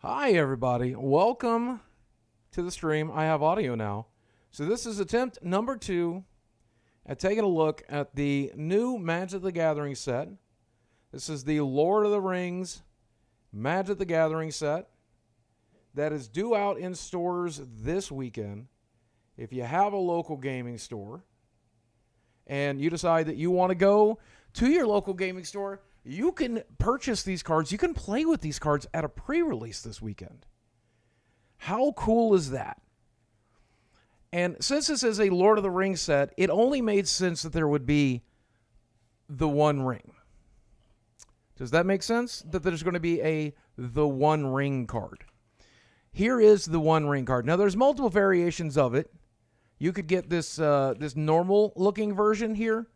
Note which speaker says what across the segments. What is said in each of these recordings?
Speaker 1: Hi, everybody. Welcome to the stream. I have audio now. So this is attempt number 2 at taking a look at the new Magic the Gathering set. This is the Lord of the Rings Magic the Gathering set that is due out in stores this weekend. If you have a local gaming store and you decide that you want to go to your local gaming store, you can purchase these cards. You can play with these cards at a pre-release this weekend. How cool is that? And since this is a Lord of the Rings set, it only made sense that there would be the One Ring. Does that make sense? That there's going to be the One Ring card. Here is the One Ring card. Now, there's multiple variations of it. You could get this this normal-looking version here.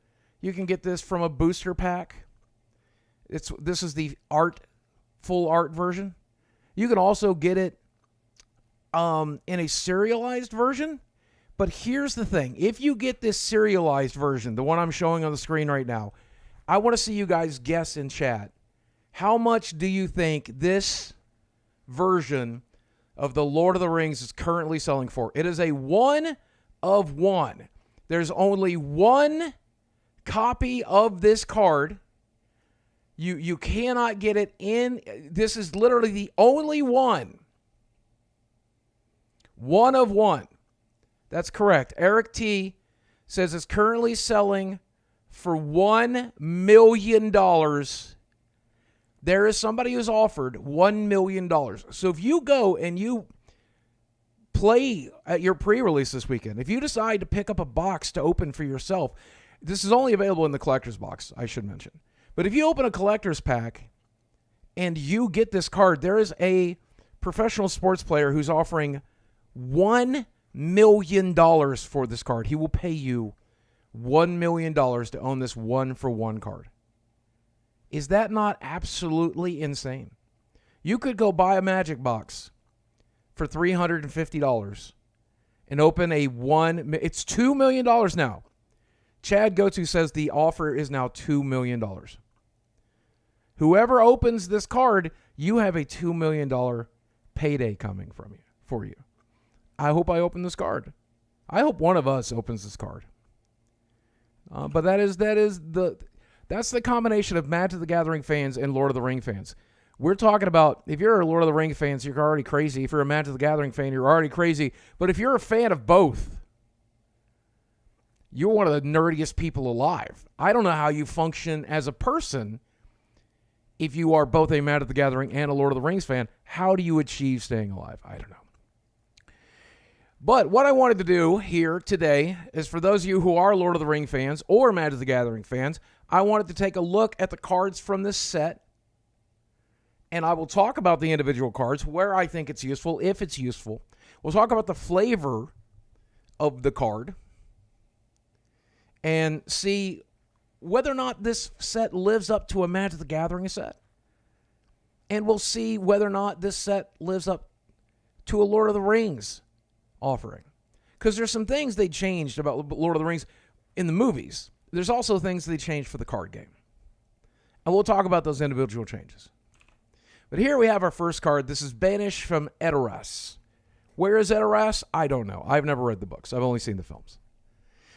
Speaker 1: You can get this from a booster pack. This is the full art version. You can also get it in a serialized version. But here's the thing. If you get this serialized version, the one I'm showing on the screen right now, I want to see you guys guess in chat. How much do you think this version of the Lord of the Rings is currently selling for? It is a 1 of 1. There's only one copy of this card. You cannot get it in. This is literally the only one. 1 of 1. That's correct. Eric T says it's currently selling for $1 million. There is somebody who's offered $1 million. So if you go and you play at your pre-release this weekend, if you decide to pick up a box to open for yourself, this is only available in the collector's box, I should mention. But if you open a collector's pack and you get this card, there is a professional sports player who's offering $1 million for this card. He will pay you $1 million to own this 1-for-1 card. Is that not absolutely insane? You could go buy a Magic box for $350 and open it's $2 million now. Chad Gotu says the offer is now $2 million. Whoever opens this card, you have a $2 million payday coming for you. I hope I open this card. I hope one of us opens this card. But that's the combination of Magic the Gathering fans and Lord of the Ring fans. We're talking about, if you're a Lord of the Ring fan, you're already crazy. If you're a Magic the Gathering fan, you're already crazy. But if you're a fan of both, you're one of the nerdiest people alive. I don't know how you function as a person if you are both a Magic the Gathering and a Lord of the Rings fan. How do you achieve staying alive? I don't know. But what I wanted to do here today is, for those of you who are Lord of the Ring fans or Magic the Gathering fans, I wanted to take a look at the cards from this set, and I will talk about the individual cards, where I think it's useful, if it's useful. We'll talk about the flavor of the card and see whether or not this set lives up to a Magic the Gathering set. And we'll see whether or not this set lives up to a Lord of the Rings offering. Because there's some things they changed about Lord of the Rings in the movies. There's also things they changed for the card game. And we'll talk about those individual changes. But here we have our first card. This is Banish from Edoras. Where is Edoras? I don't know. I've never read the books. I've only seen the films.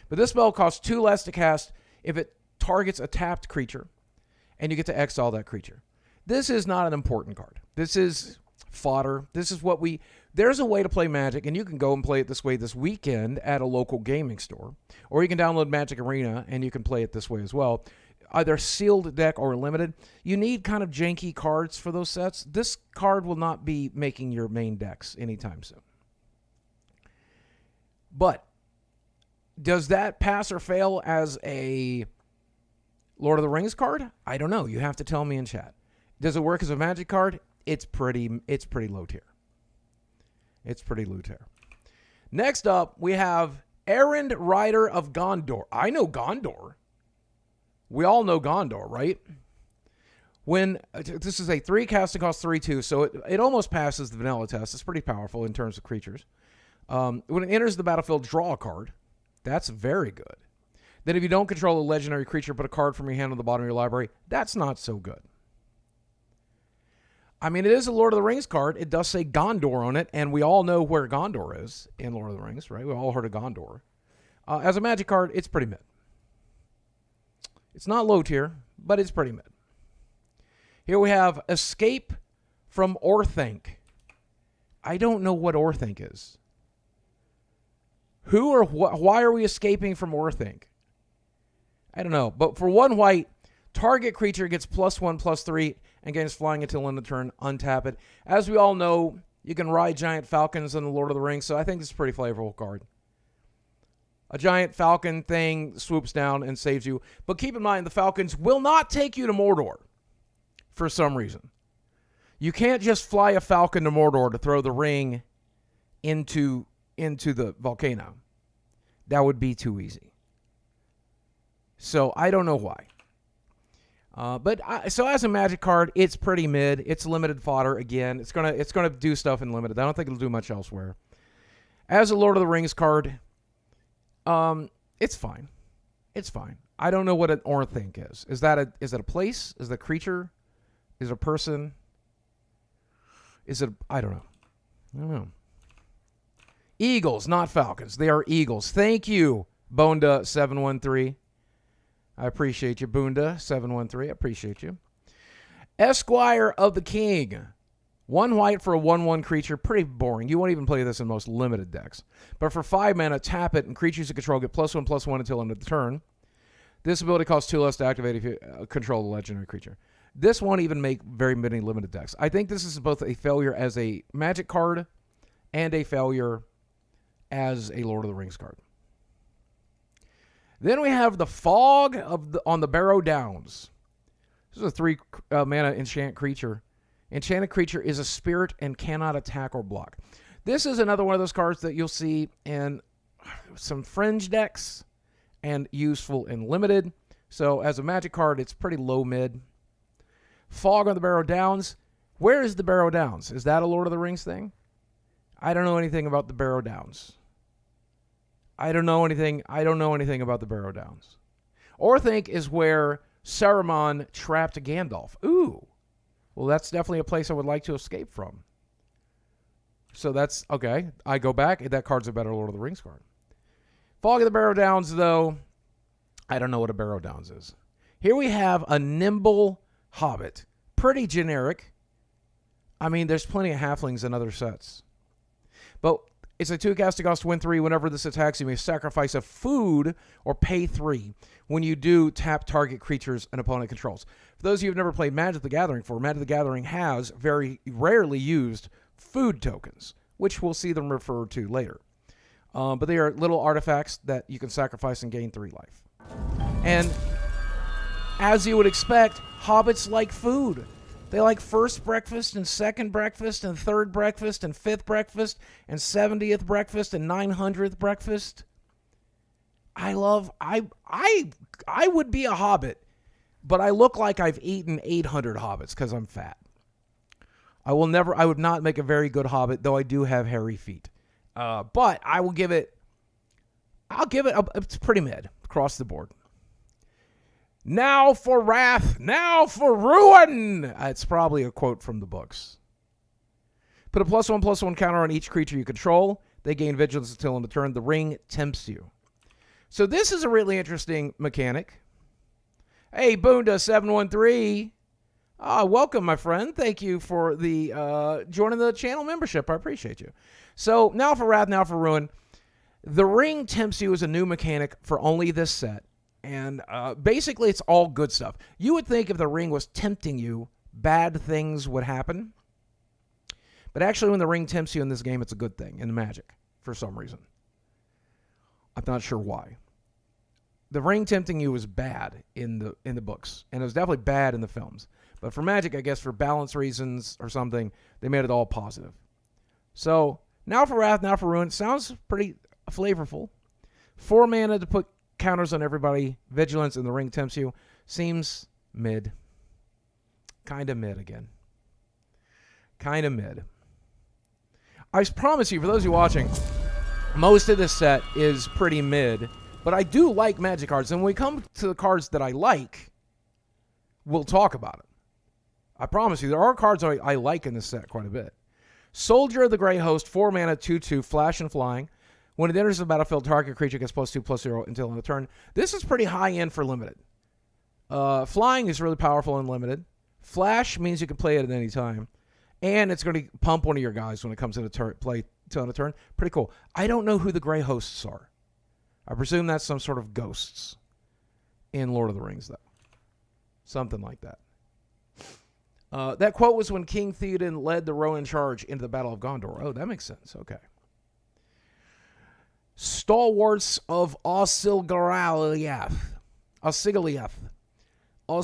Speaker 1: But this spell costs 2 less to cast if it targets a tapped creature, and you get to exile that creature. This is not an important card. This is fodder. This is what there's a way to play Magic, and you can go and play it this way this weekend at a local gaming store. Or you can download Magic Arena, and you can play it this way as well. Either sealed deck or limited. You need kind of janky cards for those sets. This card will not be making your main decks anytime soon. But does that pass or fail as a Lord of the Rings card? I don't know. You have to tell me in chat. Does it work as a Magic card? It's pretty low tier. It's pretty low tier. Next up, we have Errand Rider of Gondor. I know Gondor. We all know Gondor, right? This is a 3 casting cost 3/2, so it almost passes the vanilla test. It's pretty powerful in terms of creatures. When it enters the battlefield, draw a card. That's very good. Then if you don't control a legendary creature, put a card from your hand on the bottom of your library. That's not so good. I mean, it is a Lord of the Rings card. It does say Gondor on it, and we all know where Gondor is in Lord of the Rings, right? We all heard of Gondor. As a Magic card, it's pretty mid. It's not low tier, but it's pretty mid. Here we have Escape from Orthanc. I don't know what Orthanc is. Who or why are we escaping from Orthanc? I don't know. But for 1 white, target creature gets +1/+3 and gains flying until end of turn. Untap it. As we all know, you can ride giant falcons in the Lord of the Rings, so I think this is a pretty flavorful card. A giant falcon thing swoops down and saves you. But keep in mind, the falcons will not take you to Mordor for some reason. You can't just fly a falcon to Mordor to throw the ring into the volcano. That would be too easy. So I don't know why. So as a Magic card, it's pretty mid. It's limited fodder again. It's gonna do stuff in limited. I don't think it'll do much elsewhere. As a Lord of the Rings card, it's fine. It's fine. I don't know what an Orthanc is. Is that a place? Is it a creature? Is it a person? I don't know. Eagles, not falcons. They are eagles. Thank you, Bonda713. I appreciate you, Boonda713. I appreciate you. Esquire of the King. 1 white for a 1/1 creature. Pretty boring. You won't even play this in most limited decks. But for 5 mana, tap it, and creatures you control get +1/+1 until end of the turn. This ability costs 2 less to activate if you control the legendary creature. This won't even make very many limited decks. I think this is both a failure as a Magic card and a failure as a Lord of the Rings card. Then we have the Fog on the Barrow Downs. This is a 3 mana enchant creature. Enchanted creature is a spirit and cannot attack or block. This is another one of those cards that you'll see in some fringe decks and useful in limited. So as a Magic card, it's pretty low mid. Fog on the Barrow Downs. Where is the Barrow Downs? Is that a Lord of the Rings thing? I don't know anything about the Barrow Downs. I don't know anything about the Barrow Downs. Orthanc is where Saruman trapped Gandalf. Ooh. Well, that's definitely a place I would like to escape from. So that's, okay. I go back. That card's a better Lord of the Rings card. Fog of the Barrow Downs, though, I don't know what a Barrow Downs is. Here we have a Nimble Hobbit. Pretty generic. I mean, there's plenty of halflings in other sets. But it's a 2 cast to cost win 3. Whenever this attacks, you may sacrifice a food or pay 3. When you do, tap target creatures an opponent controls. For those of you who've never played Magic the Gathering before, Magic the Gathering has very rarely used food tokens, which we'll see them referred to later. But they are little artifacts that you can sacrifice and gain 3 life. And as you would expect, hobbits like food. They like first breakfast and second breakfast and third breakfast and fifth breakfast and 70th breakfast and 900th breakfast. I would be a hobbit, but I look like I've eaten 800 hobbits because I'm fat. I would not make a very good hobbit, though I do have hairy feet. But I'll give it, it's pretty mid across the board. Now for wrath, now for ruin. It's probably a quote from the books. Put a +1/+1 counter on each creature you control. They gain vigilance until end of turn. The ring tempts you. So this is a really interesting mechanic. Hey, Boonda713. Welcome, my friend. Thank you for the joining the channel membership. I appreciate you. So now for wrath, now for ruin. The ring tempts you is a new mechanic for only this set. And basically, it's all good stuff. You would think if the ring was tempting you, bad things would happen. But actually, when the ring tempts you in this game, it's a good thing in Magic for some reason. I'm not sure why. The ring tempting you was bad in the books, and it was definitely bad in the films. But for Magic, I guess for balance reasons or something, they made it all positive. So now for wrath, now for ruin. Sounds pretty flavorful. 4 mana to put counters on everybody, vigilance, and the ring tempts you. Seems mid. Kind of mid again. Kind of mid. I promise you, for those of you watching, most of this set is pretty mid, but I do like Magic cards, and when we come to the cards that I like, we'll talk about it. I promise you, there are cards I like in this set quite a bit. Soldier of the Grey Host, 4 mana, 2/2, flash and flying. When it enters the battlefield, target creature gets +2/+0 until end of turn. This is pretty high end for limited. Flying is really powerful and limited. Flash means you can play it at any time. And it's going to pump one of your guys when it comes into play till end of turn. Pretty cool. I don't know who the Grey Hosts are. I presume that's some sort of ghosts in Lord of the Rings, though. Something like that. That quote was when King Theoden led the Ronin charge into the Battle of Gondor. Oh, that makes sense. Okay. Stalwarts of Osgiliath. Osgiliath. I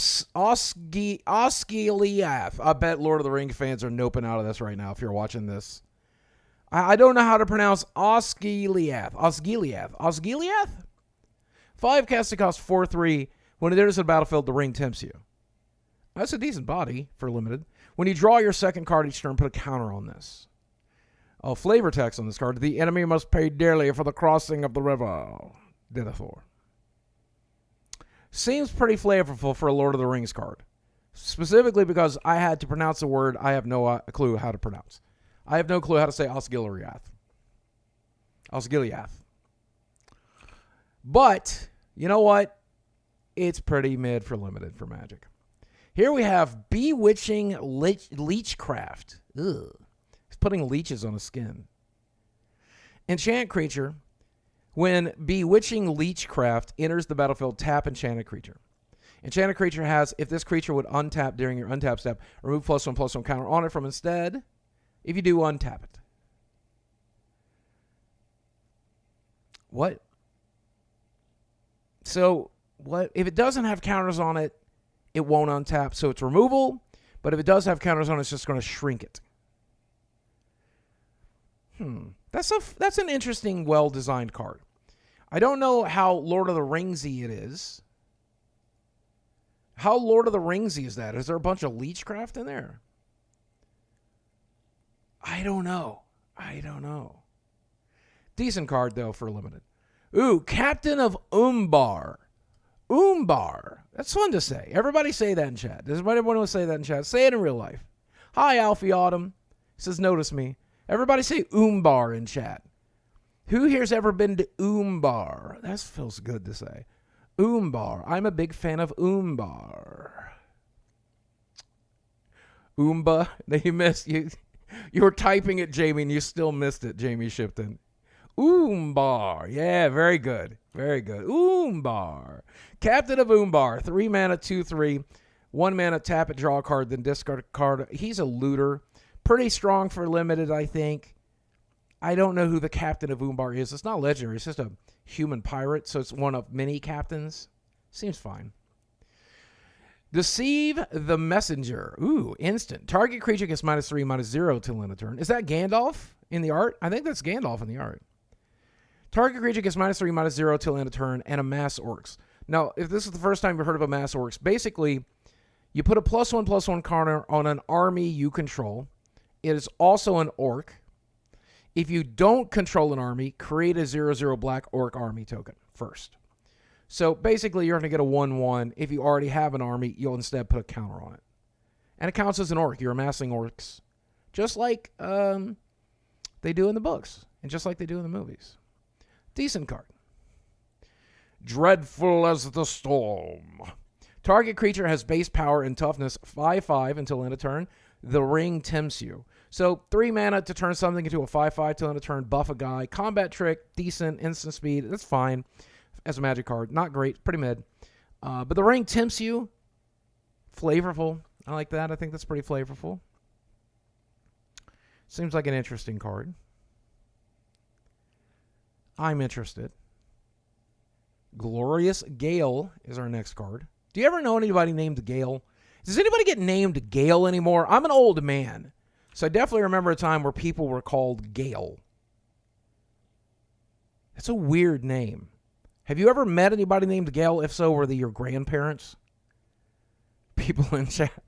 Speaker 1: bet Lord of the Rings fans are noping out of this right now if you're watching this. I don't know how to pronounce Osgiliath. Osgiliath? 5 casting cost 4/3. When it enters the battlefield, the ring tempts you. That's a decent body for limited. When you draw your second card each turn, put a counter on this. Oh, flavor text on this card. The enemy must pay dearly for the crossing of the river. Denethor. Seems pretty flavorful for a Lord of the Rings card. Specifically because I had to pronounce a word I have no clue how to pronounce. I have no clue how to say Osgiliath. But, you know what? It's pretty mid for limited for Magic. Here we have Bewitching Leechcraft. Ugh. He's putting leeches on his skin. Enchant creature. When Bewitching Leechcraft enters the battlefield, tap enchanted creature. Enchanted creature has, if this creature would untap during your untap step, remove +1/+1 counter on it from instead. If you do, untap it. What? So, what if it doesn't have counters on it, it won't untap. So it's removal, but if it does have counters on it, it's just going to shrink it. That's an interesting, well-designed card. I don't know how Lord of the Ringsy it is. How Lord of the Ringsy is that? Is there a bunch of Leechcraft in there? I don't know. Decent card, though, for limited. Ooh, Captain of Umbar. That's fun to say. Everybody say that in chat. Does anybody want to say that in chat? Say it in real life. Hi, Alfie Autumn. He says, notice me. Everybody say Umbar in chat. Who here's ever been to Umbar? That feels good to say. Umbar. I'm a big fan of Umbar. Oomba. You missed. You were typing it, Jamie, and you still missed it, Jamie Shipton. Umbar. Yeah, very good. Umbar. Captain of Umbar. 3 mana, 2/3. 1 mana, tap it, draw a card, then discard a card. He's a looter. Pretty strong for limited, I think. I don't know who the Captain of Umbar is. It's not legendary. It's just a human pirate, so it's one of many captains. Seems fine. Deceive the Messenger. Ooh, instant. Target creature gets -3/-0 till end of turn. Is that Gandalf in the art? I think that's Gandalf in the art. Target creature gets -3/-0 till end of turn and amass orcs. Now, if this is the first time you've heard of amass orcs, basically, you put a +1/+1 counter on an army you control. It is also an orc. If you don't control an army, create a 0/0 black orc army token first. So basically, you're going to get a 1/1. If you already have an army, you'll instead put a counter on it. And it counts as an orc. You're amassing orcs. Just like they do in the books. And just like they do in the movies. Decent card. Dreadful as the Storm. Target creature has base power and toughness 5/5 until end of turn. The ring tempts you. So 3 mana to turn something into a 5/5 till end of turn. Buff a guy. Combat trick. Decent. Instant speed. That's fine. As a magic card. Not great. Pretty mid. But the ring tempts you. Flavorful. I like that. I think that's pretty flavorful. Seems like an interesting card. I'm interested. Glorious Gale is our next card. Do you ever know anybody named Gale? Does anybody get named Gale anymore? I'm an old man. So I definitely remember a time where people were called Gale. That's a weird name. Have you ever met anybody named Gale? If so, were they your grandparents? People in chat.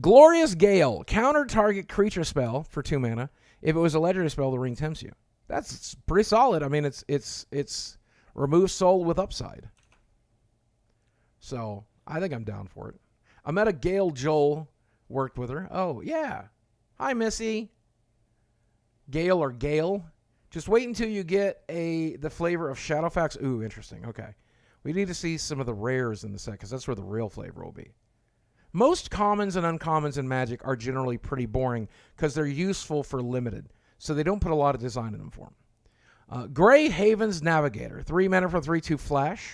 Speaker 1: Glorious Gale. Counter target creature spell for 2 mana. If it was a legendary spell, the ring tempts you. That's pretty solid. I mean, it's remove soul with upside. So I think I'm down for it. I met a Gail Joel, worked with her. Oh, yeah. Hi, Missy. Gail or Gale. Just wait until you get the flavor of Shadowfax. Ooh, interesting. Okay. We need to see some of the rares in the set because that's where the real flavor will be. Most commons and uncommons in Magic are generally pretty boring because they're useful for limited, so they don't put a lot of design in them for them. Grey Haven's Navigator. 3 mana for 3/2 flash.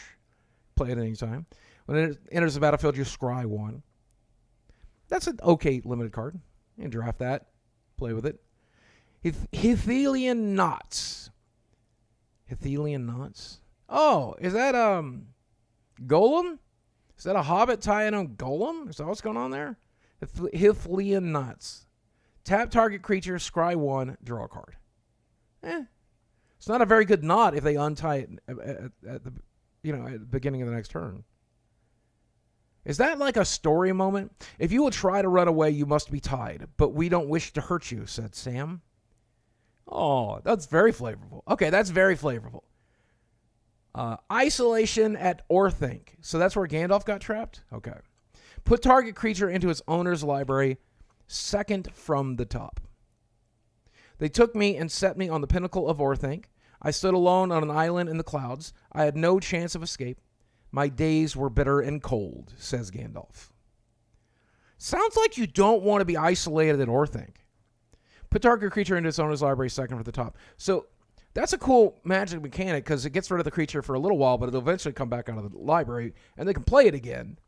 Speaker 1: Play it anytime. When it enters the battlefield, you scry 1. That's an okay limited card. You can draft that. Play with it. Hethelian Knots. Hethelian Knots? Oh, is that Golem? Is that a Hobbit tie-in on Golem? Is that what's going on there? Hethelian Knots. Tap target creature, scry 1, draw a card. It's not a very good knot if they untie it at the beginning of the next turn. Is that like a story moment? If you will try to run away, you must be tied, but we don't wish to hurt you, said Sam. Oh, that's very flavorful. Okay, that's very flavorful. Isolation at Orthanc. So that's where Gandalf got trapped? Okay. Put target creature into its owner's library, second from the top. They took me and set me on the pinnacle of Orthanc. I stood alone on an island in the clouds. I had no chance of escape. My days were bitter and cold, says Gandalf. Sounds like you don't want to be isolated at Orthanc. Put target creature into its owner's library, second from the top. So that's a cool Magic mechanic because it gets rid of the creature for a little while, but it'll eventually come back out of the library, and they can play it again.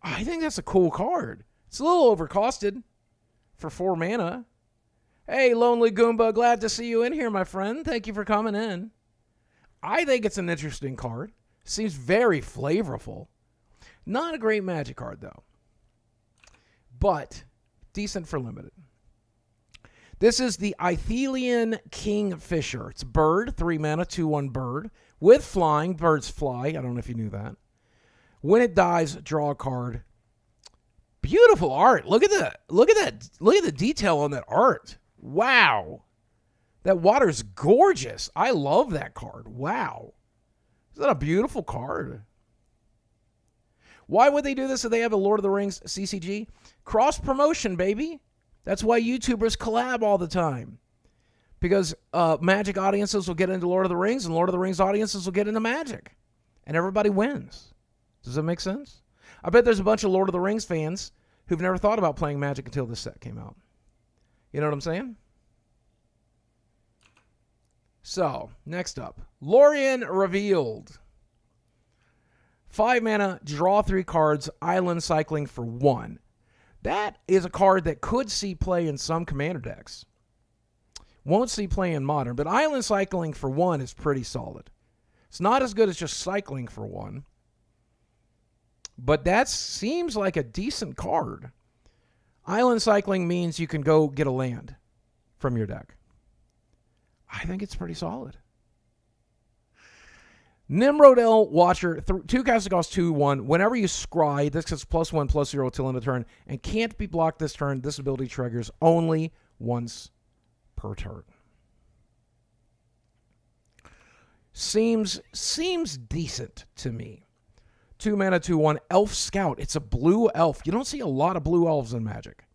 Speaker 1: I think that's a cool card. It's a little overcosted for 4 mana. Hey, Lonely Goomba, glad to see you in here, my friend. Thank you for coming in. I think it's an interesting card. Seems very flavorful. Not a great Magic card, though. But decent for limited. This is the Ithelian Kingfisher. It's a bird, 3 mana, 2/1 bird. With flying, birds fly. I don't know if you knew that. When it dies, draw a card. Beautiful art. Look at that. Look at that. Look at the detail on that art. Wow. That water's gorgeous. I love that card. Wow. Is that a beautiful card? Why would they do this if they have a Lord of the Rings CCG? Cross promotion, baby. That's why YouTubers collab all the time. Because Magic audiences will get into Lord of the Rings, and Lord of the Rings audiences will get into Magic. And everybody wins. Does that make sense? I bet there's a bunch of Lord of the Rings fans who've never thought about playing Magic until this set came out. You know what I'm saying? So, next up. Lorien Revealed. 5 mana, draw 3 cards, island cycling for 1. That is a card that could see play in some commander decks. Won't see play in modern, but island cycling for 1 is pretty solid. It's not as good as just cycling for 1. But that seems like a decent card. Island cycling means you can go get a land from your deck. I think it's pretty solid. Nimrodel Watcher, 2 cast cost 2/1. Whenever you scry, this gets +1/+0 till end of turn and can't be blocked this turn. This ability triggers only once per turn. Seems decent to me. 2 mana, 2/1. Elf Scout. It's a blue elf. You don't see a lot of blue elves in Magic.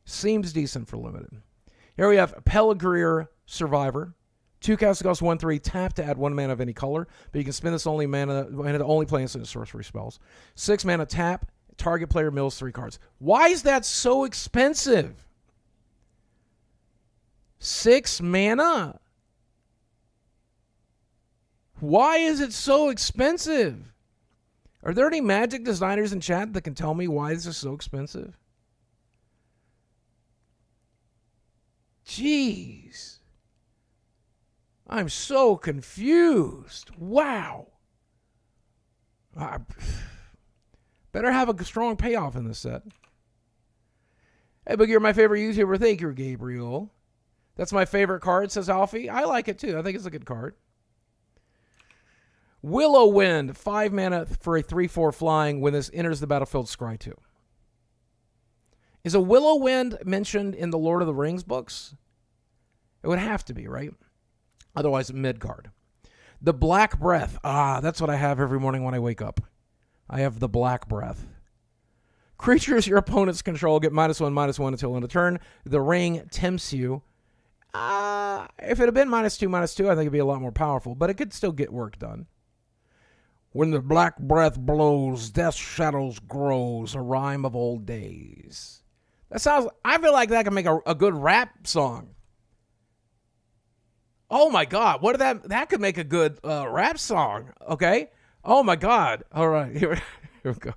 Speaker 1: Seems decent for limited. Here we have Peligreer Survivor. 2 cast cost 1/3. Tap to add 1 mana of any color, but you can spend this only mana to only play instant sorcery spells. 6 mana tap. Target player mills 3 cards. Why is that so expensive? 6 mana. Why is it so expensive? Are there any Magic designers in chat that can tell me why this is so expensive? Jeez. I'm so confused. Wow. I better have a strong payoff in this set. Hey, Boogie, you're my favorite YouTuber. Thank you, Gabriel. That's my favorite card, says Alfie. I like it too. I think it's a good card. Willow Wind, 5 mana for a 3/4 flying. When this enters the battlefield, scry 2. Is a Willow Wind mentioned in the Lord of the Rings books? It would have to be, right? Otherwise, mid card. The black breath. That's what I have every morning when I wake up. I have the black breath. Creatures your opponents control get -1/-1 until end of turn. The ring tempts you. If it had been -2/-2, I think it'd be a lot more powerful, but it could still get work done. When the black breath blows, death shadows grows, a rhyme of old days. I feel like that could make a good rap song. Oh my God, that could make a good rap song, okay? Oh my God. All right, here we go.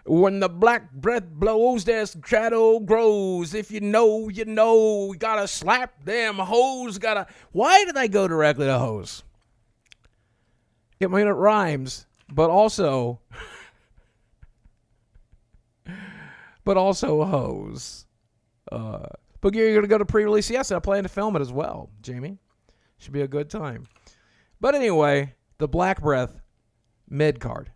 Speaker 1: When the black breath blows, there's shadow grows. If you know, you know. You gotta slap them hoes. Why did I go directly to hose? I mean, it rhymes, but also hose. But you're gonna go to pre-release? Yes, I plan to film it as well, Jamie. Should be a good time. But anyway, the black breath mid card.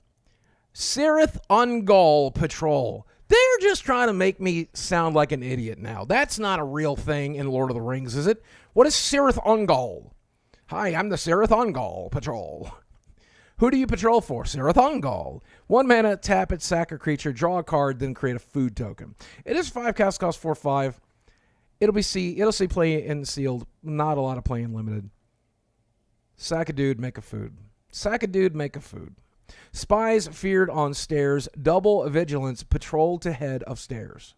Speaker 1: Cirith Ungol Patrol. They're just trying to make me sound like an idiot now. That's not a real thing in Lord of the Rings, is it? What is Cirith Ungol? Hi, I'm the Cirith Ungol Patrol. Who do you patrol for? Cirith Ungol. 1 mana, tap it, sack a creature, draw a card, then create a food token. It is 5 cast, cost 4/5. It'll see play in sealed. Not a lot of play in limited. Sack a dude, make a food. Sack a dude, make a food. Spies feared on stairs, double vigilance, patrol to head of stairs.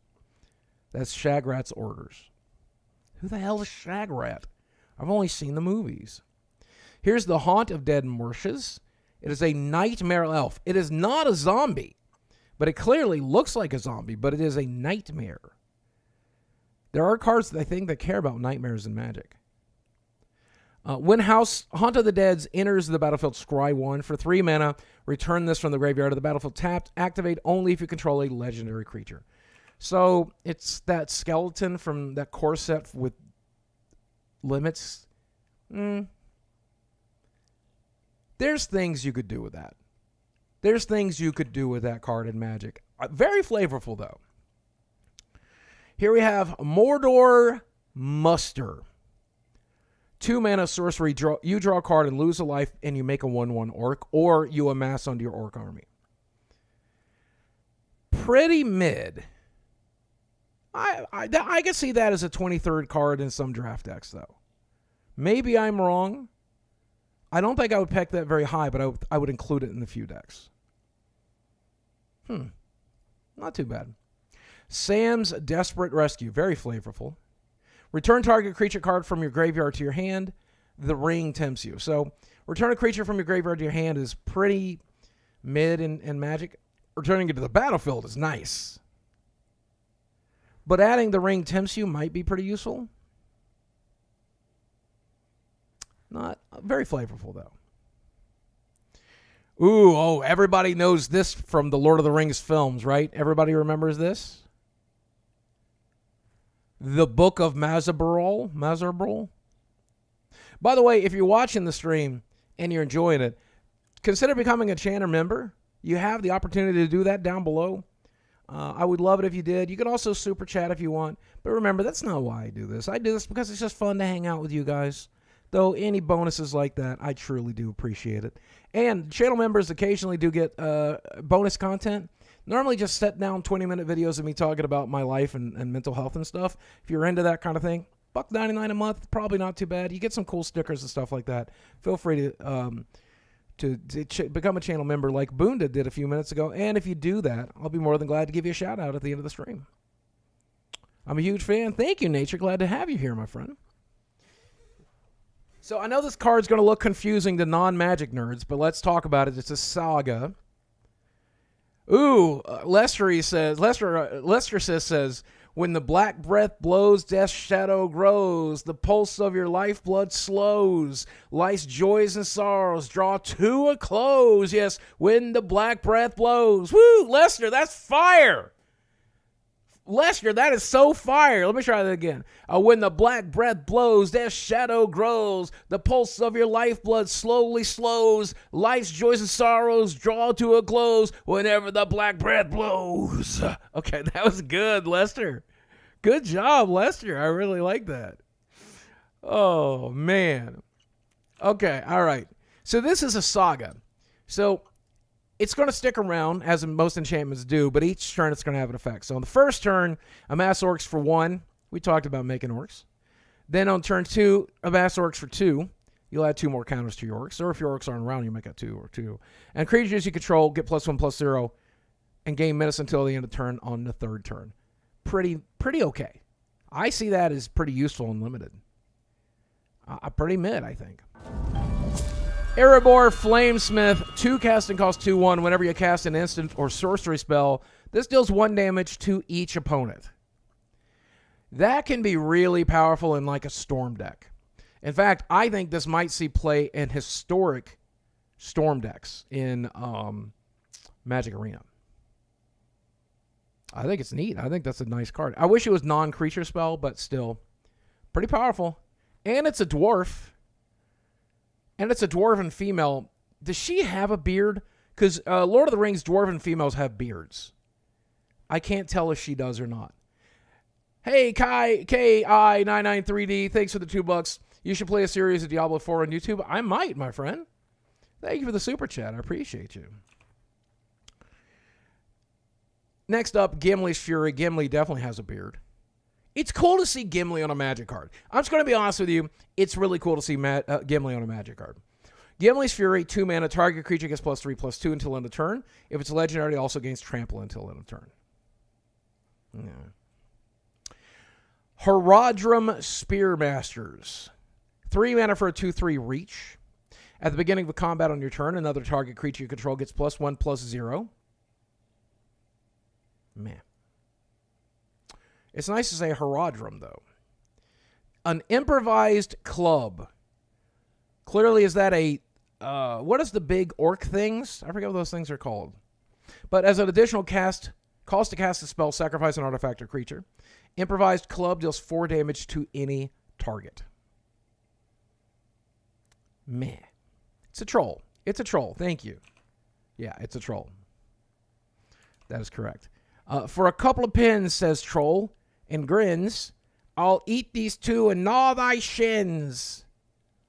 Speaker 1: That's Shagrat's orders. Who the hell is Shagrat? I've only seen the movies. Here's the Haunt of Dead Marshes. It is a nightmare elf. It is not a zombie, but it clearly looks like a zombie, but it is a nightmare. There are cards that I think that care about nightmares and magic. When Haunt of the Dead enters the battlefield, scry 1 for 3 mana. Return this from the graveyard to the battlefield tapped. Activate only if you control a legendary creature. So it's that skeleton from that core set with limits. There's things you could do with that. There's things you could do with that card in Magic. Very flavorful, though. Here we have Mordor Muster. 2 mana sorcery, you draw a card and lose a life, and you make a 1/1 orc, or you amass onto your orc army. Pretty mid. I can see that as a 23rd card in some draft decks, though. Maybe I'm wrong. I don't think I would peg that very high, but I would include it in the few decks. Not too bad. Sam's Desperate Rescue, very flavorful. Return target creature card from your graveyard to your hand. The ring tempts you. So return a creature from your graveyard to your hand is pretty mid in Magic. Returning it to the battlefield is nice. But adding the ring tempts you might be pretty useful. Not very flavorful, though. Everybody knows this from the Lord of the Rings films, right? Everybody remembers this? The Book of Mazarbul. By the way, if you're watching the stream and you're enjoying it, consider becoming a channel member. You have the opportunity to do that down below. I would love it if you did. You can also super chat if you want. But remember, that's not why I do this. I do this because it's just fun to hang out with you guys. Though any bonuses like that, I truly do appreciate it. And channel members occasionally do get bonus content. Normally just set down 20-minute videos of me talking about my life and mental health and stuff. If you're into that kind of thing, $1.99 a month, probably not too bad. You get some cool stickers and stuff like that. Feel free to become a channel member like Boonda did a few minutes ago. And if you do that, I'll be more than glad to give you a shout out at the end of the stream. I'm a huge fan. Thank you, Nature. Glad to have you here, my friend. So I know this card's going to look confusing to non-Magic nerds, but let's talk about it. It's a saga. Lester says, when the black breath blows, death's shadow grows, the pulse of your lifeblood slows, life's joys and sorrows draw to a close. Yes, when the black breath blows. Woo, Lester, that's fire. Lester, that is so fire. Let me try that again. When the black breath blows, death's shadow grows, the pulse of your lifeblood slowly slows, life's joys and sorrows draw to a close whenever the black breath blows. Okay, that was good, Lester. Good job, Lester. I really like that. Oh, man. Okay, all right. So this is a saga. So it's going to stick around, as most enchantments do, but each turn it's going to have an effect. So on the first turn, amass orcs for 1. We talked about making orcs. Then on turn 2, amass orcs for 2. You'll add 2 more counters to your orcs. Or if your orcs aren't around, you make it 2 or 2. And creatures you control get +1/+0 and gain menace until the end of turn on the third turn. Pretty okay. I see that as pretty useful and limited. Pretty mid, I think. Erebor Flamesmith, 2 casting cost 2/1. Whenever you cast an instant or sorcery spell, this deals 1 damage to each opponent. That can be really powerful in like a storm deck. In fact, I think this might see play in historic storm decks in Magic Arena. I think it's neat. I think that's a nice card. I wish it was non-creature spell, but still pretty powerful. And it's a dwarf. And it's a dwarven female. Does she have a beard? Because Lord of the Rings, dwarven females have beards. I can't tell if she does or not. Hey, Kai, KI993D, thanks for the $2. You should play a series of Diablo 4 on YouTube. I might, my friend. Thank you for the super chat. I appreciate you. Next up, Gimli's Fury. Gimli definitely has a beard. It's cool to see Gimli on a Magic card. I'm just going to be honest with you. It's really cool to see Gimli on a Magic card. Gimli's Fury, 2 mana. Target creature gets +3/+2 until end of turn. If it's legendary, it also gains trample until end of turn. Yeah. Haradrim Spearmasters. 3 mana for a 2/3 reach. At the beginning of a combat on your turn, another target creature you control gets +1/+0. Man. It's nice to say Haradrim, though. An improvised club. Clearly, is that a... what is the big orc things? I forget what those things are called. But as an additional cost to cast a spell, sacrifice an artifact or creature. Improvised club deals 4 damage to any target. Meh. It's a troll. It's a troll. Thank you. Yeah, it's a troll. That is correct. For a couple of pins, says Troll, and grins, I'll eat these 2 and gnaw thy shins.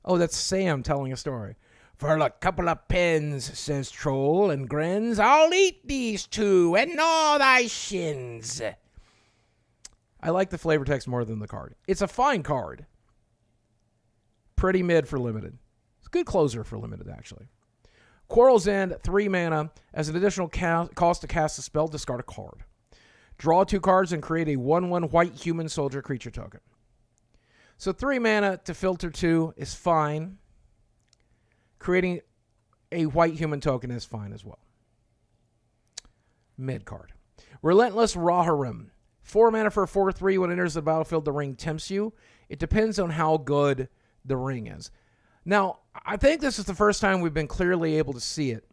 Speaker 1: Oh, that's Sam telling a story. For a couple of pins, says Troll, and grins, I'll eat these 2 and gnaw thy shins. I like the flavor text more than the card. It's a fine card. Pretty mid for limited. It's a good closer for limited, actually. Quarrel's End, 3 mana. As an additional cost to cast a spell, discard a card. Draw 2 cards and create a 1/1 white human soldier creature token. So 3 mana to filter 2 is fine. Creating a white human token is fine as well. Mid card. Relentless Rohirrim. 4 mana for a 4/3. When it enters the battlefield, the ring tempts you. It depends on how good the ring is. Now, I think this is the first time we've been clearly able to see it.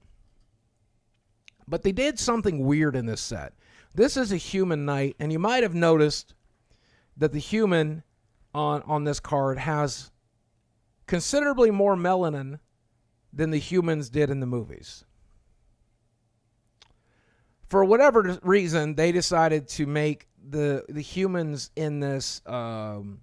Speaker 1: But they did something weird in this set. This is a human knight, and you might have noticed that the human on this card has considerably more melanin than the humans did in the movies. For whatever reason, they decided to make the humans in this to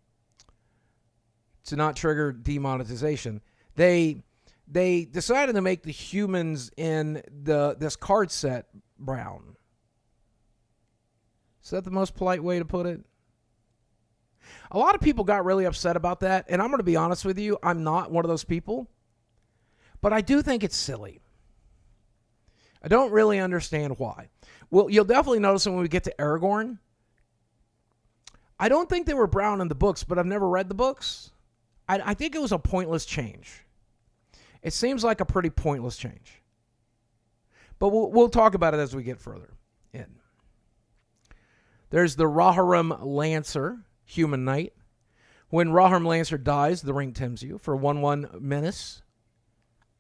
Speaker 1: not trigger demonetization. They decided to make the humans in this card set brown. Is that the most polite way to put it? A lot of people got really upset about that, and I'm going to be honest with you, I'm not one of those people. But I do think it's silly. I don't really understand why. Well, you'll definitely notice when we get to Aragorn. I don't think they were brown in the books, but I've never read the books. I think it was a pointless change. It seems like a pretty pointless change. But we'll talk about it as we get further in. There's the Rohirrim Lancer, human knight. When Rohirrim Lancer dies, the ring tempts you for 1/1 menace.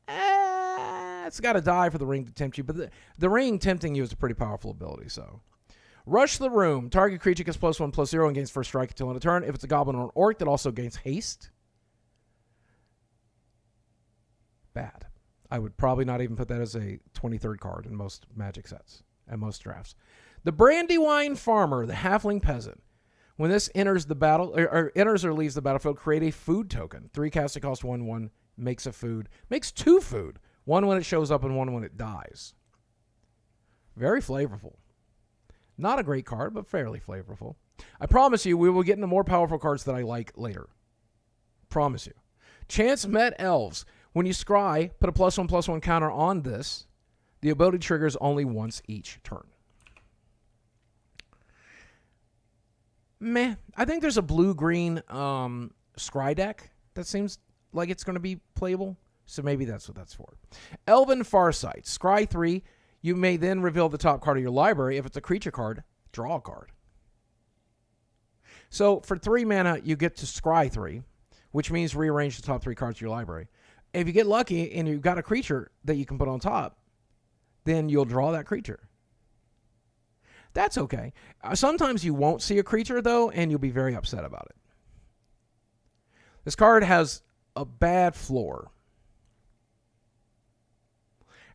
Speaker 1: It's got to die for the ring to tempt you, but the ring tempting you is a pretty powerful ability. So, Rush the Room. Target creature gets +1/+0 and gains first strike until end of turn. If it's a goblin or an orc, that also gains haste. Bad. I would probably not even put that as a 23rd card in most Magic sets and most drafts. The Brandywine Farmer, the halfling peasant. When this enters the battle, or enters or leaves the battlefield, create a food token. 3 cast to cost 1/1 Makes a food. Makes 2 food. One when it shows up and one when it dies. Very flavorful. Not a great card, but fairly flavorful. I promise you, we will get into more powerful cards that I like later. Promise you. Chance Met Elves. When you scry, put a +1/+1 counter on this. The ability triggers only once each turn. Meh. I think there's a blue-green scry deck that seems like it's going to be playable. So maybe that's what that's for. Elven Farsight. Scry 3. You may then reveal the top card of your library. If it's a creature card, draw a card. So for 3 mana, you get to scry 3, which means rearrange the top 3 cards of your library. If you get lucky and you've got a creature that you can put on top, then you'll draw that creature. That's okay. Sometimes you won't see a creature, though, and you'll be very upset about it. This card has a bad floor.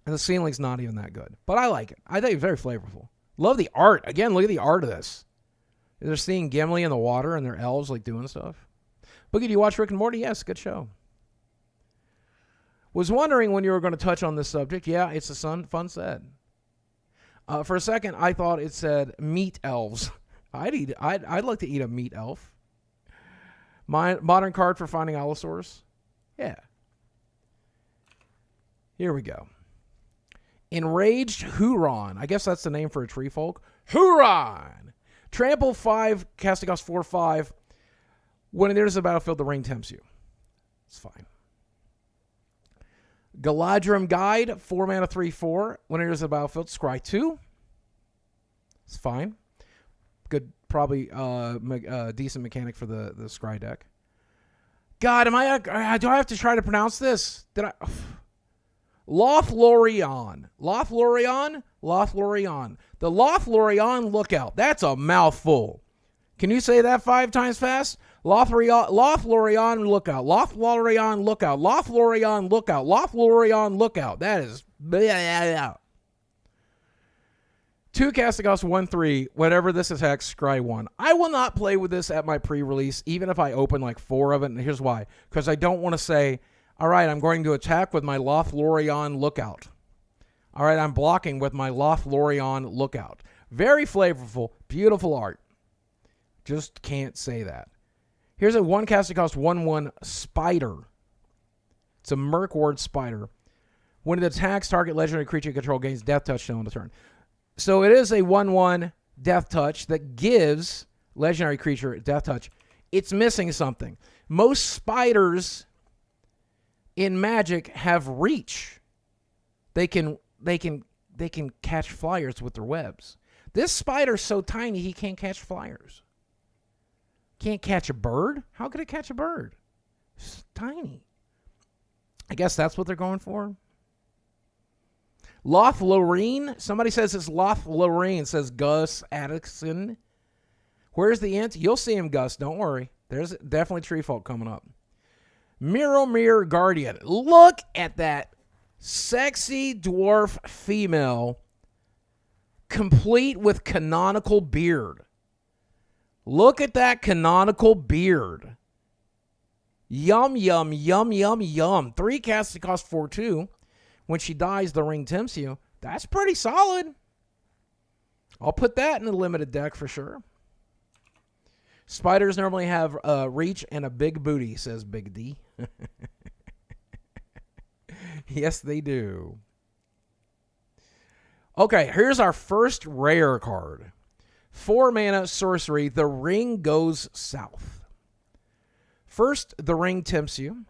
Speaker 1: And the ceiling's not even that good. But I like it. I think it's very flavorful. Love the art. Again, look at the art of this. They're seeing Gimli in the water and their elves like doing stuff. Boogie, do you watch Rick and Morty? Yes, good show. Was wondering when you were going to touch on this subject. Yeah, it's a fun set. For a second, I thought it said meat elves. I'd like to eat a meat elf. Modern card for finding allosaurs. Yeah. Here we go. Enraged Huron. I guess that's the name for a tree folk. Huron! Trample 5, casting cost 4/5. When it enters the battlefield, the ring tempts you. It's fine. Galadrim Guide, 4 mana, 3/4. When it enters the battlefield, scry 2. It's fine. Good, probably decent mechanic for the scry deck. God, do I have to try to pronounce this? Lothlorien. Lothlorien? Lothlorien. The Lothlorien Lookout. That's a mouthful. Can you say that 5 times fast? Lothlorien Lookout. Lothlorien Lookout. Lothlorien Lookout. Lothlorien Lookout. That is... 2 casting cost 1/3. Whatever this is hex, scry 1. I will not play with this at my pre-release, even if I open like 4 of it. And here's why. Because I don't want to say, all right, I'm going to attack with my Lothlorien Lookout. All right, I'm blocking with my Lothlorien Lookout. Very flavorful, beautiful art. Just can't say that. Here's a 1 casting cost 1/1 Spider. It's a Merkward Spider. When it attacks, target legendary creature you control gains Death Touch on the turn. So it is a 1/1 Death Touch that gives legendary creature Death Touch. It's missing something. Most spiders in Magic have reach. They can catch flyers with their webs. This spider's so tiny he can't catch flyers. Can't catch a bird? How could it catch a bird? It's tiny. I guess that's what they're going for. Lothlorien. Somebody says it's Lothlorien, says Gus Addison. Where's the int? You'll see him, Gus. Don't worry. There's definitely tree folk coming up. Mirror Guardian. Look at that sexy dwarf female complete with canonical beard. Look at that canonical beard. Yum, yum, yum, yum, yum. 3 casting cost 4/2. When she dies, the ring tempts you. That's pretty solid. I'll put that in the limited deck for sure. Spiders normally have reach and a big booty, says Big D. Yes, they do. Okay, here's our first rare card. 4 mana sorcery, the ring goes south. First, the ring tempts you.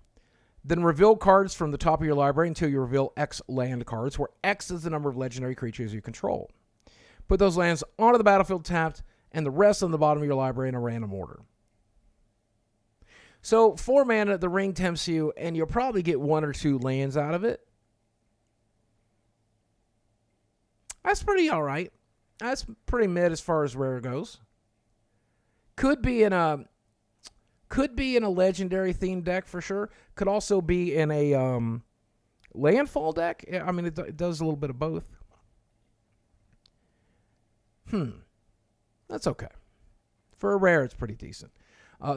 Speaker 1: Then reveal cards from the top of your library until you reveal X land cards, where X is the number of legendary creatures you control. Put those lands onto the battlefield tapped, and the rest on the bottom of your library in a random order. So 4 mana, the ring tempts you, and you'll probably get 1 or 2 lands out of it. That's pretty all right. That's pretty mid as far as rare goes. Could be in a legendary themed deck for sure. Could also be in a landfall deck. I mean, it does a little bit of both. That's okay. For a rare, it's pretty decent.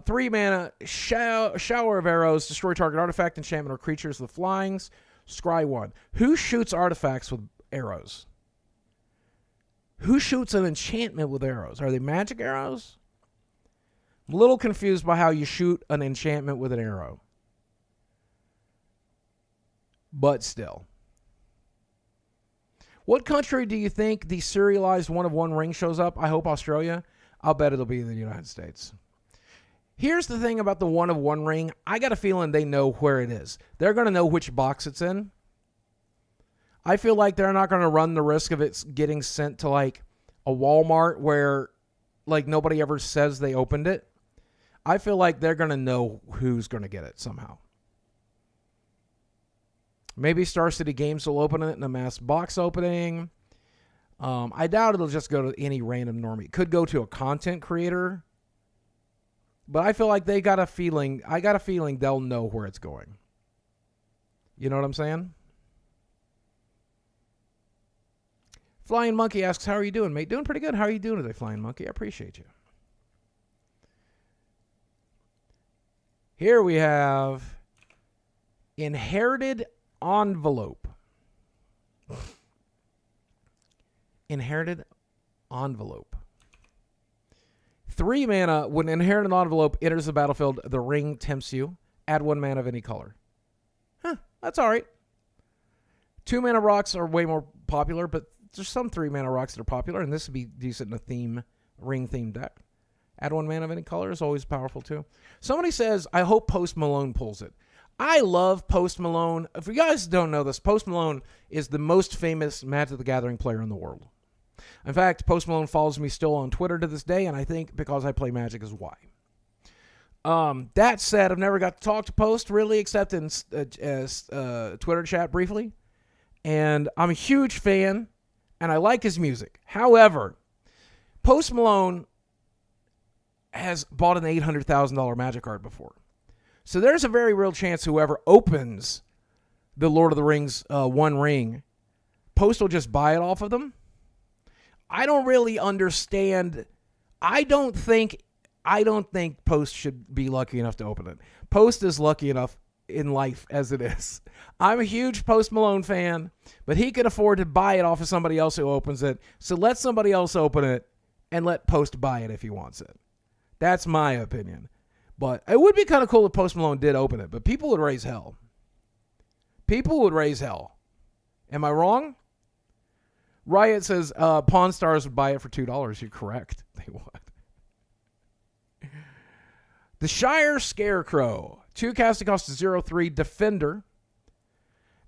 Speaker 1: 3 mana, shower of arrows, destroy target artifact, enchantment, or creatures with flyings. Scry 1. Who shoots artifacts with arrows? Who shoots an enchantment with arrows? Are they magic arrows? I'm a little confused by how you shoot an enchantment with an arrow. But still. What country do you think the serialized One of One Ring shows up? I hope Australia. I'll bet it'll be the United States. Here's the thing about the One of One Ring. I got a feeling they know where it is. They're going to know which box it's in. I feel like they're not going to run the risk of it getting sent to like a Walmart where like nobody ever says they opened it. I feel like they're going to know who's going to get it somehow. Maybe Star City Games will open it in a mass box opening. I doubt it'll just go to any random normie. It could go to a content creator. But I feel like they got a feeling. I got a feeling they'll know where it's going. You know what I'm saying? Flying Monkey asks, how are you doing, mate? Doing pretty good. How are you doing today, Flying Monkey? I appreciate you. Here we have Inherited Envelope. Inherited Envelope. 3 mana, when Inherited Envelope enters the battlefield, the ring tempts you. Add 1 mana of any color. Huh, that's all right. 2 mana rocks are way more popular, but there's some 3 mana rocks that are popular, and this would be decent in a ring-themed deck. Add 1 mana of any color is always powerful, too. Somebody says, I hope Post Malone pulls it. I love Post Malone. If you guys don't know this, Post Malone is the most famous Magic the Gathering player in the world. In fact, Post Malone follows me still on Twitter to this day, and I think because I play Magic is why. That said, I've never got to talk to Post, really, except in Twitter chat briefly. And I'm a huge fan, and I like his music. However, Post Malone has bought an $800,000 Magic card before. So there's a very real chance whoever opens the Lord of the Rings One Ring, Post will just buy it off of them. I don't really understand. I don't think Post should be lucky enough to open it. Post is lucky enough in life as it is. I'm a huge Post Malone fan, but he can afford to buy it off of somebody else who opens it. So let somebody else open it and let Post buy it if he wants it. That's my opinion. But it would be kind of cool if Post Malone did open it, but people would raise hell. People would raise hell. Am I wrong? Riot says Pawn Stars would buy it for $2. You're correct. They would. The Shire Scarecrow. 2 casting cost is 0/3. Defender.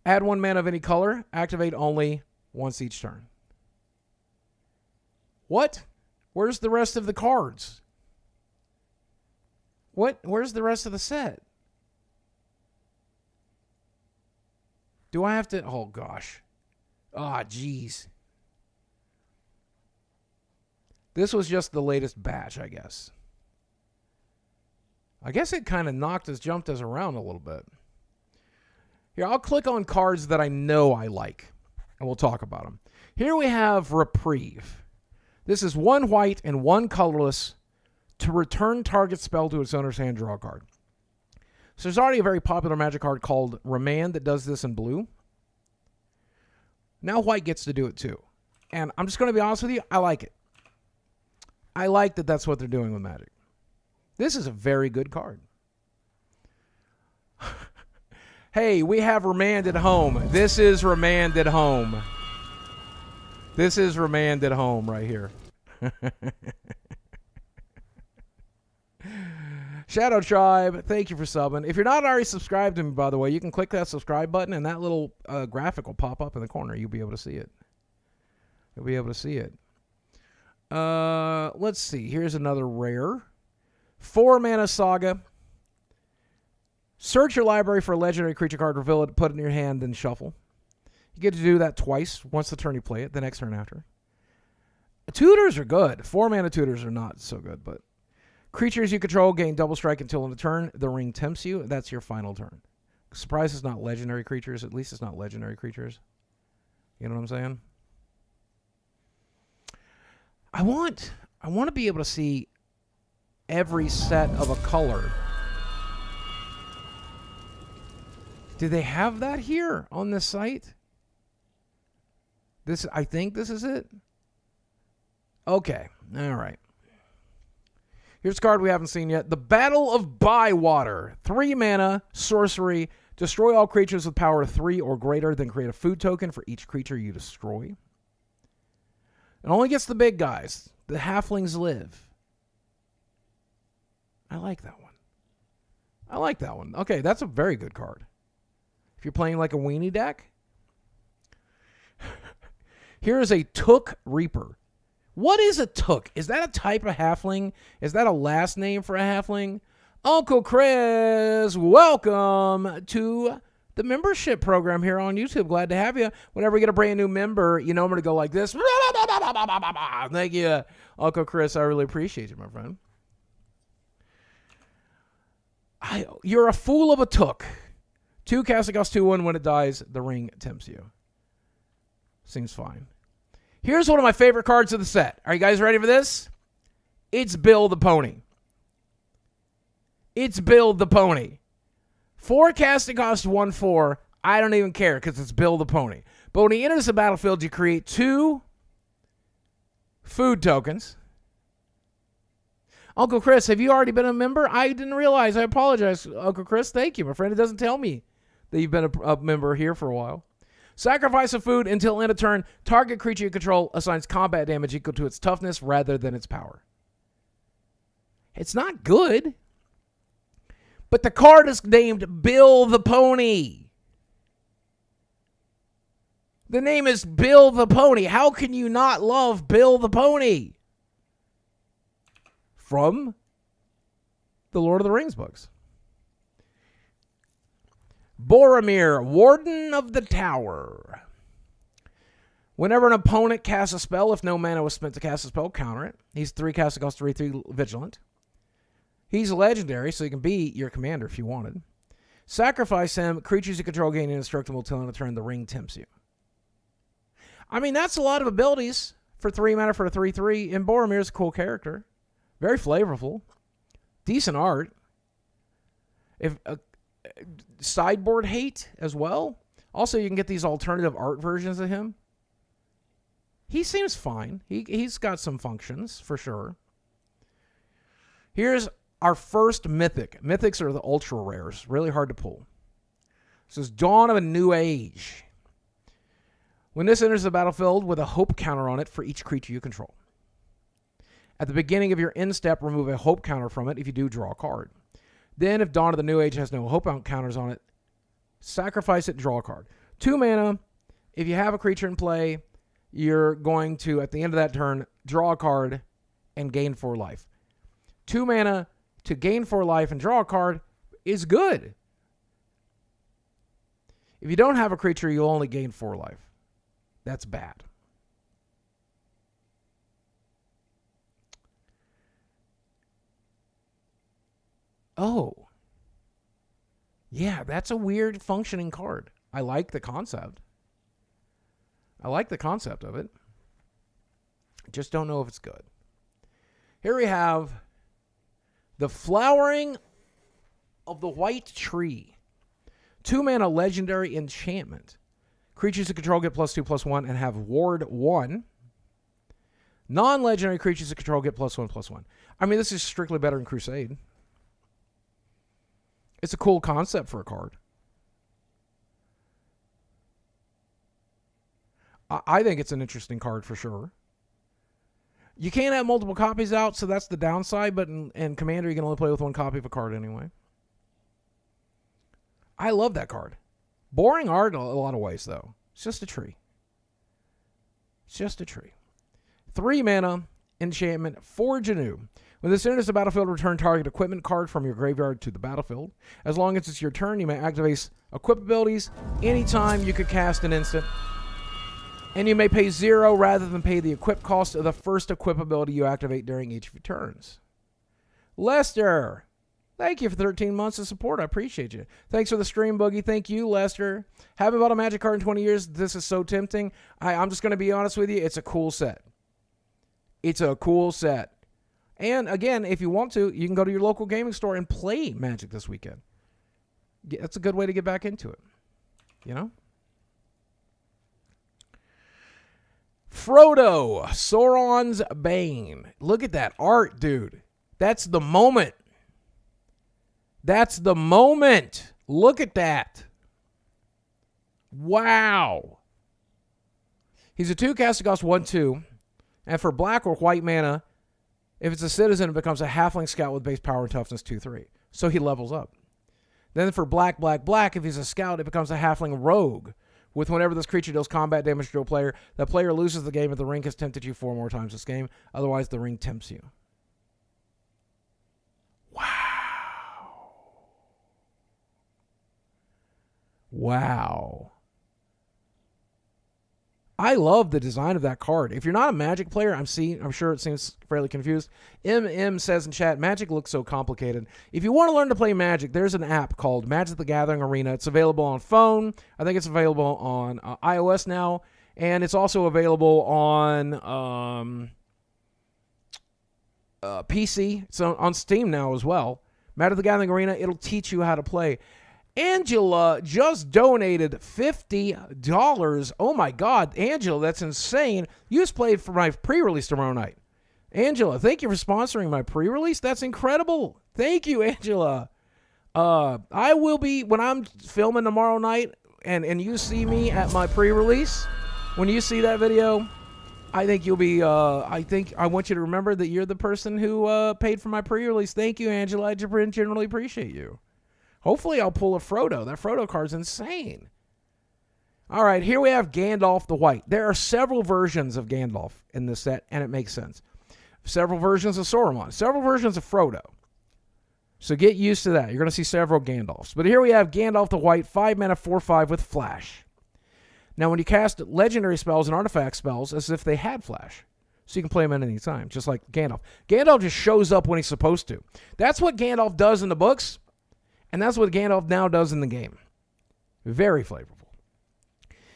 Speaker 1: Add 1 mana of any color. Activate only once each turn. What? Where's the rest of the cards? What? Where's the rest of the set? Do I have to? Oh, gosh. Ah, jeez. This was just the latest batch, I guess. I guess it kind of jumped us around a little bit. Here, I'll click on cards that I know I like, and we'll talk about them. Here we have Reprieve. This is 1 white and 1 colorless to return target spell to its owner's hand, draw a card. So there's already a very popular Magic card called Remand that does this in blue. Now white gets to do it too. And I'm just going to be honest with you, I like it. I like that that's what they're doing with Magic. This is a very good card. Hey, we have Remand at home. This is Remand at home. This is Remand at home right here. Shadow Tribe, thank you for subbing. If you're not already subscribed to me, by the way, you can click that subscribe button and that little graphic will pop up in the corner. You'll be able to see it. You'll be able to see it. Let's see. Here's another rare. 4 mana Saga. Search your library for a legendary creature card, reveal it, put it in your hand, then shuffle. You get to do that twice. Once the turn you play it, the next turn after. Tutors are good. 4 mana tutors are not so good, but creatures you control gain double strike until in the turn the ring tempts you. That's your final turn. Surprised it's not legendary creatures. At least it's not legendary creatures. You know what I'm saying? I want to be able to see every set of a color. Do they have that here on this site? I think this is it. Okay. All right. Here's a card we haven't seen yet. The Battle of Bywater. 3 mana, sorcery. Destroy all creatures with power 3 or greater, then create a food token for each creature you destroy. It only gets the big guys. The halflings live. I like that one. I like that one. Okay, that's a very good card. If you're playing like a weenie deck. Here is a Took Reaper. What is a Took? Is that a type of halfling? Is that a last name for a halfling? Uncle Chris, welcome to the membership program here on YouTube. Glad to have you. Whenever we get a brand new member, you know I'm going to go like this. Thank you, Uncle Chris. I really appreciate you, my friend. You're a fool of a Took. 2 cast it costs 2/1. When it dies, the ring tempts you. Seems fine. Here's one of my favorite cards of the set. Are you guys ready for this? It's Bill the Pony. It's Bill the Pony. 4 casting cost 1/4. I don't even care because it's Bill the Pony. But when he enters the battlefield, you create 2 food tokens. Uncle Chris, have you already been a member? I didn't realize. I apologize, Uncle Chris. Thank you, my friend. It doesn't tell me that you've been a member here for a while. Sacrifice a food until end of turn. Target creature you control assigns combat damage equal to its toughness rather than its power. It's not good. But the card is named Bill the Pony. The name is Bill the Pony. How can you not love Bill the Pony? From the Lord of the Rings books. Boromir, Warden of the Tower. Whenever an opponent casts a spell, if no mana was spent to cast a spell, counter it. He's 3 cast, it costs 3/3 vigilant. He's legendary, so he can be your commander if you wanted. Sacrifice him. Creatures you control gain indestructible till end of turn. The ring tempts you. I mean, that's a lot of abilities for 3 mana for a 3/3. And Boromir's a cool character. Very flavorful. Decent art. If sideboard hate as well. Also, you can get these alternative art versions of him. He seems fine. He's got some functions for sure. Here's our first mythic. Mythics are the ultra rares. Really hard to pull. This is Dawn of a New Age. When this enters the battlefield with a hope counter on it for each creature you control. At the beginning of your end step, remove a hope counter from it. If you do, draw a card. Then, if Dawn of the New Age has no hope counters on it, sacrifice it, draw a card. 2 mana. If you have a creature in play, you're going to, at the end of that turn, draw a card and gain 4 life. 2 mana to gain 4 life and draw a card is good. If you don't have a creature, you'll only gain 4 life. That's bad. Oh. Yeah, that's a weird functioning card. I like the concept. I like the concept of it. Just don't know if it's good. Here we have the Flowering of the White Tree. 2 mana legendary enchantment. Creatures you control get +2/+1 and have ward 1. Non-legendary creatures you control get +1/+1. I mean, this is strictly better than Crusade. It's a cool concept for a card. I think it's an interesting card for sure. You can't have multiple copies out, so that's the downside, but in Commander, you can only play with 1 copy of a card anyway. I love that card. Boring art in a lot of ways, though. It's just a tree. It's just a tree. 3 mana, enchantment, Forge Anew. When this enters the battlefield, return target equipment card from your graveyard to the battlefield. As long as it's your turn, you may activate equip abilities. Anytime you could cast an instant. And you may pay 0 rather than pay the equip cost of the first equip ability you activate during each of your turns. Lester, thank you for 13 months of support. I appreciate you. Thanks for the stream, Boogie. Thank you, Lester. Haven't bought a Magic card in 20 years. This is so tempting. I'm just going to be honest with you. It's a cool set. It's a cool set. And again, if you want to, you can go to your local gaming store and play Magic this weekend. That's a good way to get back into it, you know? Frodo, Sauron's Bane. Look at that art, dude. That's the moment. That's the moment. Look at that. Wow. He's a 2-caster, costs 1/2. And for black or white mana, if it's a citizen, it becomes a halfling scout with base power and toughness 2/3. So he levels up. Then for black, if he's a scout, it becomes a halfling rogue. With whenever this creature deals combat damage to a player, that player loses the game if the ring has tempted you 4 more times this game. Otherwise, the ring tempts you. Wow. Wow. I love the design of that card. If you're not a Magic player, I'm sure it seems fairly confused. MM says in chat, Magic looks so complicated. If you want to learn to play Magic, there's an app called Magic the Gathering Arena. It's available on phone. I think it's available on iOS now. And it's also available on PC. It's on Steam now as well. Magic the Gathering Arena, it'll teach you how to play. Angela just donated $50. Oh my God, Angela, that's insane. You just played for my pre-release tomorrow night. Angela, thank you for sponsoring my pre-release. That's incredible. Thank you, Angela. I will be, when I'm filming tomorrow night and you see me at my pre-release, when you see that video, I think you'll be, I want you to remember that you're the person who paid for my pre-release. Thank you, Angela. I generally appreciate you. Hopefully I'll pull a Frodo. That Frodo card's insane. All right, here we have Gandalf the White. There are several versions of Gandalf in this set, and it makes sense. Several versions of Sauron. Several versions of Frodo. So get used to that. You're going to see several Gandalfs. But here we have Gandalf the White, 5 mana, 4/5 with Flash. Now, when you cast legendary spells and artifact spells, as if they had Flash. So you can play them at any time, just like Gandalf. Gandalf just shows up when he's supposed to. That's what Gandalf does in the books. And that's what Gandalf now does in the game. Very flavorful.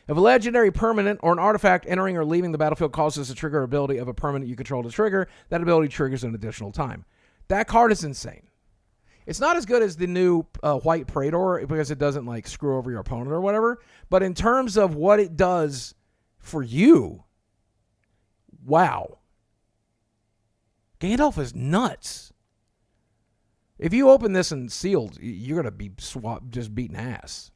Speaker 1: If a legendary permanent or an artifact entering or leaving the battlefield causes the trigger ability of a permanent you control to trigger, that ability triggers an additional time. That card is insane. It's not as good as the new White Praetor because it doesn't like screw over your opponent or whatever. But in terms of what it does for you, wow. Gandalf is nuts. If you open this in sealed, you're going to be just beating ass.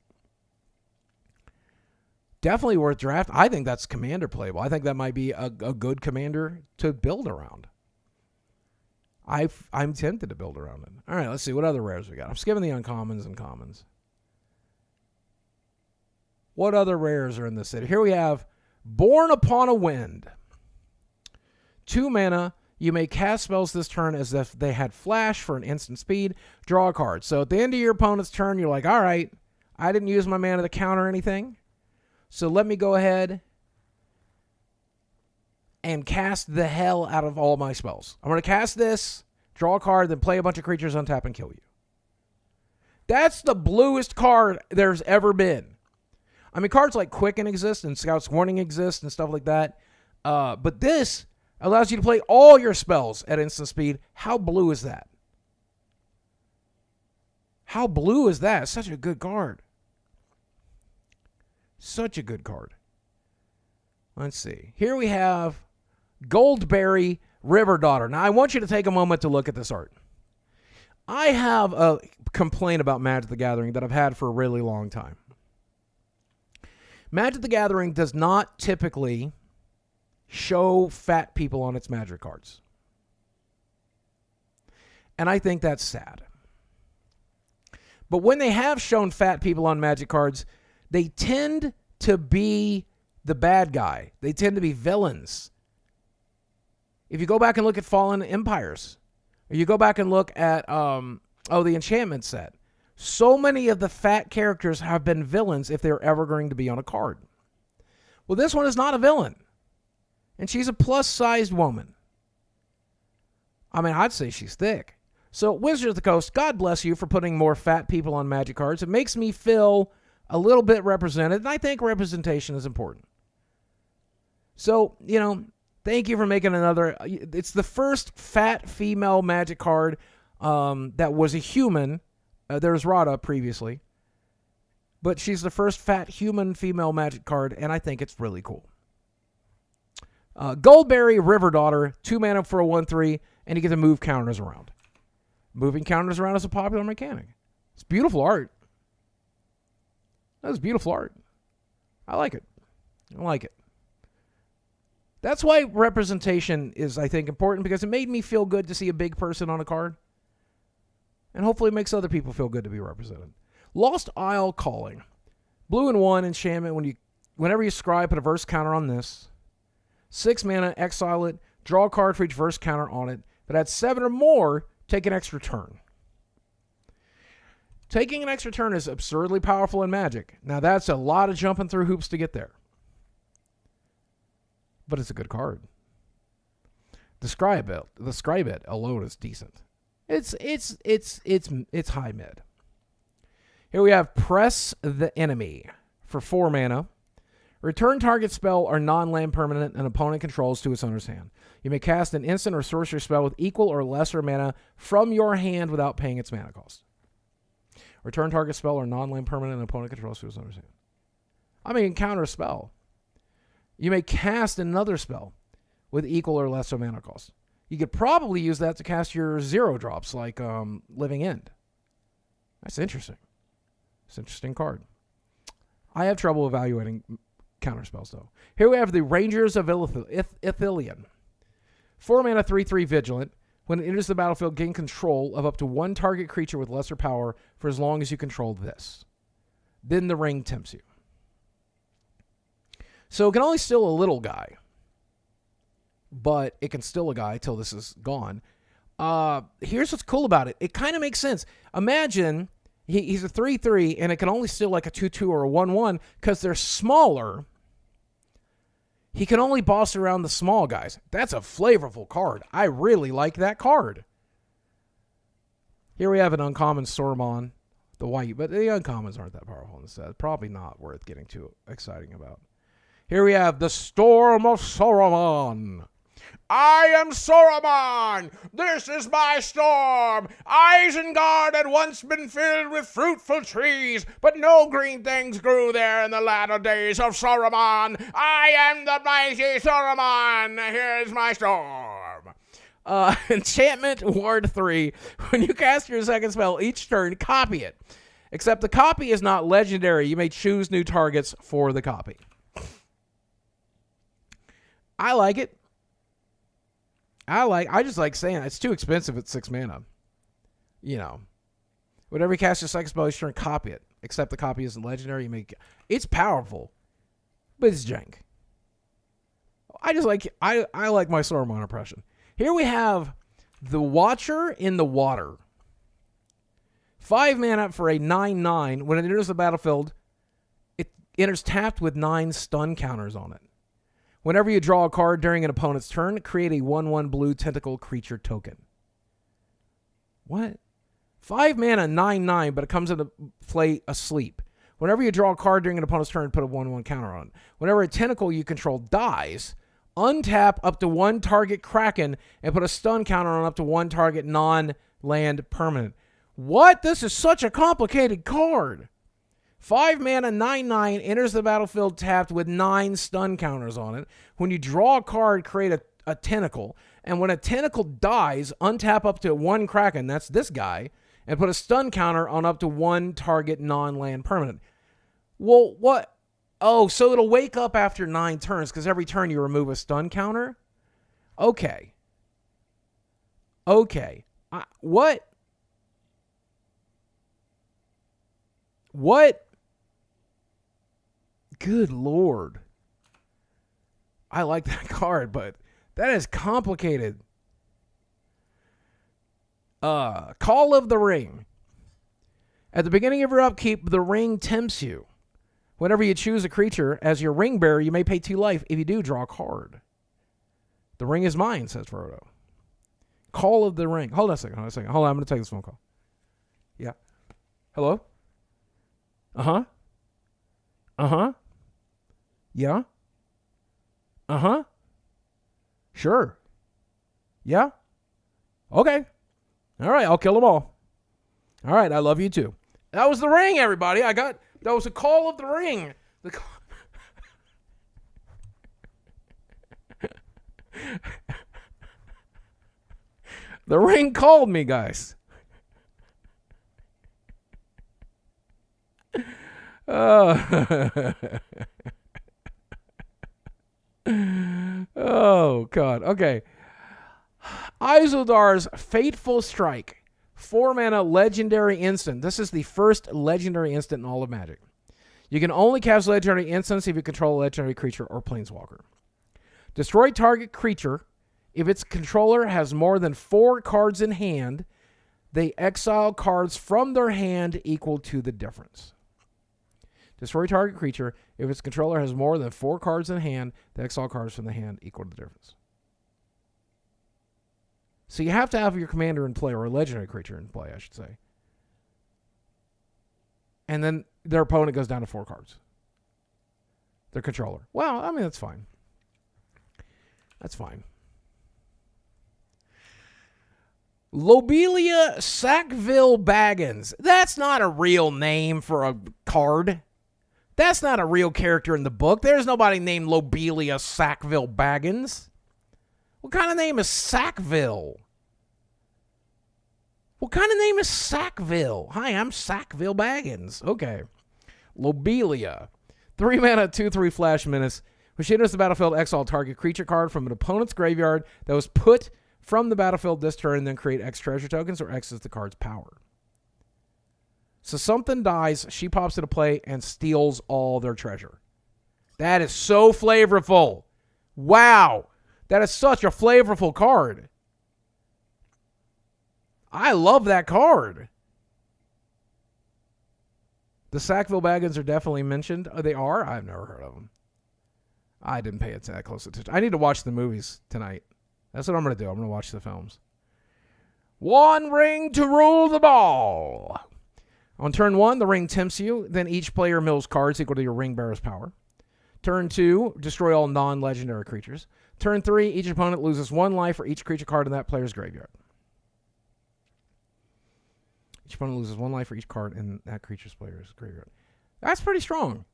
Speaker 1: Definitely worth draft. I think that's commander playable. I think that might be a good commander to build around. I'm tempted to build around it. All right, let's see what other rares we got. I'm skipping the uncommons and commons. What other rares are in this set? Here we have Born Upon a Wind. 2 mana. You may cast spells this turn as if they had Flash for an instant speed. Draw a card. So at the end of your opponent's turn, you're like, all right, I didn't use my mana to counter anything. So let me go ahead and cast the hell out of all my spells. I'm going to cast this, draw a card, then play a bunch of creatures, untap, and kill you. That's the bluest card there's ever been. I mean, cards like Quicken exist and Scout's Warning exist and stuff like that. But this allows you to play all your spells at instant speed. How blue is that? How blue is that? Such a good card. Such a good card. Let's see. Here we have Goldberry River Daughter. Now, I want you to take a moment to look at this art. I have a complaint about Magic the Gathering that I've had for a really long time. Magic the Gathering does not typically show fat people on its Magic cards. And I think that's sad. But when they have shown fat people on Magic cards, they tend to be the bad guy. They tend to be villains. If you go back and look at Fallen Empires, or you go back and look at the Enchantment set, so many of the fat characters have been villains if they're ever going to be on a card. Well, this one is not a villain. And she's a plus-sized woman. I mean, I'd say she's thick. So, Wizards of the Coast, God bless you for putting more fat people on Magic cards. It makes me feel a little bit represented, and I think representation is important. So, Thank you for making another. It's the first fat female Magic card that was a human. There was Rada previously. But she's the first fat human female Magic card, and I think it's really cool. Goldberry River Daughter, 2 mana for a 1/3, and you get to move counters around. Moving counters around is a popular mechanic. It's beautiful art. That is beautiful art. I like it. I like it. That's why representation is, I think, important, because it made me feel good to see a big person on a card. And hopefully it makes other people feel good to be represented. Lost Isle Calling. blue and 1 enchantment. Whenever you scry, put a verse counter on this. 6 mana, exile it. Draw a card for each verse counter on it. But at 7 or more, take an extra turn. Taking an extra turn is absurdly powerful in Magic. Now, that's a lot of jumping through hoops to get there. But it's a good card. The Scribe it alone is decent. It's high mid. Here we have Press the Enemy for 4 mana. Return target spell or non-land permanent an opponent controls to its owner's hand. You may cast an instant or sorcery spell with equal or lesser mana from your hand without paying its mana cost. Return target spell or non-land permanent an opponent controls to its owner's hand. I mean, counter a spell. You may cast another spell with equal or lesser mana cost. You could probably use that to cast your 0 drops like Living End. That's interesting. It's an interesting card. I have trouble evaluating counter spells, though. Here we have the Rangers of Ithilien. 4 mana, 3/3 Vigilant. When it enters the battlefield, gain control of up to 1 target creature with lesser power for as long as you control this. Then the ring tempts you. So it can only steal a little guy. But it can steal a guy till this is gone. Here's what's cool about it. It kind of makes sense. Imagine he's a 3/3 and it can only steal like a 2/2 or a 1/1 because they're smaller. He can only boss around the small guys. That's a flavorful card. I really like that card. Here we have an uncommon Saruman, the white, but the uncommons aren't that powerful in this set. Probably not worth getting too exciting about. Here we have the Storm of Saruman. I am Saruman! This is my storm! Isengard had once been filled with fruitful trees, but no green things grew there in the latter days of Saruman. I am the mighty Saruman! Here's my storm! Enchantment Ward 3. When you cast your second spell each turn, copy it. Except the copy is not legendary. You may choose new targets for the copy. I like it. I just like saying it's too expensive at 6 mana. You know. Whenever you cast your second spell, you turn copy it. Except the copy isn't legendary. It's powerful. But it's jank. I like my Saruman impression. Here we have the Watcher in the Water. 5 mana for a 9/9. When it enters the battlefield, it enters tapped with 9 stun counters on it. Whenever you draw a card during an opponent's turn, create a 1/1 blue tentacle creature token. What? 5 mana, 9/9, but it comes into play asleep. Whenever you draw a card during an opponent's turn, put a 1/1 counter on it. Whenever a tentacle you control dies, untap up to 1 target Kraken and put a stun counter on up to 1 target non-land permanent. What? This is such a complicated card. 5 mana, 9/9, enters the battlefield tapped with 9 stun counters on it. When you draw a card, create a tentacle. And when a tentacle dies, untap up to 1 Kraken, that's this guy, and put a stun counter on up to 1 target non-land permanent. Well, what? Oh, so it'll wake up after 9 turns, because every turn you remove a stun counter? Okay. What? What? Good Lord. I like that card, but that is complicated. Call of the Ring. At the beginning of your upkeep, the ring tempts you. Whenever you choose a creature as your ring bearer, you may pay 2 life. If you do, draw a card. The ring is mine, says Frodo. Call of the Ring. Hold on a second. Hold on, I'm going to take this phone call. Yeah. Hello? Uh-huh. Uh-huh. Yeah? Uh-huh. Sure. Yeah? Okay. All right, I'll kill them all. All right, I love you too. That was the ring, everybody. That was a call of the ring. The ring called me, guys. Oh, God. Okay. Isildar's Fateful Strike. 4-mana legendary instant. This is the first legendary instant in all of Magic. You can only cast legendary instants if you control a legendary creature or planeswalker. Destroy target creature. If its controller has more than 4 cards in hand, they exile cards from their hand equal to the difference. Destroy target creature. If its controller has more than 4 cards in hand, they exile cards from the hand equal to the difference. So you have to have your commander in play, or a legendary creature in play, I should say. And then their opponent goes down to 4 cards. Their controller. Well, I mean, that's fine. That's fine. Lobelia Sackville Baggins. That's not a real name for a card. That's not a real character in the book. There's nobody named Lobelia Sackville Baggins. What kind of name is Sackville? What kind of name is Sackville? Hi, I'm Sackville Baggins. Okay. Lobelia. 3-mana, 2/3 flash menace. When she enters the battlefield, exile target creature card from an opponent's graveyard that was put from the battlefield this turn, and then create X treasure tokens, or X is the card's power. So something dies, she pops into play and steals all their treasure. That is so flavorful. Wow. That is such a flavorful card. I love that card. The Sackville Baggins are definitely mentioned. Oh, they are? I've never heard of them. I didn't pay it that close attention. I need to watch the movies tonight. That's what I'm going to do. I'm going to watch the films. One ring to rule the ball. On turn 1, the ring tempts you. Then each player mills cards equal to your ring bearer's power. Turn 2, destroy all non-legendary creatures. Turn 3, each opponent loses 1 life for each creature card in that player's graveyard. Each opponent loses 1 life for each card in that creature's player's graveyard. That's pretty strong.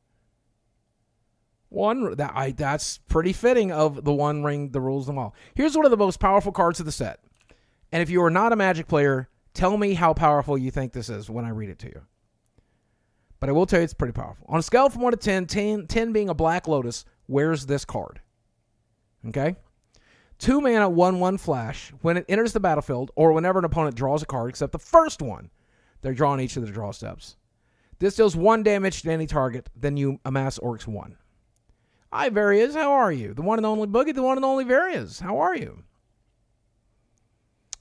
Speaker 1: That's pretty fitting of the one ring that rules them all. Here's one of the most powerful cards of the set. And if you are not a Magic player, tell me how powerful you think this is when I read it to you. But I will tell you it's pretty powerful. On a scale from 1 to 10, 10 being a Black Lotus, where's this card? Okay? 2 mana, 1/1 flash. When it enters the battlefield, or whenever an opponent draws a card, except the first one, they're drawing each of the draw steps. This deals 1 damage to any target, then you amass Orcs 1. Hi, Varias. How are you? The one and only Boogie, the one and only Varias. How are you?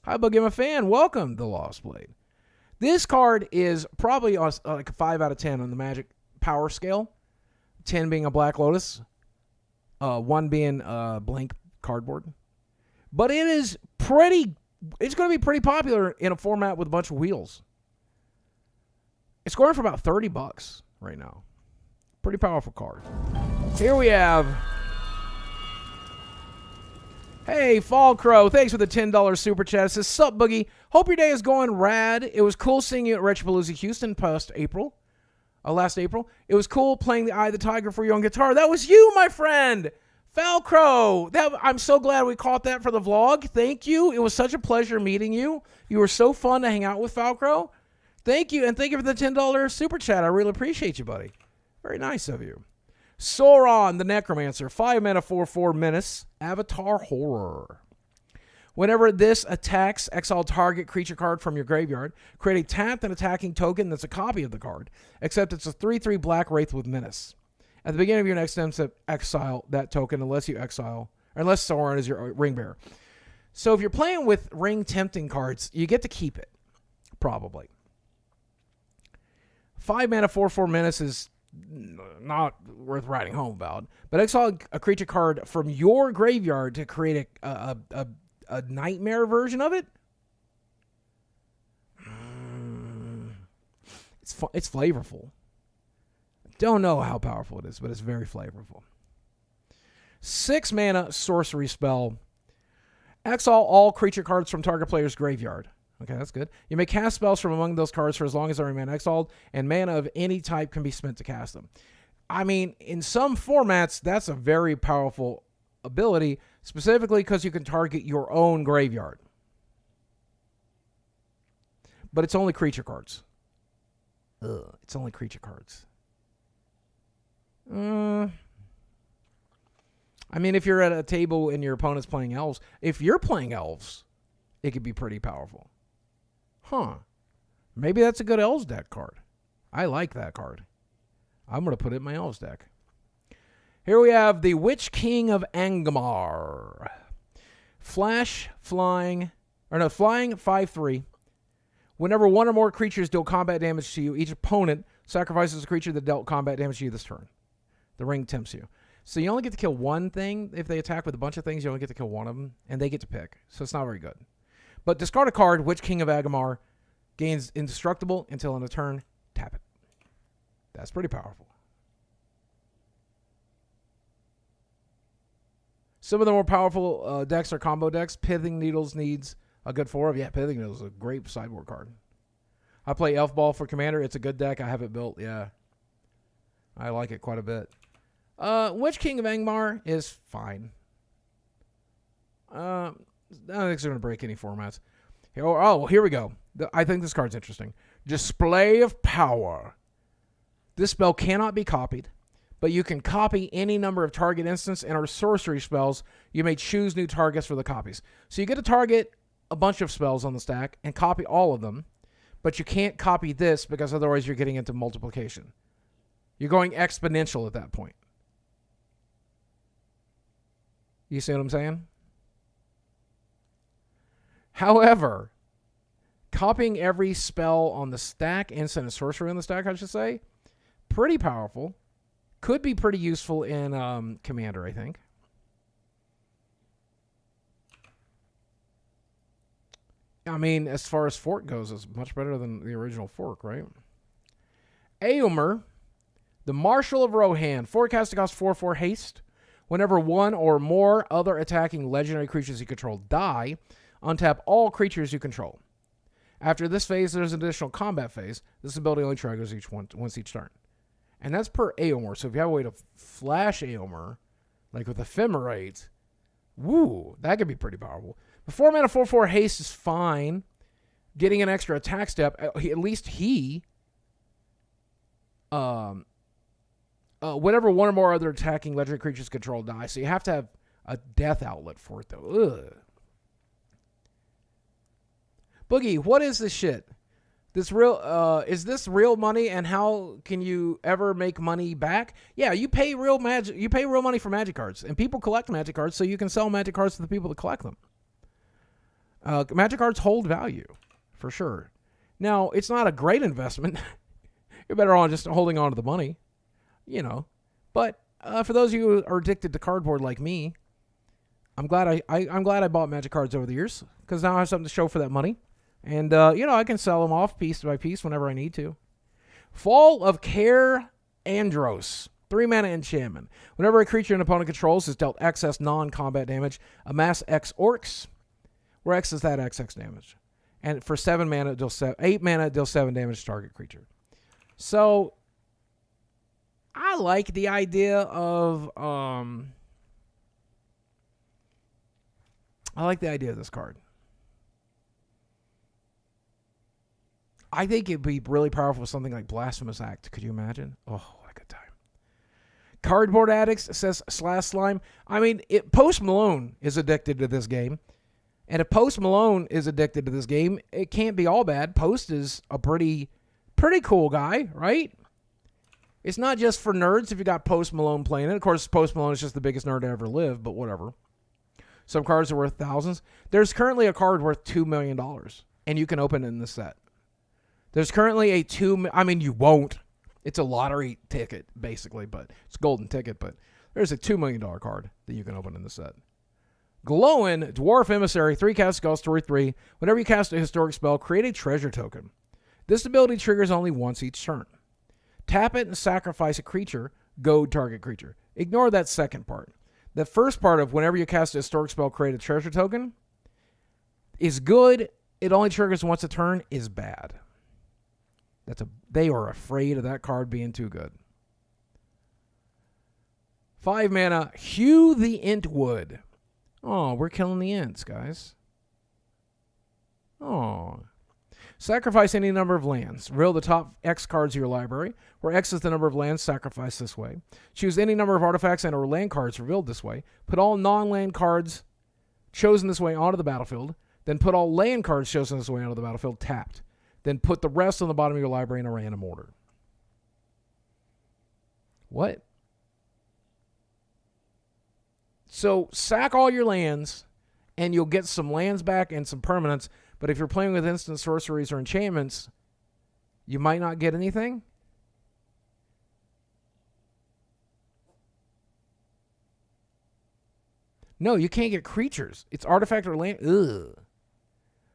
Speaker 1: Hi, Boogie, I'm a fan. Welcome, The Lost Blade. This card is probably like a 5 out of 10 on the Magic power scale. 10 being a Black Lotus. 1 being blank cardboard. But it is it's going to be pretty popular in a format with a bunch of wheels. It's going for about $30 right now. Pretty powerful card. Here we have... Hey, Fall Crow, thanks for the $10 super chat. It says, sup, Boogie? Hope your day is going rad. It was cool seeing you at Retropalooza Houston last April. It was cool playing the Eye of the Tiger for you on guitar. That was you, my friend. Fall Crow. I'm so glad we caught that for the vlog. Thank you. It was such a pleasure meeting you. You were so fun to hang out with, Fall Crow. Thank you, and thank you for the $10 super chat. I really appreciate you, buddy. Very nice of you. Sauron, the Necromancer, 5 mana, 4/4 menace, Avatar Horror. Whenever this attacks, exile target creature card from your graveyard. Create a tapped and attacking token that's a copy of the card, except it's a 3/3 black wraith with menace. At the beginning of your next step, exile that token unless Sauron is your ring bearer. So if you're playing with ring tempting cards, you get to keep it, probably. 5 mana, 4/4 menace is not worth writing home about. But exile a creature card from your graveyard to create a nightmare version of it. It's flavorful. Don't know how powerful it is, but it's very flavorful. 6 mana sorcery spell. Exile all creature cards from target player's graveyard. Okay, that's good. You may cast spells from among those cards for as long as they remain exiled, and mana of any type can be spent to cast them. I mean, in some formats, that's a very powerful ability, specifically because you can target your own graveyard. But it's only creature cards. Ugh, it's only creature cards. I mean, if you're at a table and your opponent's playing elves, if you're playing elves, it could be pretty powerful. Huh. Maybe that's a good elves deck card. I like that card. I'm going to put it in my elves deck. Here we have the Witch King of Angmar. Flying 5/3. Whenever one or more creatures deal combat damage to you, each opponent sacrifices a creature that dealt combat damage to you this turn. The ring tempts you. So you only get to kill one thing. If they attack with a bunch of things, you only get to kill one of them, and they get to pick. So it's not very good. But discard a card, Witch King of Angmar, gains indestructible until end of turn. Tap it. That's pretty powerful. Some of the more powerful decks are combo decks. Pithing Needles needs a good 4 of. Yeah, Pithing Needles is a great sideboard card. I play Elf Ball for Commander. It's a good deck. I have it built. Yeah. I like it quite a bit. Witch King of Angmar is fine. I don't think it's going to break any formats. Here we go. I think this card's interesting. Display of Power. This spell cannot be copied, but you can copy any number of target instants and or sorcery spells. You may choose new targets for the copies. So you get to target a bunch of spells on the stack and copy all of them, but you can't copy this because otherwise you're getting into multiplication. You're going exponential at that point. You see what I'm saying? However, copying every spell on the stack, instant and sorcery on the stack, I should say, pretty powerful. Could be pretty useful in Commander, I think. I mean, as far as Fork goes, it's much better than the original Fork, right? Éomer, the Marshal of Rohan. Forecast to cost 4/4 haste. Whenever one or more other attacking legendary creatures you control die, untap all creatures you control. After this phase, there's an additional combat phase. This ability only triggers once each turn. And that's per Éomer. So if you have a way to flash Éomer, like with Ephemerate, woo, that could be pretty powerful. The 4-mana 4/4 haste is fine. Getting an extra attack step, at least whenever one or more other attacking legendary creatures control die. So you have to have a death outlet for it, though. Ugh. Boogie, what is this shit? Is this real money, and how can you ever make money back? Yeah, you pay real money for Magic cards, and people collect Magic cards, so you can sell Magic cards to the people that collect them. Magic cards hold value, for sure. Now, it's not a great investment. You're better on just holding on to the money, you know. But for those of you who are addicted to cardboard like me, I'm glad I bought Magic cards over the years, because now I have something to show for that money. And, I can sell them off piece by piece whenever I need to. Fall of Care Andros. 3-mana enchantment. Whenever a creature an opponent controls is dealt excess non-combat damage, amass X orcs, where X is that XX damage. And for 8 mana, it deals 7 damage to target creature. So, I like the idea of, this card. I think it'd be really powerful with something like Blasphemous Act. Could you imagine? Oh, what a good time. Cardboard Addicts says /slime. I mean, Post Malone is addicted to this game. And if Post Malone is addicted to this game, it can't be all bad. Post is a pretty cool guy, right? It's not just for nerds if you got Post Malone playing it. Of course, Post Malone is just the biggest nerd to ever live, but whatever. Some cards are worth thousands. There's currently a card worth $2 million, and you can open it in the set. There's currently you won't. It's a lottery ticket, basically, but it's a golden ticket, but there's a $2 million card that you can open in the set. Glowing Dwarf Emissary, 3 cast cost 3/3. Whenever you cast a historic spell, create a treasure token. This ability triggers only once each turn. Tap it and sacrifice a creature, goad target creature. Ignore that second part. The first part of whenever you cast a historic spell, create a treasure token, is good. It only triggers once a turn is bad. They are afraid of that card being too good. 5 mana, Hew the Entwood. Oh, we're killing the Ents, guys. Oh. Sacrifice any number of lands. Reveal the top X cards of your library, where X is the number of lands sacrificed this way. Choose any number of artifacts and or land cards revealed this way. Put all non-land cards chosen this way onto the battlefield. Then put all land cards chosen this way onto the battlefield tapped. Then put the rest on the bottom of your library in a random order. What? So sack all your lands, and you'll get some lands back and some permanents. But if you're playing with instant sorceries or enchantments, you might not get anything. No, you can't get creatures. It's artifact or land. Ugh.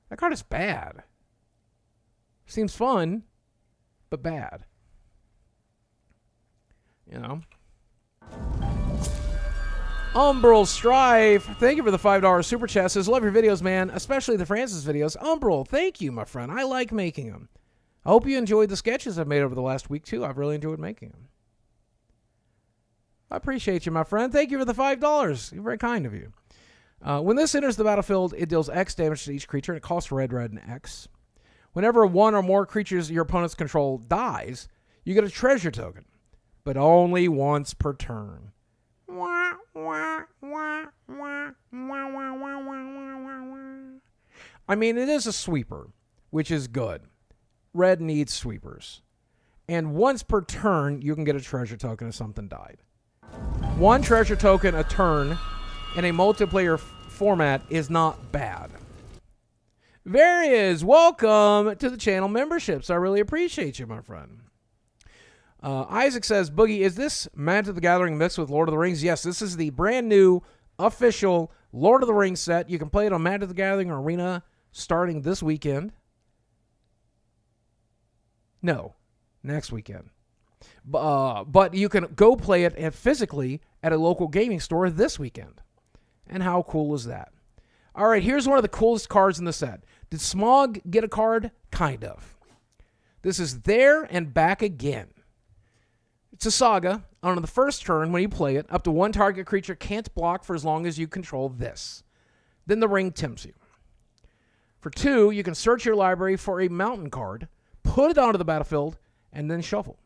Speaker 1: That card is bad. Seems fun, but bad. You know. Umbral Strife, thank you for the $5 super chat. Says, love your videos, man, especially the Francis videos. Umbral, thank you, my friend. I like making them. I hope you enjoyed the sketches I've made over the last week, too. I've really enjoyed making them. I appreciate you, my friend. Thank you for the $5. You're very kind of you. When this enters the battlefield, it deals X damage to each creature, and it costs red, and X. Whenever one or more creatures your opponents control dies, you get a treasure token, but only once per turn. I mean, it is a sweeper, which is good. Red needs sweepers. And once per turn, you can get a treasure token if something died. 1 treasure token a turn in a multiplayer format is not bad. Various, welcome to the channel memberships. I really appreciate you, my friend. Isaac says, Boogie, is this Magic the Gathering mixed with Lord of the Rings? Yes, this is the brand new official Lord of the Rings set. You can play it on Magic the Gathering Arena starting this weekend. No, next weekend. But you can go play it physically at a local gaming store this weekend. And how cool is that? All right, here's one of the coolest cards in the set. Did Smog get a card? Kind of. This is There and Back Again. It's a saga. On the first turn, when you play it, up to 1 target creature can't block for as long as you control this. Then the ring tempts you. For 2, you can search your library for a mountain card, put it onto the battlefield, and then shuffle.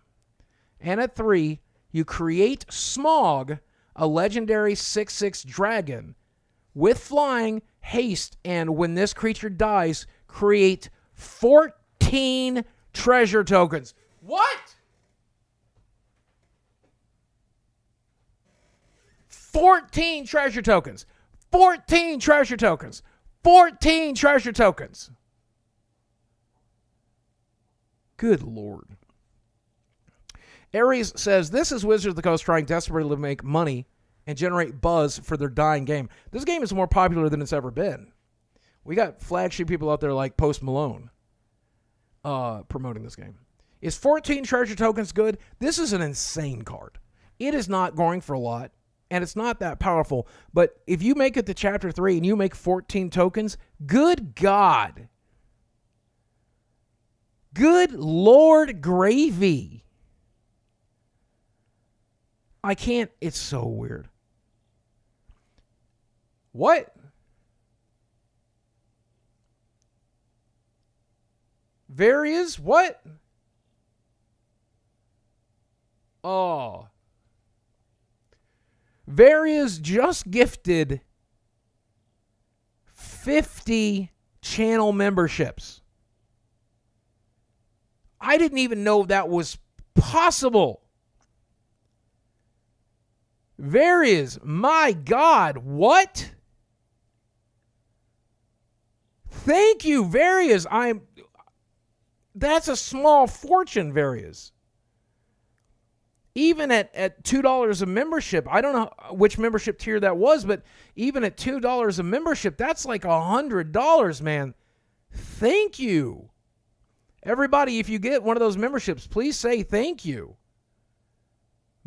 Speaker 1: And at 3, you create Smog, a legendary 6/6 dragon, with flying, haste, and when this creature dies, create 14 treasure tokens. What? 14 treasure tokens. 14 treasure tokens. 14 treasure tokens. Good Lord. Ares says, this is Wizards of the Coast trying desperately to make money and generate buzz for their dying game. This game is more popular than it's ever been. We got flagship people out there like Post Malone promoting this game. Is 14 treasure tokens good? This is an insane card. It is not going for a lot, and it's not that powerful. But if you make it to Chapter 3 and you make 14 tokens, good God. Good Lord gravy. I can't. It's so weird. What? Various? What? Oh. Various just gifted 50 channel memberships. I didn't even know that was possible. Various, my God, what? Thank you, Various. That's a small fortune, Various. Even at $2 a membership, I don't know which membership tier that was, but even at $2 a membership, that's like $100, man. Thank you. Everybody, if you get one of those memberships, please say thank you.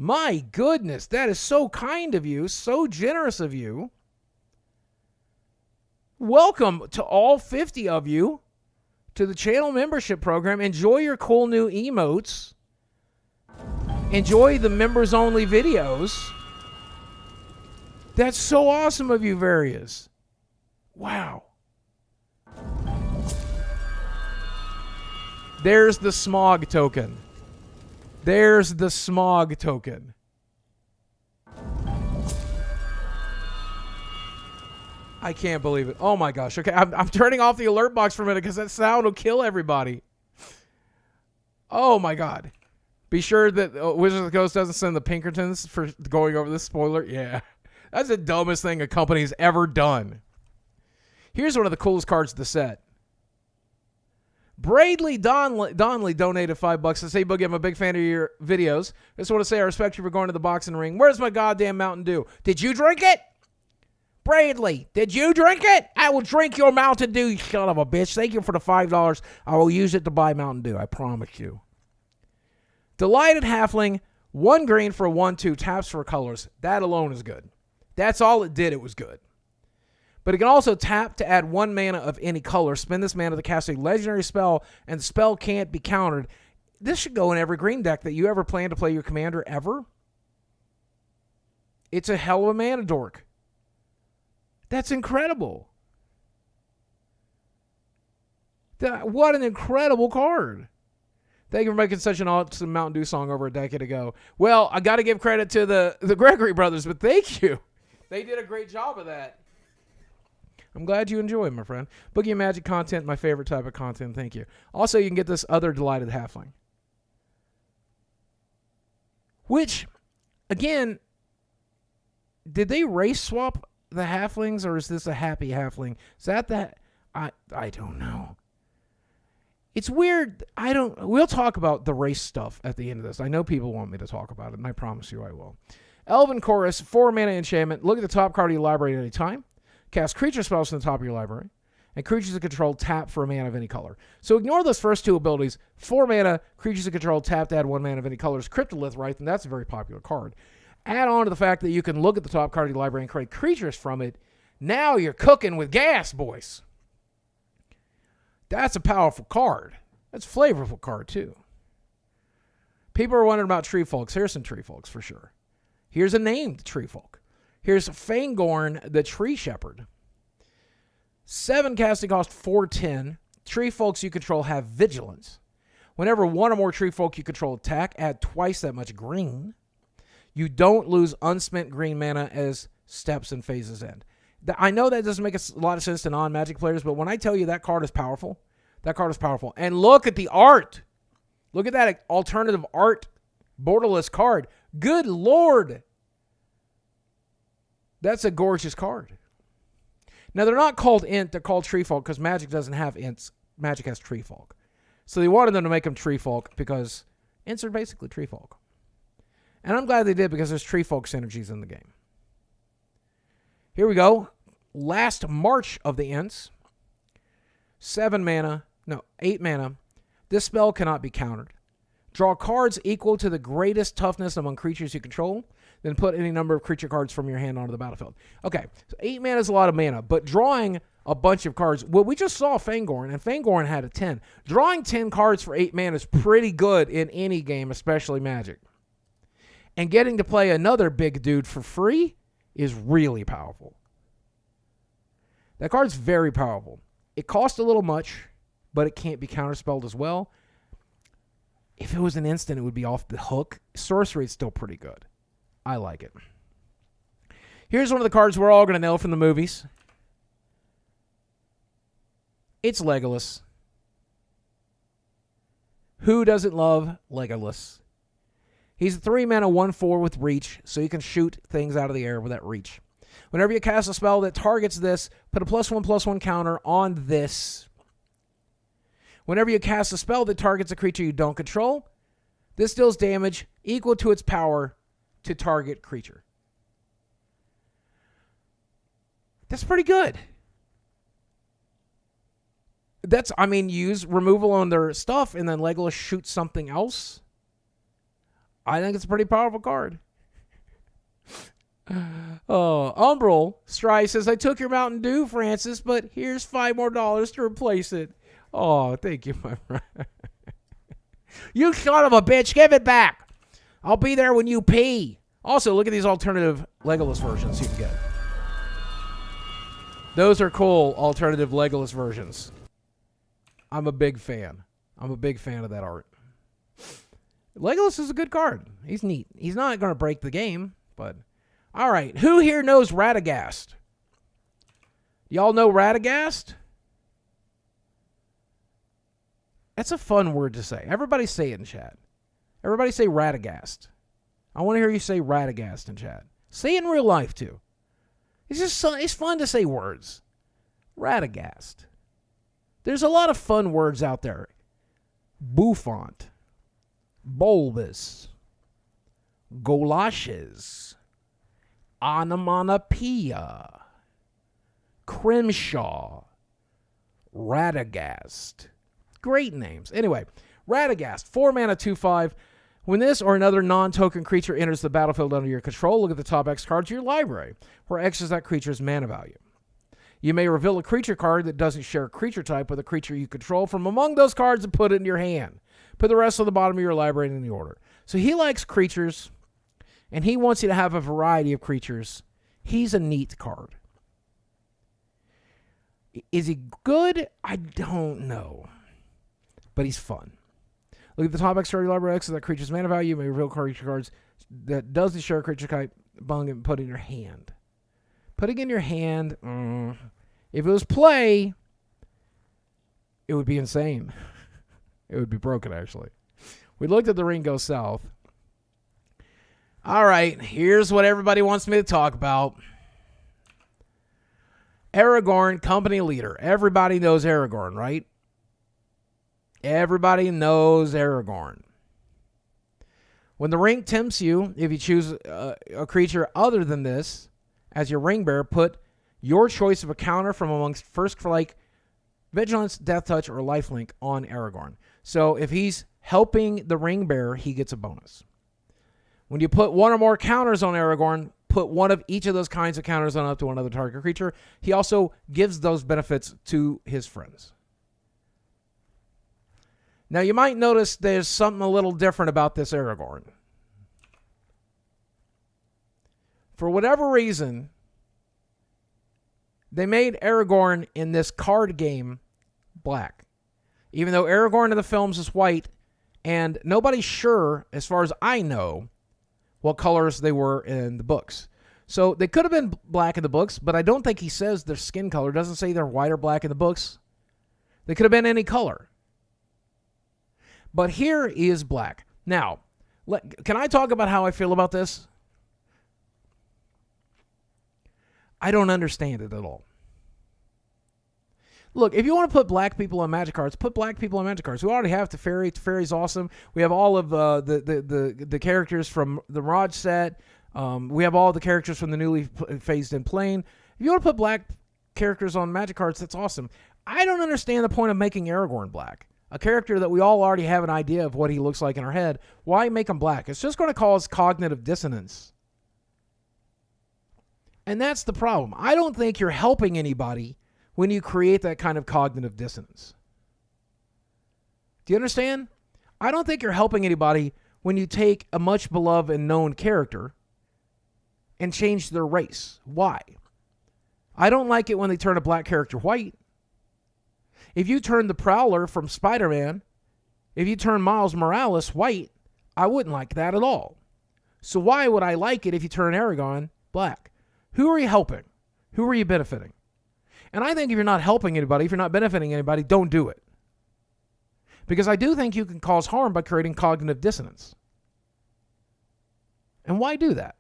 Speaker 1: My goodness, that is so kind of you, so generous of you. welcome to all 50 of you to the channel membership program. Enjoy your cool new emotes. Enjoy the members-only videos. That's so awesome of you, Various. Wow. There's the smog token. There's the smog token. I can't believe it. Oh my gosh. Okay, I'm turning off the alert box for a minute because that sound will kill everybody. Oh my God. Be sure that Wizards of the Coast doesn't send the Pinkertons for going over this spoiler. Yeah. That's the dumbest thing a company's ever done. Here's one of the coolest cards of the set. Bradley Donley donated $5 to say, Boogie, I'm a big fan of your videos. I just want to say I respect you for going to the boxing ring. Where's my goddamn Mountain Dew? Did you drink it? Bradley, did you drink it? I will drink your Mountain Dew, you son of a bitch. Thank you for the $5. I will use it to buy Mountain Dew. I promise you. Delighted Halfling, 1 green for a 1/2, taps for colors. That alone is good. That's all it did. It was good. But it can also tap to add 1 mana of any color. Spend this mana to cast a legendary spell, and the spell can't be countered. This should go in every green deck that you ever plan to play your commander ever. It's a hell of a mana dork. That's incredible. What an incredible card. Thank you for making such an awesome Mountain Dew song over a decade ago. Well, I got to give credit to the Gregory brothers, but thank you. They did a great job of that. I'm glad you enjoy it, my friend. Boogie and Magic content, my favorite type of content. Thank you. Also, you can get this other Delighted Halfling. Which, again, did they race swap the halflings, or is this a happy halfling? Is that I don't know. It's weird. We'll talk about the race stuff at the end of this. I know people want me to talk about it, and I promise you I will. Elven Chorus, 4 mana enchantment. Look at the top card of your library at any time. Cast creature spells from the top of your library. And creatures of control tap for a mana of any color. So ignore those first 2 abilities. 4 mana, creatures of control tap to add 1 mana of any colors. Cryptolith, right? And that's a very popular card. Add on to the fact that you can look at the top card of your library and create creatures from it. Now you're cooking with gas, boys. That's a powerful card. That's a flavorful card, too. People are wondering about tree folks. Here's some tree folks for sure. Here's a named tree folk. Here's Fangorn, the Tree Shepherd. 7 casting cost, 4/10. Tree folks you control have vigilance. Whenever 1 or more tree folk you control attack, add twice that much green. You don't lose unspent green mana as steps and phases end. I know that doesn't make a lot of sense to non-Magic players, but when I tell you that card is powerful, that card is powerful. And look at the art. Look at that alternative art borderless card. Good Lord. That's a gorgeous card. Now, they're not called Int. They're called Tree Folk because Magic doesn't have Ints. Magic has Tree Folk. So they wanted them to make them Tree Folk because Ints are basically Tree Folk. And I'm glad they did because there's Tree Folk synergies in the game. Here we go. Last March of the Ints. 8 mana. This spell cannot be countered. Draw cards equal to the greatest toughness among creatures you control. Then put any number of creature cards from your hand onto the battlefield. Okay, so 8 mana is a lot of mana, but drawing a bunch of cards. Well, we just saw Fangorn, and Fangorn had a 10. Drawing 10 cards for 8 mana is pretty good in any game, especially Magic. And getting to play another big dude for free is really powerful. That card's very powerful. It costs a little much, but it can't be counterspelled as well. If it was an instant, it would be off the hook. Sorcery is still pretty good. I like it. Here's one of the cards we're all going to know from the movies. It's Legolas. Who doesn't love Legolas? He's a 3 mana 1/4 with reach, so you can shoot things out of the air with that reach. Whenever you cast a spell that targets this, put a +1/+1 counter on this. Whenever you cast a spell that targets a creature you don't control, this deals damage equal to its power to target creature. That's pretty good. Use removal on their stuff and then Legolas shoots something else. I think it's a pretty powerful card. Oh, Umbral Stry says, I took your Mountain Dew, Francis, but here's $5 more to replace it. Oh, thank you, my friend. You son of a bitch, give it back. I'll be there when you pee. Also, look at these alternative Legolas versions you can get. Those are cool alternative Legolas versions. I'm a big fan. I'm a big fan of that art. Legolas is a good card. He's neat. He's not going to break the game, but... All right, who here knows Radagast? Y'all know Radagast? That's a fun word to say. Everybody say it in chat. Everybody say Radagast. I want to hear you say Radagast in chat. Say it in real life, too. It's fun to say words. Radagast. There's a lot of fun words out there. Bouffant. Bulbous. Golashes. Onomatopoeia. Crimshaw. Radagast. Great names. Anyway, Radagast, 4 mana, 2/5. When this or another non-token creature enters the battlefield under your control, look at the top X cards of your library, where X is that creature's mana value. You may reveal a creature card that doesn't share a creature type with a creature you control from among those cards and put it in your hand. Put the rest on the bottom of your library in the order. So he likes creatures, and he wants you to have a variety of creatures. He's a neat card. Is he good? I don't know. But he's fun. Look at the top X card of your library. X is that creature's mana value. You may reveal creature cards that doesn't share a creature type. Bung and put in your hand. Putting in your hand, if it was play, it would be insane. It would be broken, actually. We looked at the ring go south. All right, here's what everybody wants me to talk about. Aragorn, company leader. Everybody knows Aragorn, right? Everybody knows Aragorn. When the ring tempts you, if you choose a creature other than this as your ring bearer, put your choice of a counter from amongst First Strike, Vigilance, Death Touch, or Lifelink on Aragorn. So if he's helping the ring bearer, he gets a bonus. When you put one or more counters on Aragorn, put one of each of those kinds of counters on up to another target creature. He also gives those benefits to his friends. Now, you might notice there's something a little different about this Aragorn. For whatever reason, they made Aragorn in this card game black. Even though Aragorn in the films is white, and nobody's sure, as far as I know, what colors they were in the books. So they could have been black in the books, but I don't think he says their skin color. It doesn't say they're white or black in the books. They could have been any color. But here is black. Now, can I talk about how I feel about this? I don't understand it at all. Look, if you want to put black people on Magic cards, put black people on Magic cards. We already have Teferi. Teferi's awesome. We have all of the characters from the Mirage set. We have all the characters from the newly phased-in plane. If you want to put black characters on Magic cards, that's awesome. I don't understand the point of making Aragorn black. A character that we all already have an idea of what he looks like in our head. Why make him black? It's just going to cause cognitive dissonance. And that's the problem. I don't think you're helping anybody when you create that kind of cognitive dissonance. Do you understand? I don't think you're helping anybody when you take a much beloved and known character and change their race. Why? I don't like it when they turn a black character white. If you turn the Prowler from Spider-Man, if you turn Miles Morales white, I wouldn't like that at all. So why would I like it if you turn Aragorn black? Who are you helping? Who are you benefiting? And I think if you're not helping anybody, if you're not benefiting anybody, don't do it. Because I do think you can cause harm by creating cognitive dissonance. And why do that?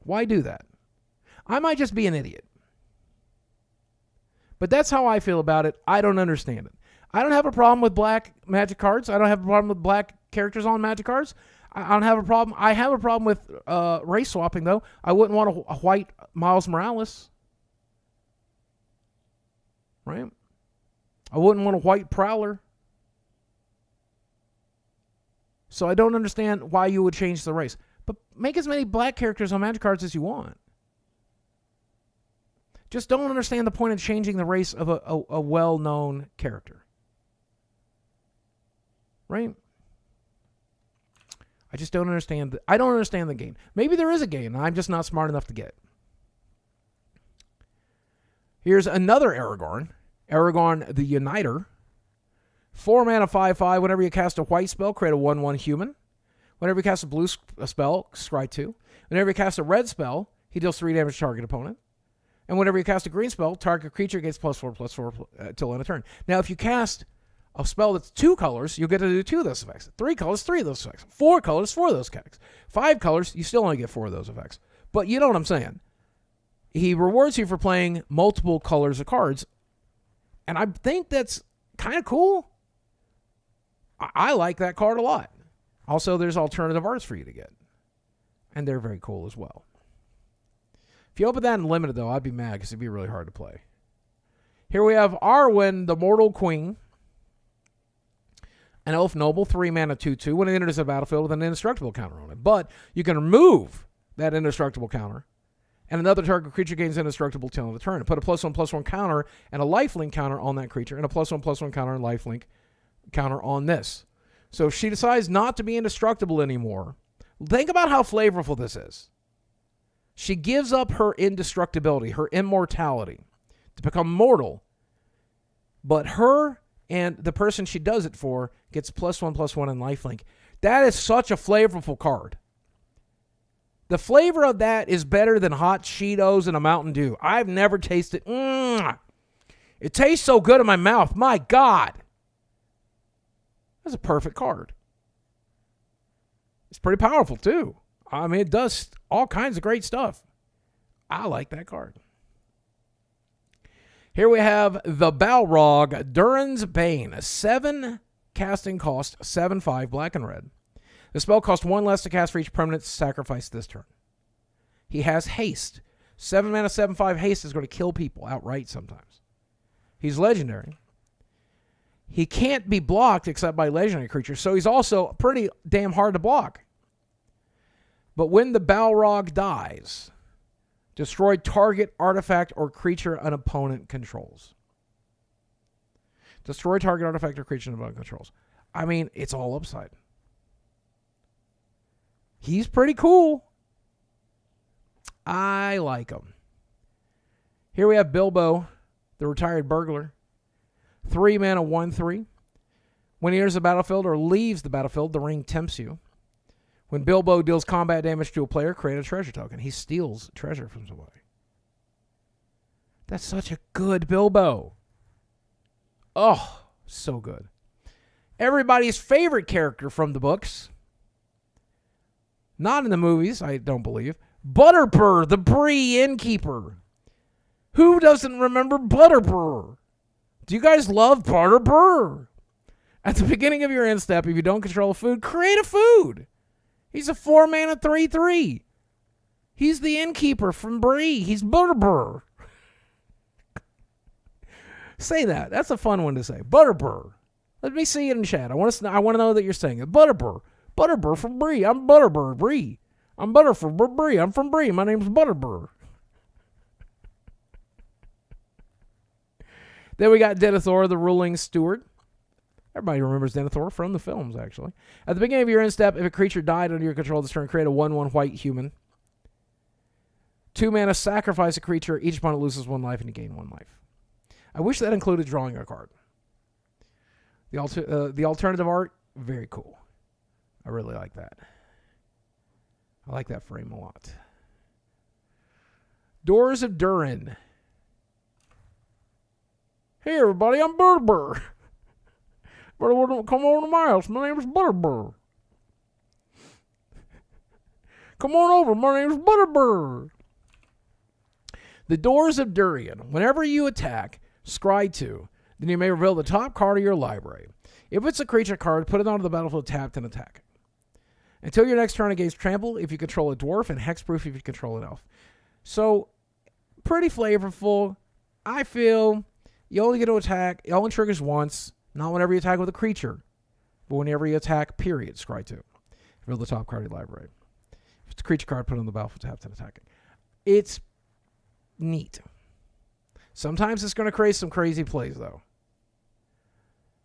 Speaker 1: Why do that? I might just be an idiot. But that's how I feel about it. I don't understand it. I don't have a problem with black Magic cards. I don't have a problem with black characters on Magic cards. I don't have a problem. I have a problem with race swapping, though. I wouldn't want a white Miles Morales. Right? I wouldn't want a white Prowler. So I don't understand why you would change the race. But make as many black characters on Magic cards as you want. Just don't understand the point of changing the race of a well-known character. Right? I just don't understand. I don't understand the game. Maybe there is a game, and I'm just not smart enough to get it. Here's another Aragorn. Aragorn the Uniter. 4 mana, 5/5. Whenever you cast a white spell, create a 1/1 human. Whenever you cast a blue spell, scry 2. Whenever you cast a red spell, he deals 3 damage to target opponent. And whenever you cast a green spell, target creature gets +4/+4 till end of turn. Now, if you cast a spell that's 2 colors, you'll get to do 2 of those effects. 3 colors, 3 of those effects. 4 colors, 4 of those effects. 5 colors, you still only get 4 of those effects. But you know what I'm saying. He rewards you for playing multiple colors of cards. And I think that's kind of cool. I like that card a lot. Also, there's alternative arts for you to get. And they're very cool as well. If you open that in limited, though, I'd be mad because it'd be really hard to play. Here we have Arwen, the Mortal Queen. An Elf Noble, 3 mana, 2/2. When it enters the battlefield with an indestructible counter on it. But you can remove that indestructible counter, and another target creature gains indestructible till end of the turn. Put a +1/+1 counter and a lifelink counter on that creature, and a +1/+1 counter and lifelink counter on this. So if she decides not to be indestructible anymore, think about how flavorful this is. She gives up her indestructibility, her immortality, to become mortal. But her and the person she does it for gets +1/+1 and lifelink. That is such a flavorful card. The flavor of that is better than hot Cheetos and a Mountain Dew. I've never tasted. It tastes so good in my mouth. My God. That's a perfect card. It's pretty powerful, too. I mean, it does all kinds of great stuff. I like that card. Here we have the Balrog, Durin's Bane. 7 casting cost, 7/5, black and red. The spell costs 1 less to cast for each permanent sacrifice this turn. He has haste. 7 mana, 7/5 haste is going to kill people outright sometimes. He's legendary. He can't be blocked except by legendary creatures, so he's also pretty damn hard to block. But when the Balrog dies, destroy target artifact or creature an opponent controls. Destroy target artifact or creature an opponent controls. I mean, it's all upside. He's pretty cool. I like him. Here we have Bilbo, the retired burglar. 3 mana, 1/3. When he enters the battlefield or leaves the battlefield, the ring tempts you. When Bilbo deals combat damage to a player, create a treasure token. He steals treasure from somebody. That's such a good Bilbo. Oh, so good. Everybody's favorite character from the books. Not in the movies, I don't believe. Butterbur, the Bree innkeeper. Who doesn't remember Butterbur? Do you guys love Butterbur? At the beginning of your end step, if you don't control a food, create a food. He's a 4 mana 3/3. He's the innkeeper from Bree. He's Butterbur. Say that. That's a fun one to say. Butterbur. Let me see it in chat. I want to know that you're saying it. Butterbur. Butterbur from Bree. I'm Butterbur. Bree. I'm Butterbur. Bree. I'm from Bree. My name's Butterbur. Then we got Denethor, the ruling steward. Everybody remembers Denethor from the films, actually. At the beginning of your end step, if a creature died under your control this turn, create a 1/1 white human. 2 mana, sacrifice a creature. Each opponent loses 1 life and you gain 1 life. I wish that included drawing a card. The alternative art, very cool. I really like that. I like that frame a lot. Doors of Durin. Hey, everybody, I'm Butterbur. Come over to my house. My name is Butterbur. Come on over. My name is Butterbur. The Doors of Durin. Whenever you attack, scry 2. Then you may reveal the top card of your library. If it's a creature card, put it onto the battlefield tapped and attack it. Until your next turn, against trample if you control a dwarf, and hexproof if you control an elf. So, pretty flavorful. I feel you only get to attack. It only triggers once. Not whenever you attack with a creature, but whenever you attack, period, scry 2. Reveal the top card of your library. If If it's a creature card, put it on the battlefield, tap to attack it. It's neat. Sometimes it's going to create some crazy plays, though.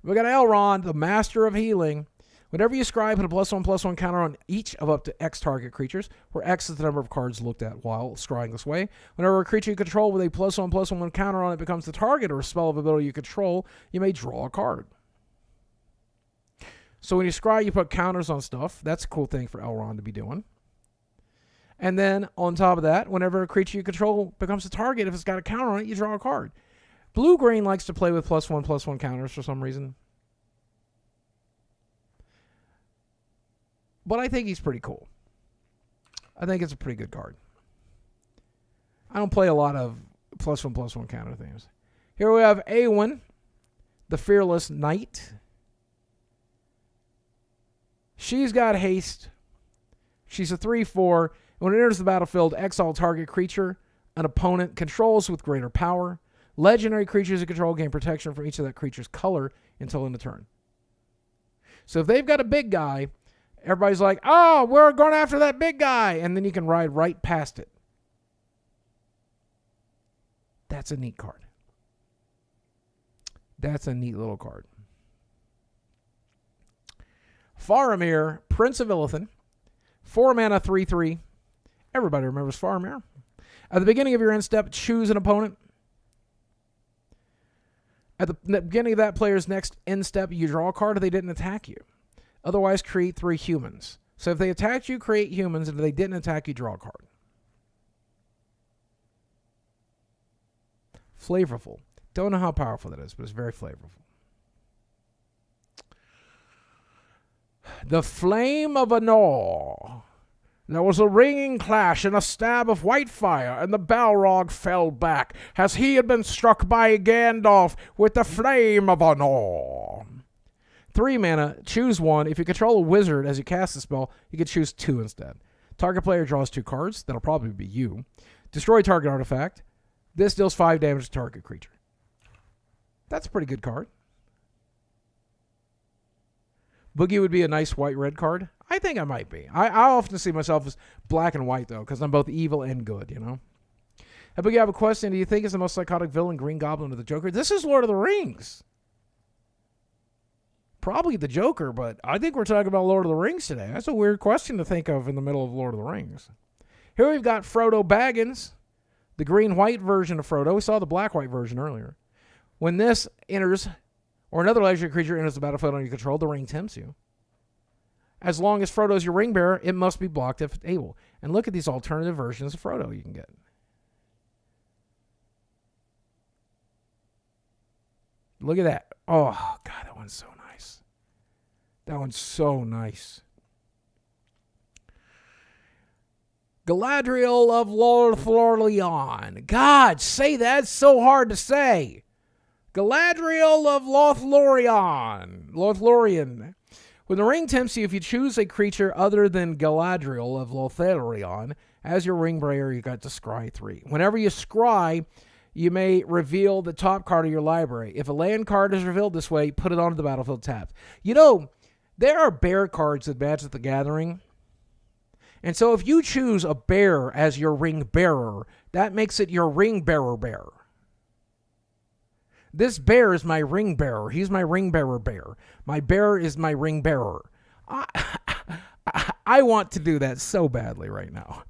Speaker 1: We got Elrond, the Master of Healing. Whenever you scry, put a +1/+1 counter on each of up to X target creatures, where X is the number of cards looked at while scrying this way. Whenever a creature you control with a +1/+1 counter on it becomes the target or a spell of ability you control, you may draw a card. So when you scry, you put counters on stuff. That's a cool thing for Elrond to be doing. And then on top of that, whenever a creature you control becomes a target, if it's got a counter on it, you draw a card. Blue-green likes to play with +1/+1 counters for some reason. But I think he's pretty cool. I think it's a pretty good card. I don't play a lot of +1/+1 counter things. Here we have Awen, the Fearless Knight. She's got haste. She's a 3/4. When it enters the battlefield, exile target creature an opponent controls with greater power. Legendary creatures you control gain protection from each of that creature's color until end of turn. So if they've got a big guy, everybody's like, oh, we're going after that big guy. And then you can ride right past it. That's a neat card. That's a neat little card. Faramir, Prince of Illithid. 4 mana, 3/3. Everybody remembers Faramir. At the beginning of your end step, choose an opponent. At the beginning of that player's next end step, you draw a card if they didn't attack you. Otherwise, create 3 humans. So if they attacked you, create humans, and if they didn't attack you, draw a card. Flavorful. Don't know how powerful that is, but it's very flavorful. The Flame of Anor. There was a ringing clash and a stab of white fire, and the Balrog fell back, as he had been struck by Gandalf with the Flame of Anor. 3 mana, choose 1. If you control a wizard as you cast the spell, you can choose 2 instead. Target player draws 2 cards. That'll probably be you. Destroy target artifact. This deals 5 damage to target creature. That's a pretty good card. Boogie would be a nice white-red card. I think I might be. I often see myself as black and white, though, because I'm both evil and good, you know? Hey, Boogie, I have a question. Do you think is the most psychotic villain Green Goblin or the Joker? This is Lord of the Rings. Probably the Joker, but I think we're talking about Lord of the Rings today. That's a weird question to think of in the middle of Lord of the Rings. Here we've got Frodo Baggins, the green-white version of Frodo. We saw the black-white version earlier. When this enters, or another legendary creature enters the battlefield under your control, the ring tempts you. As long as Frodo's your ring bearer, it must be blocked if able. And look at these alternative versions of Frodo you can get. Look at that. Oh, God, that one's so nice. That one's so nice. Galadriel of Lothlorien. God, say that. It's so hard to say. Galadriel of Lothlorien. When the ring tempts you, if you choose a creature other than Galadriel of Lothlorien as your ring bearer, you got to scry 3. Whenever you scry, you may reveal the top card of your library. If a land card is revealed this way, put it onto the battlefield tapped. You know, there are bear cards in Magic the Gathering. And so if you choose a bear as your ring bearer, that makes it your ring bearer bear. This bear is my ring bearer. He's my ring bearer bear. My bear is my ring bearer. I want to do that so badly right now.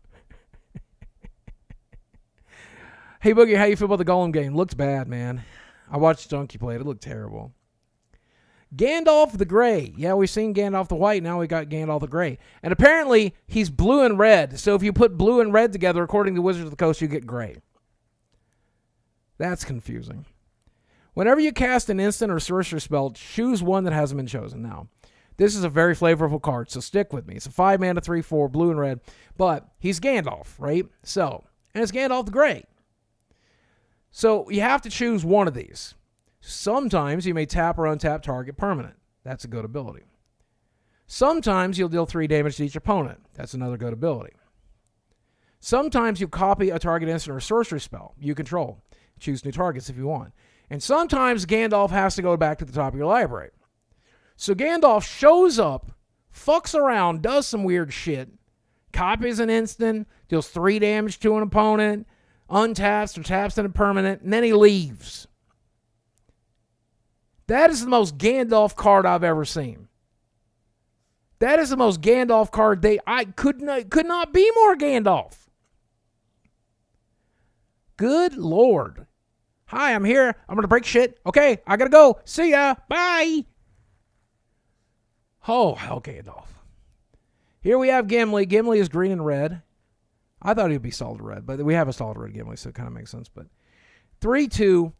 Speaker 1: Hey, Boogie, how you feel about the Golem game? Looked bad, man. I watched Donkey play it. It looked terrible. Gandalf the Grey. Yeah, we've seen Gandalf the White. Now we got Gandalf the Grey. And apparently, he's blue and red. So if you put blue and red together, according to Wizards of the Coast, you get gray. That's confusing. Whenever you cast an instant or sorcery spell, choose one that hasn't been chosen. Now, this is a very flavorful card, so stick with me. It's a 5 mana, 3/4, blue and red. But he's Gandalf, right? So, and it's Gandalf the Grey. So you have to choose one of these. Sometimes you may tap or untap target permanent. That's a good ability. Sometimes you'll deal 3 damage to each opponent. That's another good ability. Sometimes you copy a target instant or sorcery spell you control. Choose new targets if you want. And sometimes Gandalf has to go back to the top of your library. So Gandalf shows up, fucks around, does some weird shit, copies an instant, deals 3 damage to an opponent, untaps or taps in a permanent, and then he leaves. That is the most Gandalf card I've ever seen. That is the most Gandalf card I could not be more Gandalf. Good Lord. Hi, I'm here. I'm going to break shit. Okay, I got to go. See ya. Bye. Oh, hell, Gandalf. Here we have Gimli. Gimli is green and red. I thought he would be solid red, but we have a solid red Gimli, so it kind of makes sense. But 3/2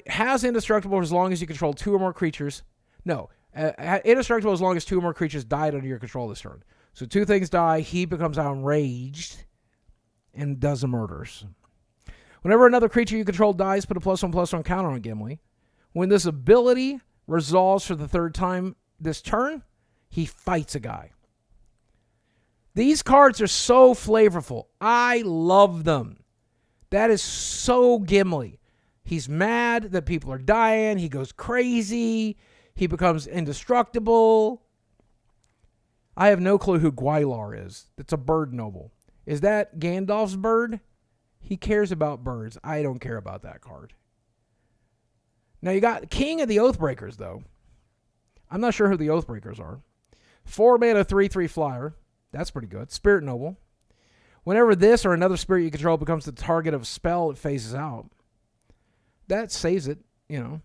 Speaker 1: has indestructible as long as you control 2 or more creatures. No, indestructible as long as 2 or more creatures died under your control this turn. So 2 things die, he becomes outraged and does the murders. Whenever another creature you control dies, put a +1/+1 counter on Gimli. When this ability resolves for the 3rd time this turn, he fights a guy. These cards are so flavorful. I love them. That is so Gimli. He's mad that people are dying. He goes crazy. He becomes indestructible. I have no clue who Gwylar is. It's a bird noble. Is that Gandalf's bird? He cares about birds. I don't care about that card. Now you got King of the Oathbreakers, though. I'm not sure who the Oathbreakers are. 4 mana, 3/3 flyer. That's pretty good. Spirit Noble. Whenever this or another spirit you control becomes the target of a spell, it phases out. That saves it, you know.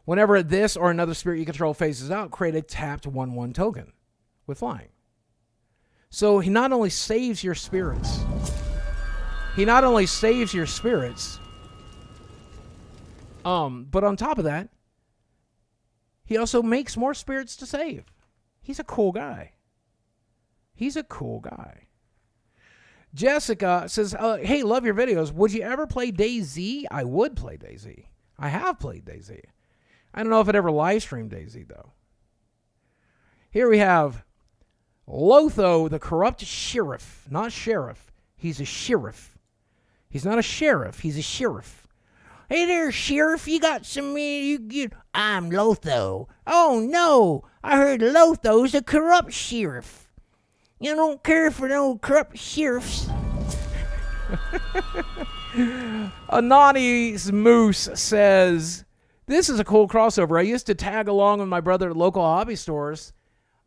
Speaker 1: Whenever this or another spirit you control phases out, create a tapped 1/1 token with flying. So he not only saves your spirits, but on top of that, he also makes more spirits to save. He's a cool guy. Jessica says, hey, love your videos. Would you ever play DayZ? I would play DayZ. I have played DayZ. I don't know if I'd ever live stream DayZ, though. Here we have Lotho, the corrupt sheriff. Not sheriff. He's a sheriff. He's not a sheriff. He's a sheriff. Hey there, sheriff. You got some... I'm Lotho. Oh, no. I heard Lotho's a corrupt sheriff. You don't care for no corrupt sheriffs. Anani's Moose says, this is a cool crossover. I used to tag along with my brother at local hobby stores.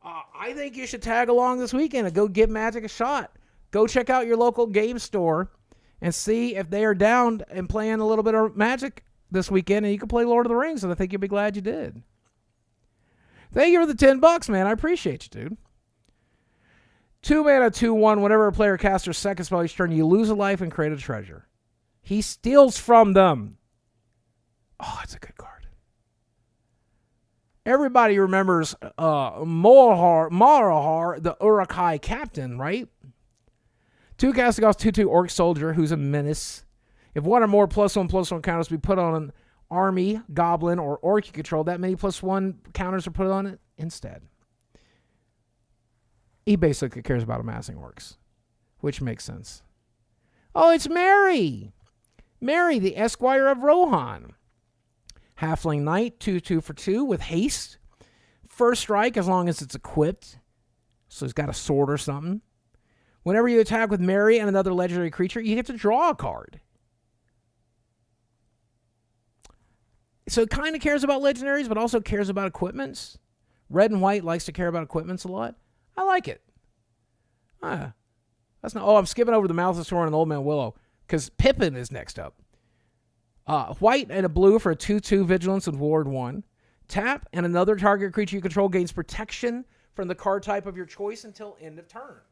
Speaker 1: I think you should tag along this weekend and go give Magic a shot. Go check out your local game store and see if they are down and playing a little bit of Magic this weekend, and you can play Lord of the Rings, and I think you'll be glad you did. Thank you for the $10, man. I appreciate you, dude. 2 mana, 2/1. Whenever a player casts their second spell each turn, you lose a life and create a treasure. He steals from them. Oh, it's a good card. Everybody remembers Morahar, the Uruk-hai captain, right? 2 casting cost 2/2 orc soldier who's a menace. If 1 or more +1/+1 counters be put on an army, goblin, or orc you control, that many +1 counters are put on it instead. He basically cares about amassing orcs, which makes sense. Oh, it's Mary! Mary, the Esquire of Rohan. Halfling Knight, 2/2 for 2 with haste. First strike as long as it's equipped. So he's got a sword or something. Whenever you attack with Mary and another legendary creature, you get to draw a card. So it kind of cares about legendaries, but also cares about equipments. Red and white likes to care about equipments a lot. I like it. That's not. Oh, I'm skipping over the Mouth of Sauron and Old Man Willow because Pippin is next up. White and a blue for a 2/2 vigilance and ward 1. Tap and another target creature you control gains protection from the card type of your choice until end of turn.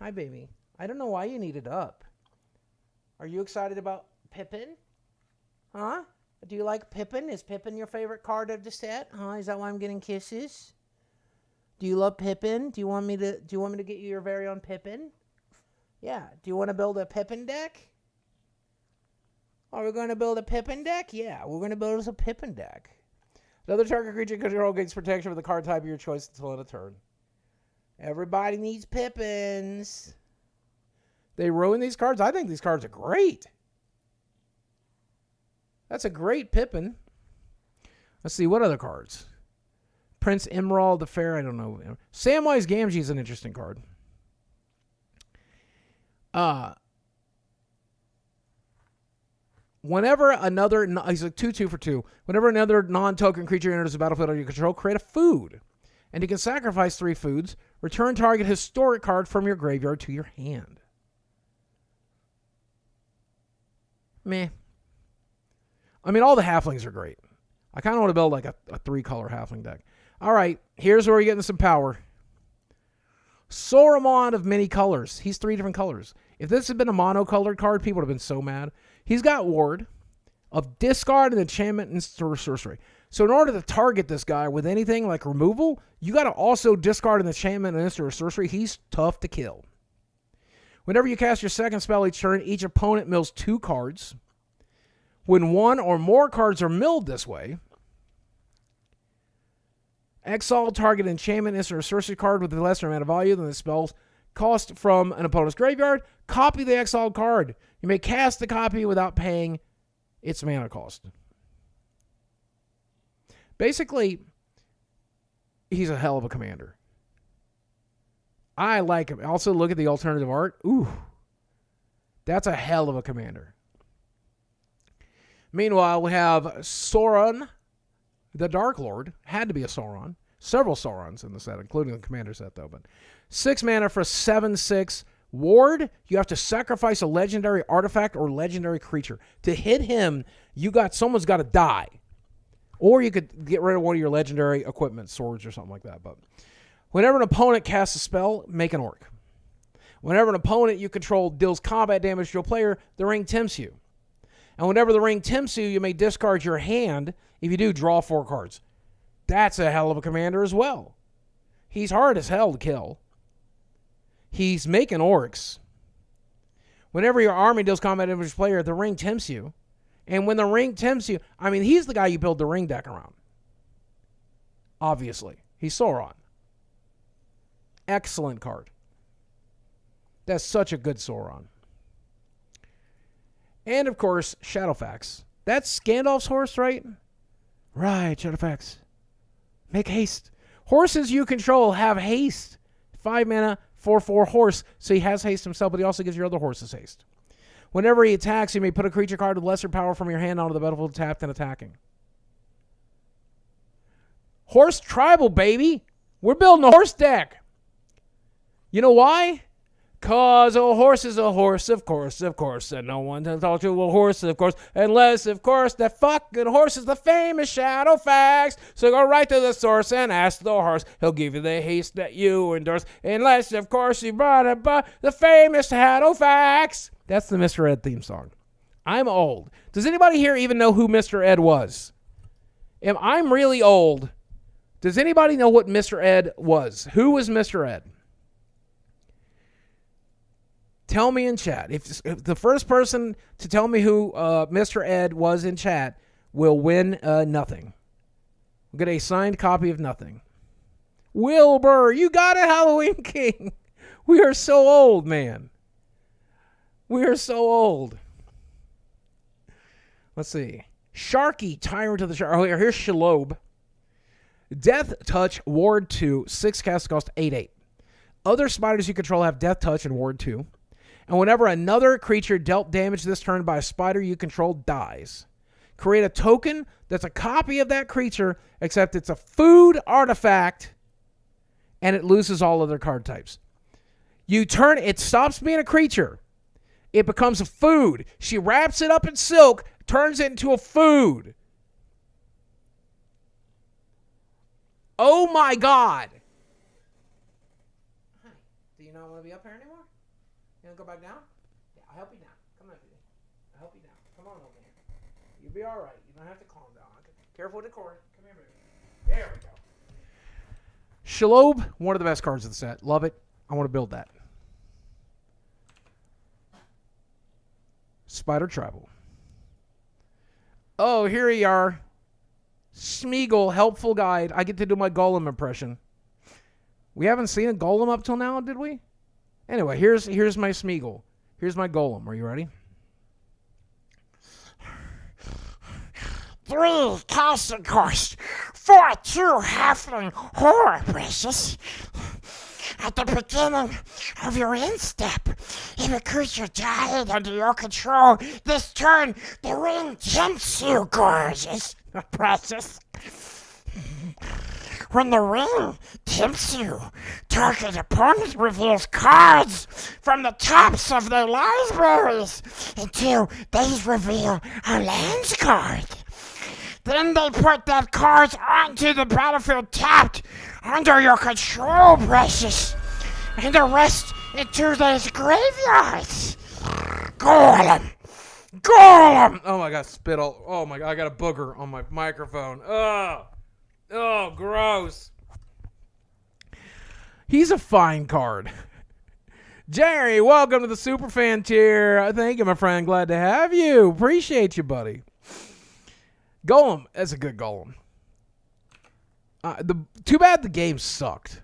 Speaker 1: Hi, baby. I don't know why you need it up. Are you excited about Pippin? Huh? Do you like Pippin? Is Pippin your favorite card of the set? Huh? Is that why I'm getting kisses? Do you love Pippin? Do you want me to get you your very own Pippin? Yeah. Do you want to build a Pippin deck? Are we going to build a Pippin deck? Yeah, we're going to build us a Pippin deck. Another target creature control gains protection with the card type of your choice until end of turn. Everybody needs Pippins. They ruin these cards. I think these cards are great. That's a great Pippin. Let's see, what other cards? Prince Emerald the Fair, I don't know. Samwise Gamgee is an interesting card. Whenever another, he's a 2/2 for 2. Whenever another non-token creature enters the battlefield under your control, create a food. And you can sacrifice 3 foods. Return target historic card from your graveyard to your hand. Meh. I mean, all the halflings are great. I kind of want to build like a 3-color halfling deck. All right, here's where we're getting some power. Sauron of many colors. He's 3 different colors. If this had been a monocolored card, people would have been so mad. He's got Ward of discard and enchantment and sorcery. So in order to target this guy with anything like removal, you got to also discard an enchantment and instant sorcery. He's tough to kill. Whenever you cast your second spell each turn, each opponent mills 2 cards. When 1 or more cards are milled this way, exile target enchantment, instant or sorcery card with a lesser amount of value than the spell's cost from an opponent's graveyard. Copy the exiled card. You may cast the copy without paying its mana cost. Basically, he's a hell of a commander. I like him. Also, look at the alternative art. Ooh, that's a hell of a commander. Meanwhile, we have Sauron, the Dark Lord. Had to be a Sauron. Several Saurons in the set, including the commander set, though. But 6 mana for 7/6. Ward, you have to sacrifice a legendary artifact or legendary creature. To hit him, someone's got to die. Or you could get rid of one of your legendary equipment, swords or something like that. But whenever an opponent casts a spell, make an orc. Whenever an opponent you control deals combat damage to a player, the ring tempts you. And whenever the ring tempts you, you may discard your hand. If you do, draw 4 cards. That's a hell of a commander as well. He's hard as hell to kill. He's making orcs. Whenever your army deals combat damage to a player, the ring tempts you. And when the ring tempts you, I mean, he's the guy you build the ring deck around. Obviously. He's Sauron. Excellent card. That's such a good Sauron. And, of course, Shadowfax. That's Gandalf's horse, right? Right, Shadowfax. Make haste. Horses you control have haste. 5 mana, 4/4 horse. So he has haste himself, but he also gives your other horses haste. Whenever he attacks, you may put a creature card with lesser power from your hand onto the battlefield tapped and attacking. Horse tribal, baby. We're building a horse deck. You know why? Cause a horse is a horse, of course, and no one can talk to a horse, of course, unless, of course, that fucking horse is the famous Shadowfax. So go right to the source and ask the horse. He'll give you the haste that you endorse, unless, of course, you brought it by the famous Shadowfax. That's the Mr. Ed theme song. I'm old. Does anybody here even know who Mr. Ed was? I'm really old. Does anybody know what Mr. Ed was? Who was Mr. Ed? Tell me in chat. If the first person to tell me who Mr. Ed was in chat will win nothing. We'll get a signed copy of nothing. Wilbur, you got it, Halloween King. We are so old, man. We are so old. Let's see. Sharky, Tyrant of the Shark. Oh, here's Shalob. Death Touch, Ward 2, 6 cast cost 8/8. Other spiders you control have Death Touch and Ward 2. And whenever another creature dealt damage this turn by a spider you control dies, create a token that's a copy of that creature, except it's a food artifact, and it loses all other card types. It stops being a creature. It becomes a food. She wraps it up in silk, turns it into a food. Oh my God. Hi. Do you not want to be up here anymore? You want to go back down? Yeah, I'll help you down. Come on, baby. I'll help you down. Come on over here. You'll be all right. You don't have to calm down. Okay. Careful with the cord. Come here, baby. There we go. Shalob, one of the best cards of the set. Love it. I want to build that. Spider Tribal. Oh, here you are. Smeagol, helpful guide. I get to do my Golem impression. We haven't seen a Golem up till now, did we? Anyway, here's my Smeagol. Here's my Golem. Are you ready? 3 cast cost
Speaker 2: for two halfling horror precious. At the beginning of your instep, if a creature died under your control, this turn the ring tempts you, gorgeous, precious. When the ring tempts you, target opponent reveals cards from the tops of their libraries until these reveal a lands card. Then they put that card onto the battlefield tapped under your control, precious, and the rest into those graveyards. Golem! Golem!
Speaker 1: Oh my god, spit all. Oh my god, I got a booger on my microphone. Ugh. Oh, gross. He's a fine card. Jerry, welcome to the Superfan tier. Thank you, my friend. Glad to have you. Appreciate you, buddy. Golem. That's a good Golem. Too bad the game sucked.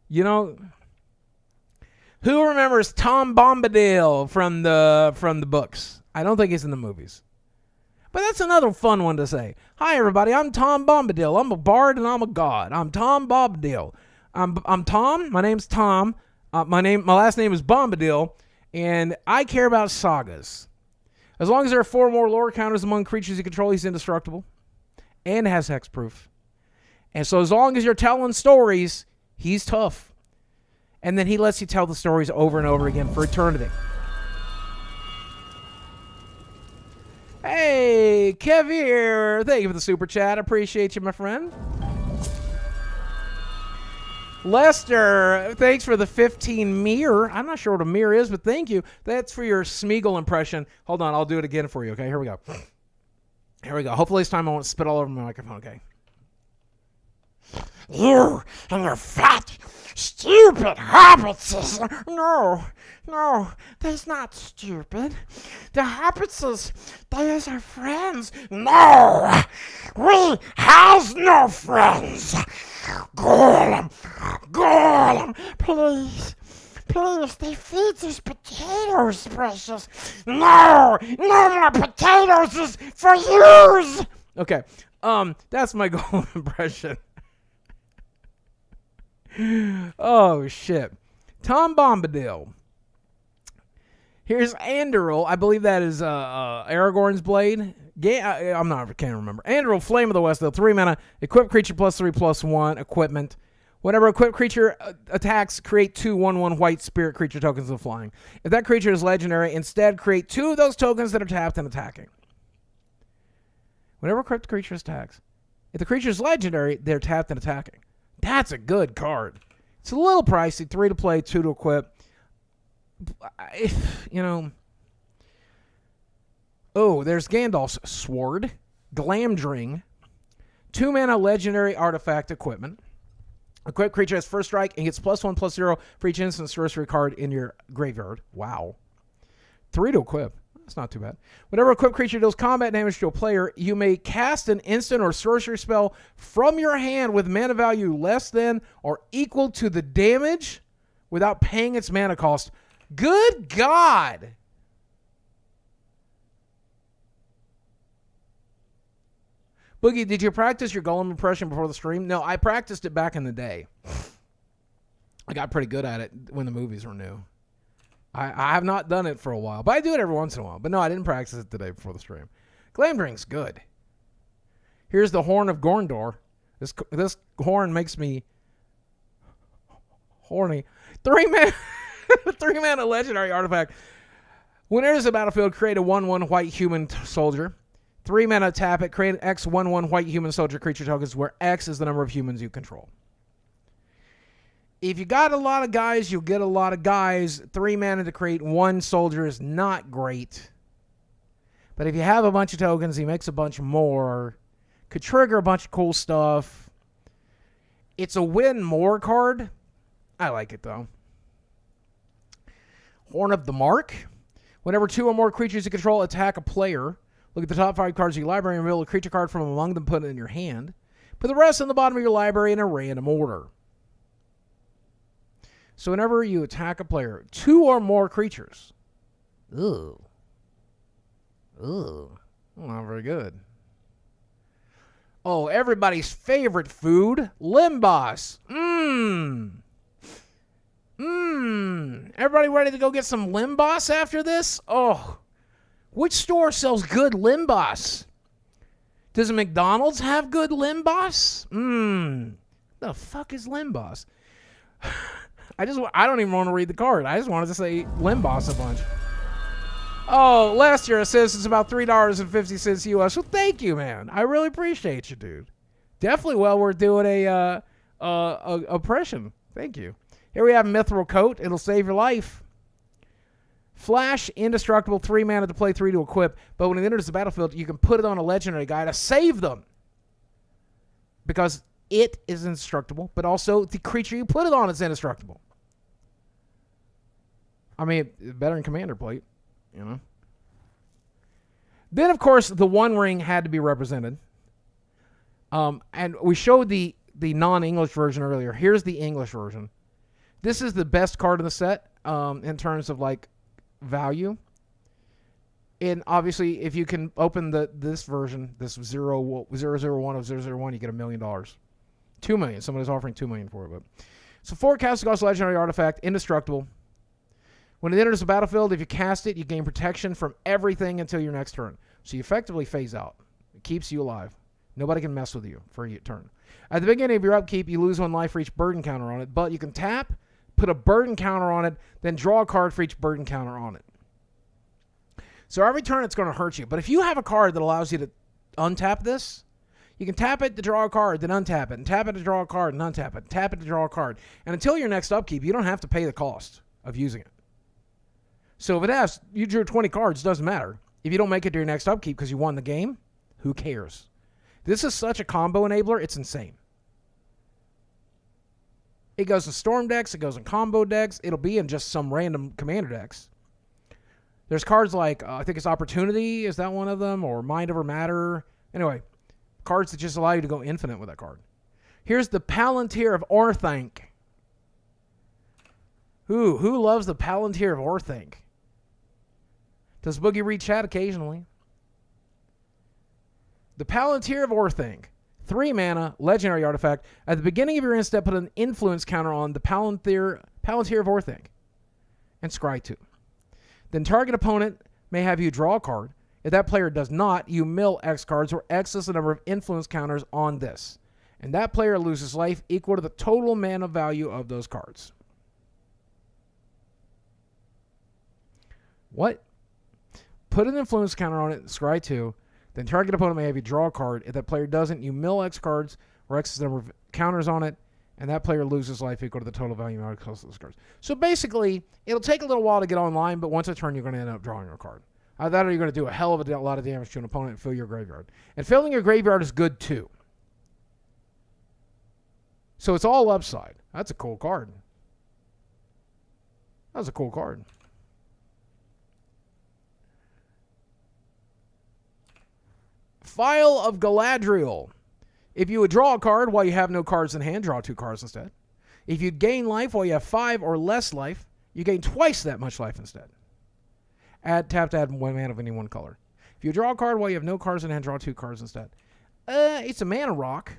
Speaker 1: You know, who remembers Tom Bombadil from the books? I don't think he's in the movies. But that's another fun one to say. Hi, everybody. I'm Tom Bombadil. I'm a bard and I'm a god. I'm Tom Bombadil. I'm Tom. My name's Tom. My last name is Bombadil, and I care about sagas. As long as there are 4 more lore counters among creatures you control, he's indestructible and has hexproof. And so as long as you're telling stories, he's tough. And then he lets you tell the stories over and over again for eternity. Hey, Kev here. Thank you for the super chat. Appreciate you, my friend. Lester, thanks for the 15 mirror. I'm not sure what a mirror is, but thank you. That's for your Smeagol impression. Hold on, I'll do it again for you, okay? Here we go. Here we go. Hopefully this time I won't spit all over my microphone, okay?
Speaker 2: You and your fat, stupid hobbitses. No, they's not stupid. The hobbitses, they's our friends. No, we has no friends. Golem, please, they feed us potatoes, precious. No more potatoes is for yous.
Speaker 1: Okay, that's my Golem impression. Oh, shit. Tom Bombadil. Here's Anduril. I believe that is Aragorn's blade. I can't remember. Anduril, Flame of the West, 3 mana. Equip creature +3/+1 equipment. Whenever equipped creature attacks, create 2 1/1 white spirit creature tokens of flying. If that creature is legendary, instead create 2 of those tokens that are tapped and attacking. Whenever equipped creature attacks, if the creature is legendary, they're tapped and attacking. That's a good card. It's a little pricey. 3 to play, 2 to equip. Oh, there's Gandalf's Sword. Glamdring. 2 mana legendary artifact equipment. Equipped creature has first strike and gets +1/+0 for each instant sorcery card in your graveyard. Wow. 3 to equip. That's not too bad. Whenever a equipped creature deals combat damage to a player, you may cast an instant or sorcery spell from your hand with mana value less than or equal to the damage without paying its mana cost. Good God! Boogie, did you practice your Golem impression before the stream? No, I practiced it back in the day. I got pretty good at it when the movies were new. I have not done it for a while, but I do it every once in a while. But no, I didn't practice it today before the stream. Glamdring's good. Here's the Horn of Gondor. This horn makes me horny. 3 mana legendary artifact. When enters the battlefield, create a 1/1 white human soldier. 3 mana, tap it. Create an X 1/1 white human soldier creature tokens where X is the number of humans you control. If you got a lot of guys, you'll get a lot of guys. 3 mana to create 1 soldier is not great. But if you have a bunch of tokens, he makes a bunch more. Could trigger a bunch of cool stuff. It's a win more card. I like it, though. Horn of the Mark. Whenever 2 or more creatures you control attack a player, look at the top 5 cards of your library and reveal a creature card from among them, put it in your hand. Put the rest in the bottom of your library in a random order. So whenever you attack a player, 2 or more creatures. Ooh. Not very good. Oh, everybody's favorite food, Limbos. Everybody ready to go get some Limbos after this? Oh, which store sells good Limbos? Does McDonald's have good Limbos? The fuck is Limbos? I don't even want to read the card. I just wanted to say Limbos a bunch. Oh, last year it says it's about $3.50 US. Well, thank you, man. I really appreciate you, dude. Definitely well worth doing a oppression. Thank you. Here we have Mithril Coat. It'll save your life. Flash, indestructible, 3 mana to play, 3 to equip. But when it enters the battlefield, you can put it on a legendary guy to save them. Because it is indestructible, but also the creature you put it on is indestructible. I mean, better than Commander Plate, you know. Then, of course, the One Ring had to be represented. And we showed the non-English version earlier. Here's the English version. This is the best card in the set in terms of, like, value. And obviously, if you can open this version, this 001 of 001, you get $1 million. $2 million. Somebody's offering $2 million for it. But so 4 cast cost legendary artifact, indestructible. When it enters the battlefield, if you cast it, you gain protection from everything until your next turn. So you effectively phase out. It keeps you alive. Nobody can mess with you for a turn. At the beginning of your upkeep, you lose 1 life for each burden counter on it, but you can tap, put a burden counter on it, then draw a card for each burden counter on it. So every turn it's going to hurt you. But if you have a card that allows you to untap this, you can tap it to draw a card, then untap it, and tap it to draw a card, and untap it, tap it to draw a card. And until your next upkeep, you don't have to pay the cost of using it. So if it asks, you drew 20 cards, doesn't matter. If you don't make it to your next upkeep because you won the game, who cares? This is such a combo enabler, it's insane. It goes in Storm decks, it goes in combo decks, it'll be in just some random Commander decks. There's cards like, I think it's Opportunity, is that one of them? Or Mind Over Matter. Anyway, cards that just allow you to go infinite with that card. Here's the Palantir of Orthanc. Who loves the Palantir of Orthanc? Does Boogie read chat occasionally? The Palantir of Orthanc. 3 mana, legendary artifact. At the beginning of your end step, put an influence counter on the Palantir of Orthanc. And scry 2. Then target opponent may have you draw a card. If that player does not, you mill X cards, where X is the number of influence counters on this. And that player loses life equal to the total mana value of those cards. What? Put an influence counter on it, scry 2. Then target opponent may have you draw a card. If that player doesn't, you mill X cards, where X is the number of counters on it, and that player loses life equal to the total value of those cards. So basically, it'll take a little while to get online, but once a turn, you're going to end up drawing a card. That or you're going to do a hell of a lot of damage to an opponent and fill your graveyard. And filling your graveyard is good too. So it's all upside. That's a cool card. That was a cool card. Phial of Galadriel. If you would draw a card while you have no cards in hand, draw 2 cards instead. If you gain life while you have 5 or less life, you gain twice that much life instead. Tap to add 1 mana of any one color. If you draw a card while you have no cards in hand, draw 2 cards instead. It's a mana rock.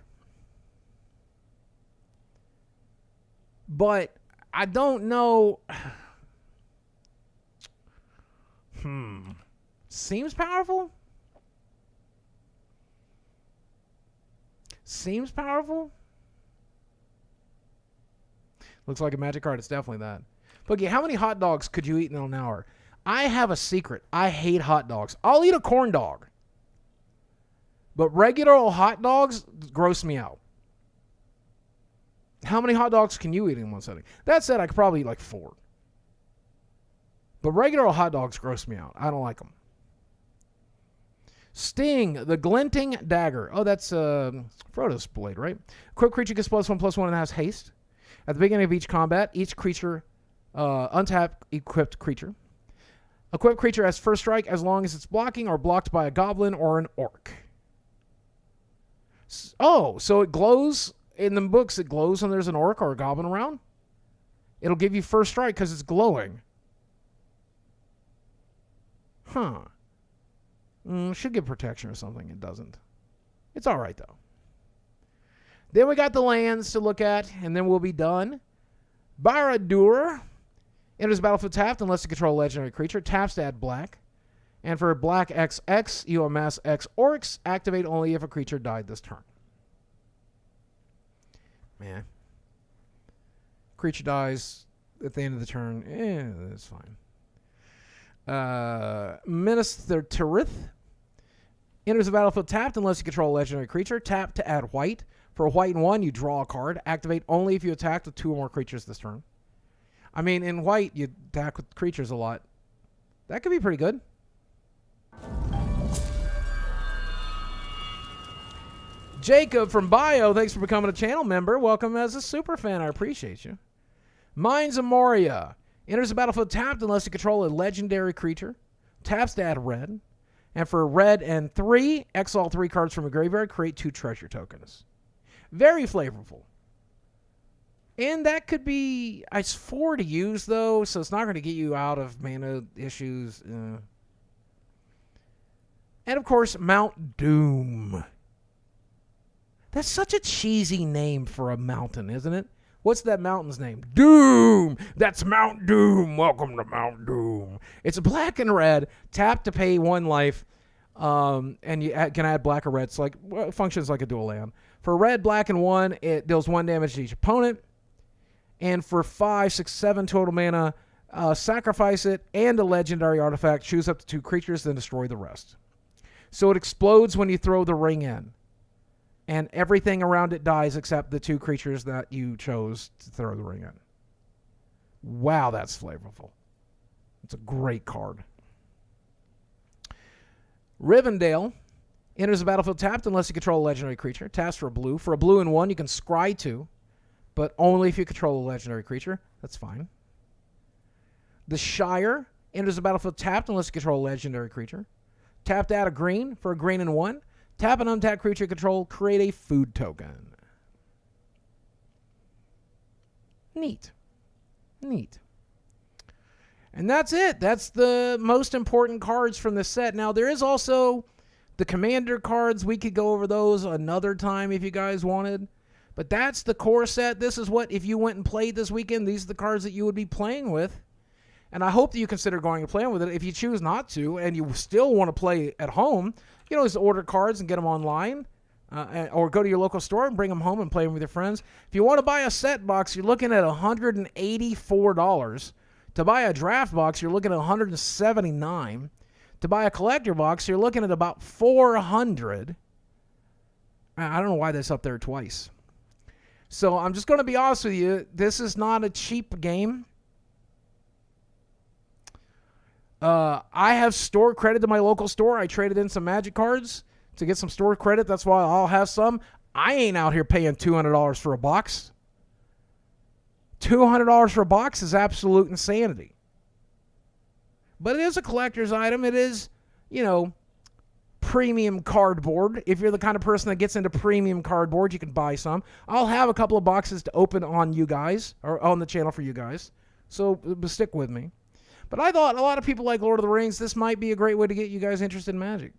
Speaker 1: But I don't know. Seems powerful? Seems powerful? Looks like a magic card. It's definitely that. Boogie, how many hot dogs could you eat in an hour? I have a secret. I hate hot dogs. I'll eat a corn dog. But regular old hot dogs gross me out. How many hot dogs can you eat in one setting? That said, I could probably eat like 4. But regular old hot dogs gross me out. I don't like them. Sting, the Glinting Dagger. Oh, that's Frodo's blade, right? Equipped creature gets +1/+1 and has haste. At the beginning of each combat, each creature, untap equipped creature. Equipped creature has first strike as long as it's blocking or blocked by a goblin or an orc. Oh, so it glows. In the books, it glows when there's an orc or a goblin around? It'll give you first strike because it's glowing. Huh. Should give protection or something. It doesn't. It's all right, though. Then we got the lands to look at, and then we'll be done. Barad-dûr enters the battlefield tapped unless you control a legendary creature. Taps to add black. And for black XX, you amass X orcs. Activate only if a creature died this turn. Man. Creature dies at the end of the turn. That's fine. Minister Tirith enters the battlefield tapped unless you control a legendary creature. Tap to add white. For a white and 1, you draw a card. Activate only if you attack with 2 or more creatures this turn. I mean, in white, you attack with creatures a lot. That could be pretty good. Jacob from Bio, thanks for becoming a channel member. Welcome as a super fan. I appreciate you. Mines of Moria enters the battlefield tapped unless you control a legendary creature. Taps to add red. And for red and 3, exile 3 cards from a graveyard. Create 2 treasure tokens. Very flavorful. And that could be... It's 4 to use, though, so it's not going to get you out of mana issues. And, of course, Mount Doom. That's such a cheesy name for a mountain, isn't it? What's that mountain's name? Doom! That's Mount Doom! Welcome to Mount Doom. It's black and red. Tap to pay 1 life. And you can add black or red. It's like, well, it functions like a dual land. For red, black, and 1, it deals 1 damage to each opponent. And for 5, 6, 7 total mana, sacrifice it and a legendary artifact. Choose up to 2 creatures, then destroy the rest. So it explodes when you throw the ring in. And everything around it dies except the 2 creatures that you chose to throw the ring in. Wow, that's flavorful. It's a great card. Rivendell enters the battlefield tapped unless you control a legendary creature. Taps for a blue. For a blue and 1, you can scry 2, but only if you control a legendary creature. That's fine. The Shire enters the battlefield tapped unless you control a legendary creature. Tap to add a green. For a green and 1, tap an untapped creature control. Create a food token. Neat. Neat. And that's it. That's the most important cards from this set. Now, there is also the commander cards. We could go over those another time if you guys wanted. But that's the core set. This is what, if you went and played this weekend, these are the cards that you would be playing with. And I hope that you consider going and playing with it. If you choose not to and you still want to play at home, you can always order cards and get them online. Or go to your local store and bring them home and play them with your friends. If you want to buy a set box, you're looking at $184. To buy a draft box, you're looking at $179. To buy a collector box, you're looking at about $400. I don't know why that's up there twice. So I'm just going to be honest with you. This is not a cheap game. I have store credit to my local store. I traded in some Magic cards to get some store credit. That's why I'll have some. I ain't out here paying $200 for a box. $200 for a box is absolute insanity. But it is a collector's item. It is, premium cardboard. If you're the kind of person that gets into premium cardboard, you can buy some. I'll have a couple of boxes to open on you guys, or on the channel for you guys. So stick with me. But I thought a lot of people like Lord of the Rings. This might be a great way to get you guys interested in Magic.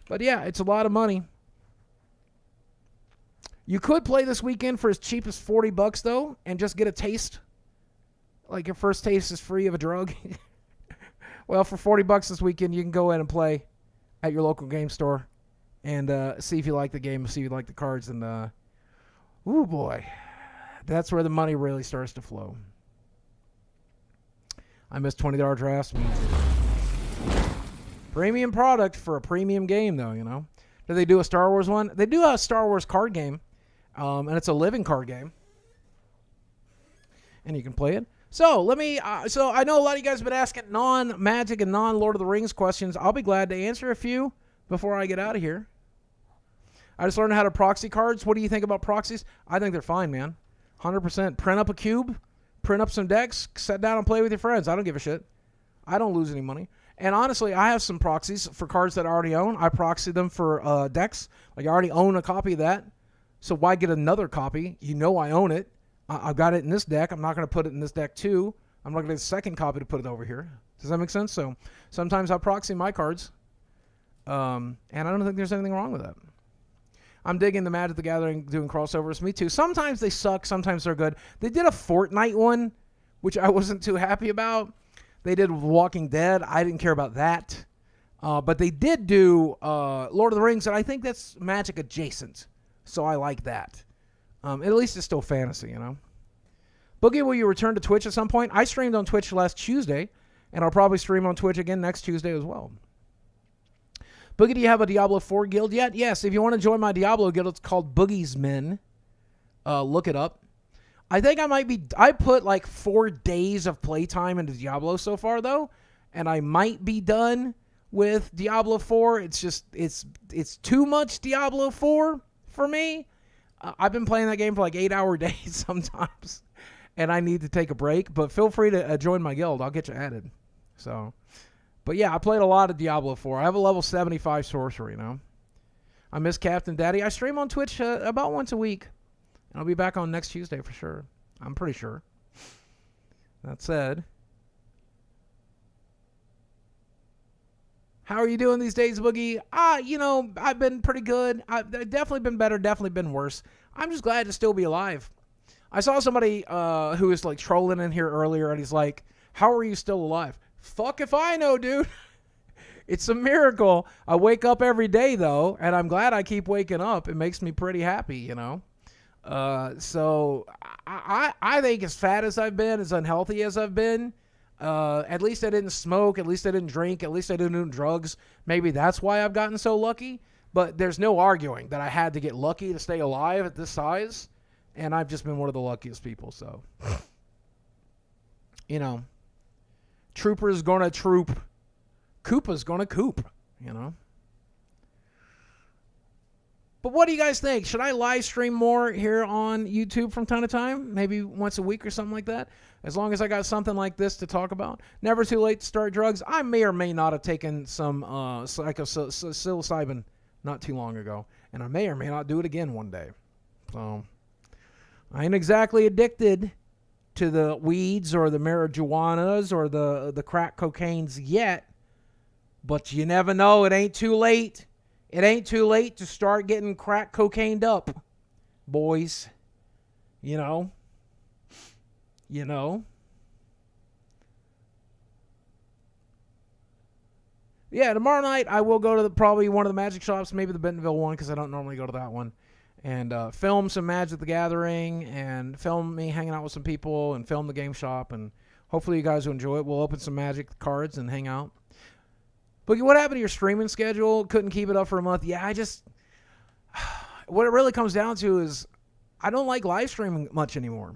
Speaker 1: But yeah, it's a lot of money. You could play this weekend for as cheap as $40 though, and just get a taste. Like your first taste is free of a drug. Well, for $40 this weekend, you can go in and play at your local game store and see if you like the game, see if you like the cards, and ooh boy, that's where the money really starts to flow. I missed $20 drafts. Premium product for a premium game, though, Do they do a Star Wars one? They do a Star Wars card game, and it's a living card game, and you can play it. So so I know a lot of you guys have been asking non-Magic and non-Lord of the Rings questions. I'll be glad to answer a few before I get out of here. I just learned how to proxy cards. What do you think about proxies? I think they're fine, man. 100%. Print up a cube, print up some decks, sit down and play with your friends. I don't give a shit. I don't lose any money. And honestly, I have some proxies for cards that I already own. I proxy them for decks. Like I already own a copy of that. So why get another copy? I own it. I've got it in this deck. I'm not going to put it in this deck too. I'm not going to get a second copy to put it over here. Does that make sense? So sometimes I proxy my cards. And I don't think there's anything wrong with that. I'm digging the Magic the Gathering doing crossovers. Me too. Sometimes they suck. Sometimes they're good. They did a Fortnite one, which I wasn't too happy about. They did Walking Dead. I didn't care about that. But they did do Lord of the Rings, and I think that's Magic adjacent. So I like that. At least it's still fantasy, you know. Boogie, will you return to Twitch at some point? I streamed on Twitch last Tuesday, and I'll probably stream on Twitch again next Tuesday as well. Boogie, do you have a Diablo 4 guild yet? Yes, if you want to join my Diablo guild, it's called Boogie's Men. Look it up. I think I put like 4 days of playtime into Diablo so far, though, and I might be done with Diablo 4. It's just, it's too much Diablo 4 for me. I've been playing that game for like 8-hour days sometimes, and I need to take a break, but feel free to join my guild. I'll get you added. So, but yeah, I played a lot of Diablo 4. I have a level 75 sorcery, you know. I miss Captain Daddy. I stream on Twitch about once a week, and I'll be back on next Tuesday for sure. I'm pretty sure. That said, how are you doing these days, Boogie? You know, I've been pretty good. I've definitely been better, definitely been worse. I'm just glad to still be alive. I saw somebody who was like trolling in here earlier, and he's like, how are you still alive? Fuck if I know, dude. It's a miracle. I wake up every day, though, and I'm glad I keep waking up. It makes me pretty happy, you know. So I think as fat as I've been, as unhealthy as I've been, at least I didn't smoke, at least I didn't drink, at least I didn't do drugs. Maybe that's why I've gotten so lucky. But there's no arguing that I had to get lucky to stay alive at this size. And I've just been one of the luckiest people, so. You know. Trooper's gonna troop. Koopa's gonna coop, you know. But what do you guys think? Should I live stream more here on YouTube from time to time? Maybe once a week or something like that? As long as I got something like this to talk about. Never too late to start drugs. I may or may not have taken some psilocybin not too long ago. And I may or may not do it again one day. So, I ain't exactly addicted to the weeds or the marijuanas or the crack cocaines yet. But you never know. It ain't too late. It ain't too late to start getting crack cocained up, boys. You know? You know? Yeah, tomorrow night I will go to probably one of the magic shops, maybe the Bentonville one, because I don't normally go to that one, and film some Magic the Gathering, and film me hanging out with some people, and film the game shop, and hopefully you guys will enjoy it. We'll open some Magic cards and hang out. But what happened to your streaming schedule? Couldn't keep it up for a month. Yeah, what it really comes down to is I don't like live streaming much anymore.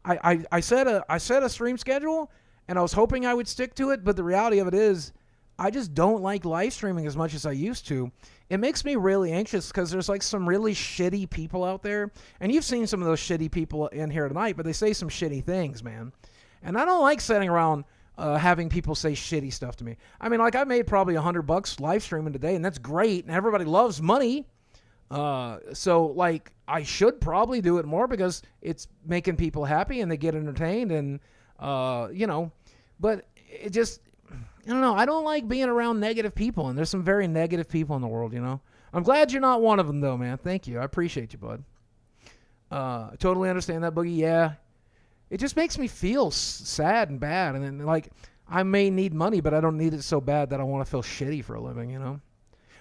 Speaker 1: I set a stream schedule, and I was hoping I would stick to it, but the reality of it is I just don't like live streaming as much as I used to. It makes me really anxious because there's like some really shitty people out there, and you've seen some of those shitty people in here tonight, but they say some shitty things, man. And I don't like sitting around having people say shitty stuff to me. I mean, like I made probably $100 live streaming today, and that's great, and everybody loves money. So like I should probably do it more because it's making people happy and they get entertained, and you know, but it just, I don't know. I don't like being around negative people, and there's some very negative people in the world, you know. I'm glad you're not one of them, though, man. Thank you. I appreciate you, bud. Totally understand that, Boogie. Yeah. It just makes me feel sad and bad. And then, like, I may need money, but I don't need it so bad that I want to feel shitty for a living, you know.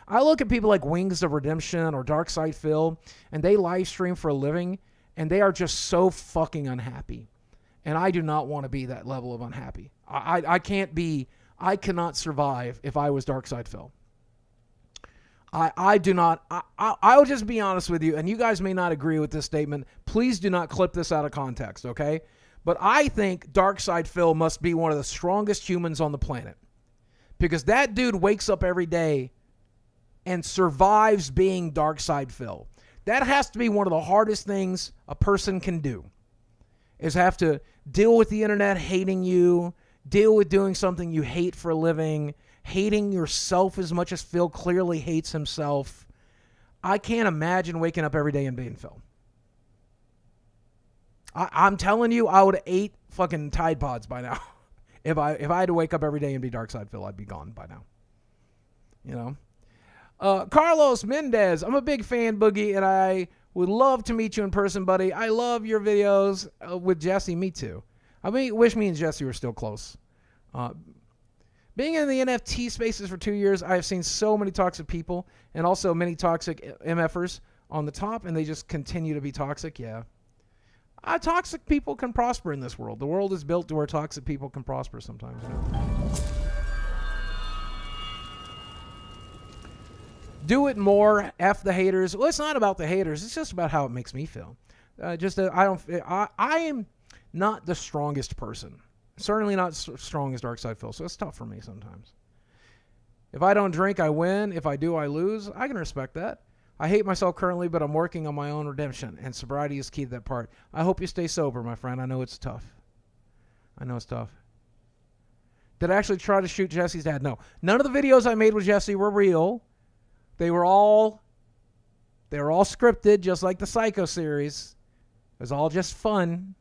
Speaker 1: I look at people like Wings of Redemption or Darkside Phil, and they live stream for a living, and they are just so fucking unhappy. And I do not want to be that level of unhappy. I cannot survive if I was Darkside Phil. I do not. I'll just be honest with you, and you guys may not agree with this statement. Please do not clip this out of context, okay? But I think Darkside Phil must be one of the strongest humans on the planet. Because that dude wakes up every day and survives being Darkside Phil. That has to be one of the hardest things a person can do. Is have to deal with the internet hating you, deal with doing something you hate for a living, hating yourself as much as Phil clearly hates himself. I can't imagine waking up every day and being Phil. I'm telling you, I would have ate fucking Tide Pods by now. If I had to wake up every day and be Darkside Phil, I'd be gone by now. You know? Carlos Mendez, I'm a big fan, Boogie, and I would love to meet you in person, buddy. I love your videos with Jesse. Me too. I wish me and Jesse were still close. Being in the NFT spaces for 2 years, I have seen so many toxic people and also many toxic MFers on the top, and they just continue to be toxic. Yeah. Toxic people can prosper in this world. The world is built to where toxic people can prosper sometimes. You know? Do it more. F the haters. Well, it's not about the haters. It's just about how it makes me feel. I am not the strongest person. Certainly not strong as Dark Side Phil. So it's tough for me sometimes. If I don't drink, I win. If I do, I lose. I can respect that. I hate myself currently, but I'm working on my own redemption, and sobriety is key to that part. I hope you stay sober, my friend. I know it's tough. I know it's tough. Did I actually try to shoot Jesse's dad? No. None of the videos I made with Jesse were real. They were all scripted, just like the Psycho series. It was all just fun.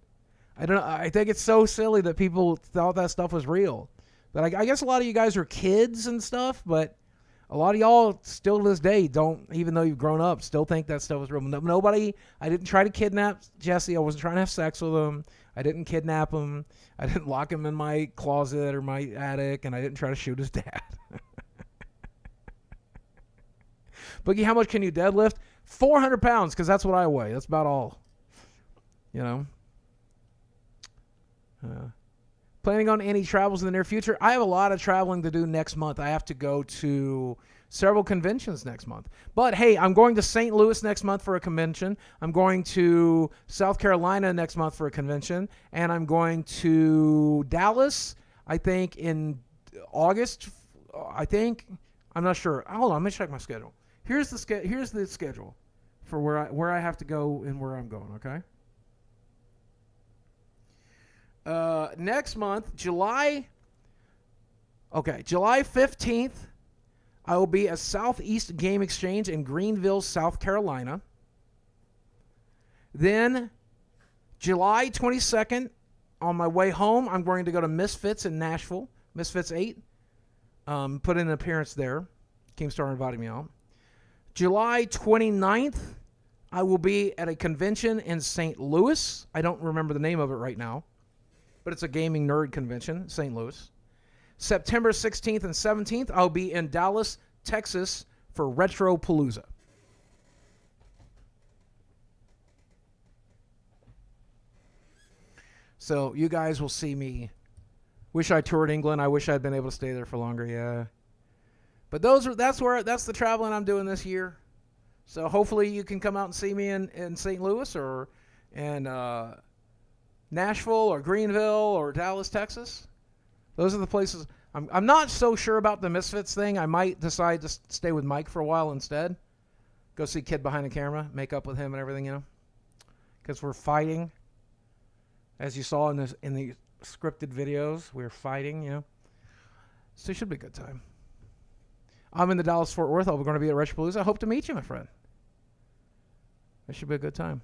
Speaker 1: I think it's so silly that people thought that stuff was real. But I guess a lot of you guys are kids and stuff, but a lot of y'all still to this day don't, even though you've grown up, still think that stuff was real. Nobody, I didn't try to kidnap Jesse. I wasn't trying to have sex with him. I didn't kidnap him. I didn't lock him in my closet or my attic, and I didn't try to shoot his dad. Boogie, how much can you deadlift? 400 pounds, because that's what I weigh. That's about all. You know? Planning on any travels in the near future? I have a lot of traveling to do next month. I have to go to several conventions next month. But, hey, I'm going to St. Louis next month for a convention. I'm going to South Carolina next month for a convention. And I'm going to Dallas, I think, in August. I'm not sure. Hold on, let me check my schedule. Here's the schedule for where I have to go and where I'm going, okay? Next month, July 15th, I will be at Southeast Game Exchange in Greenville, South Carolina. Then, July 22nd, on my way home, I'm going to go to Misfits in Nashville, Misfits 8. Put in an appearance there. Keemstar invited me out. July 29th, I will be at a convention in St. Louis. I don't remember the name of it right now, but it's a gaming nerd convention, St. Louis. September 16th and 17th, I'll be in Dallas, Texas for Retro Palooza. So you guys will see me. Wish I toured England. I wish I'd been able to stay there for longer, yeah. But that's the traveling I'm doing this year. So hopefully you can come out and see me in St. Louis or in Nashville or Greenville or Dallas, Texas. Those are the places. I'm not so sure about the Misfits thing. I might decide to stay with Mike for a while instead. Go see Kid behind the camera, make up with him and everything, you know. Because we're fighting. As you saw in the scripted videos, we're fighting, you know. So it should be a good time. I'm in the Dallas-Fort Worth. We're going to be at Retropalooza. I hope to meet you, my friend. It should be a good time.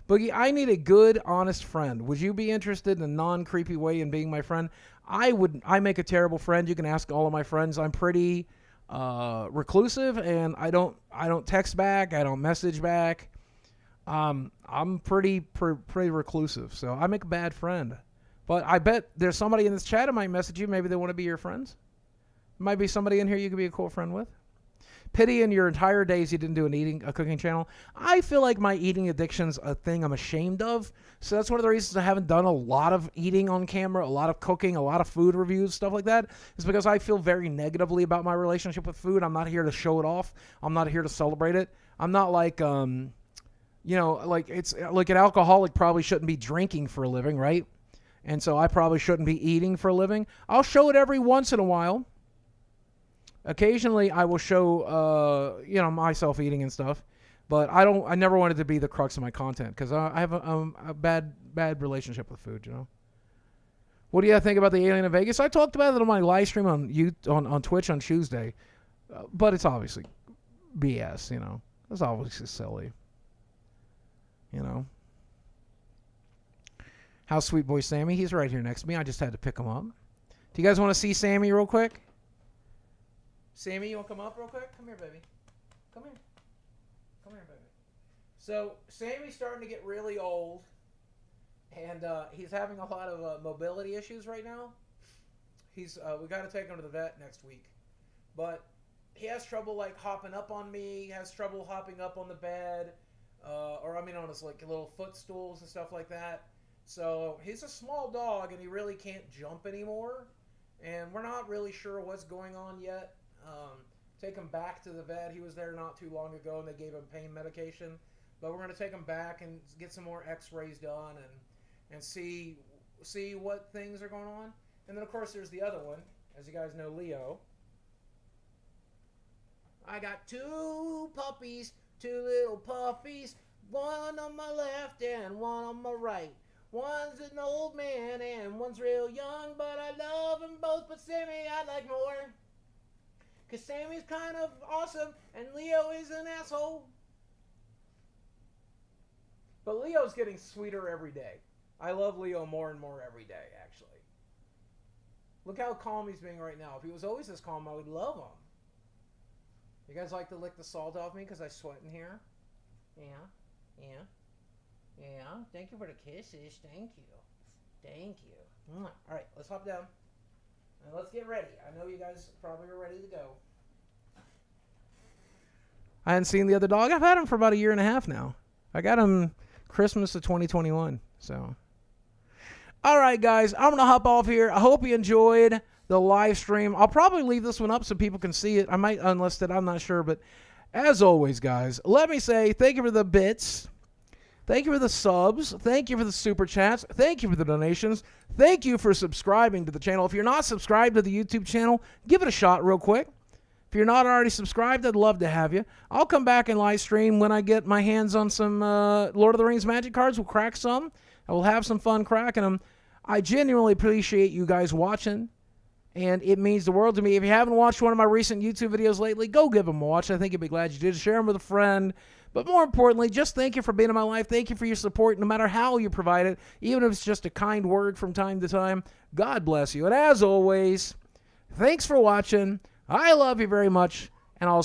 Speaker 1: Boogie, I need a good, honest friend. Would you be interested in a non-creepy way in being my friend? I make a terrible friend. You can ask all of my friends. I'm pretty reclusive, and I don't text back. I don't message back. I'm pretty reclusive, so I make a bad friend. But I bet there's somebody in this chat who might message you. Maybe they want to be your friends. Might be somebody in here you could be a cool friend with. Pity in your entire days you didn't do a cooking channel. I feel like my eating addiction's a thing I'm ashamed of. So that's one of the reasons I haven't done a lot of eating on camera, a lot of cooking, a lot of food reviews, stuff like that. Is because I feel very negatively about my relationship with food. I'm not here to show it off. I'm not here to celebrate it. I'm not like, it's like an alcoholic probably shouldn't be drinking for a living, right? And so I probably shouldn't be eating for a living. I'll show it every once in a while. Occasionally, I will show, myself eating and stuff, but I never wanted to be the crux of my content because I have a bad relationship with food. You know. What do you think about the alien in Vegas? I talked about it on my live stream on Twitch on Tuesday, but it's obviously BS. You know, it's obviously silly. You know. How's Sweet Boy Sammy? He's right here next to me. I just had to pick him up. Do you guys want to see Sammy real quick? Sammy, you want to come up real quick? Come here, baby. Come here. Come here, baby. So Sammy's starting to get really old, and he's having a lot of mobility issues right now. We got to take him to the vet next week, but he has trouble like hopping up on me. He has trouble hopping up on the bed, on his like little footstools and stuff like that. So he's a small dog, and he really can't jump anymore. And we're not really sure what's going on yet. Take him back to the vet. He was there not too long ago, and they gave him pain medication. But we're going to take him back and get some more X-rays done and see what things are going on. And then, of course, there's the other one. As you guys know, Leo. I got two puppies, two little puppies, one on my left and one on my right. One's an old man and one's real young, but I love them both, but Sammy I like more. Because Sammy's kind of awesome and Leo is an asshole. But Leo's getting sweeter every day. I love Leo more and more every day, actually. Look how calm he's being right now. If he was always this calm, I would love him. You guys like to lick the salt off me because I sweat in here? Yeah. Thank you for the kisses. Thank you. All right, let's hop down. And let's get ready. I know you guys probably are ready to go. I hadn't seen the other dog. I've had him for about 1.5 years now. I got him Christmas of 2021. So, all right, guys, I'm going to hop off here. I hope you enjoyed the live stream. I'll probably leave this one up so people can see it. I might unlist it. I'm not sure. But as always, guys, let me say thank you for the bits. Thank you for the subs. Thank you for the super chats. Thank you for the donations. Thank you for subscribing to the channel. If you're not subscribed to the YouTube channel, give it a shot real quick. If you're not already subscribed, I'd love to have you. I'll come back and live stream when I get my hands on some Lord of the Rings magic cards. We'll crack some. I will have some fun cracking them. I genuinely appreciate you guys watching, and it means the world to me. If you haven't watched one of my recent YouTube videos lately, go give them a watch. I think you'll be glad you did. Share them with a friend. But more importantly, just thank you for being in my life. Thank you for your support, no matter how you provide it, even if it's just a kind word from time to time. God bless you. And as always, thanks for watching. I love you very much, and I'll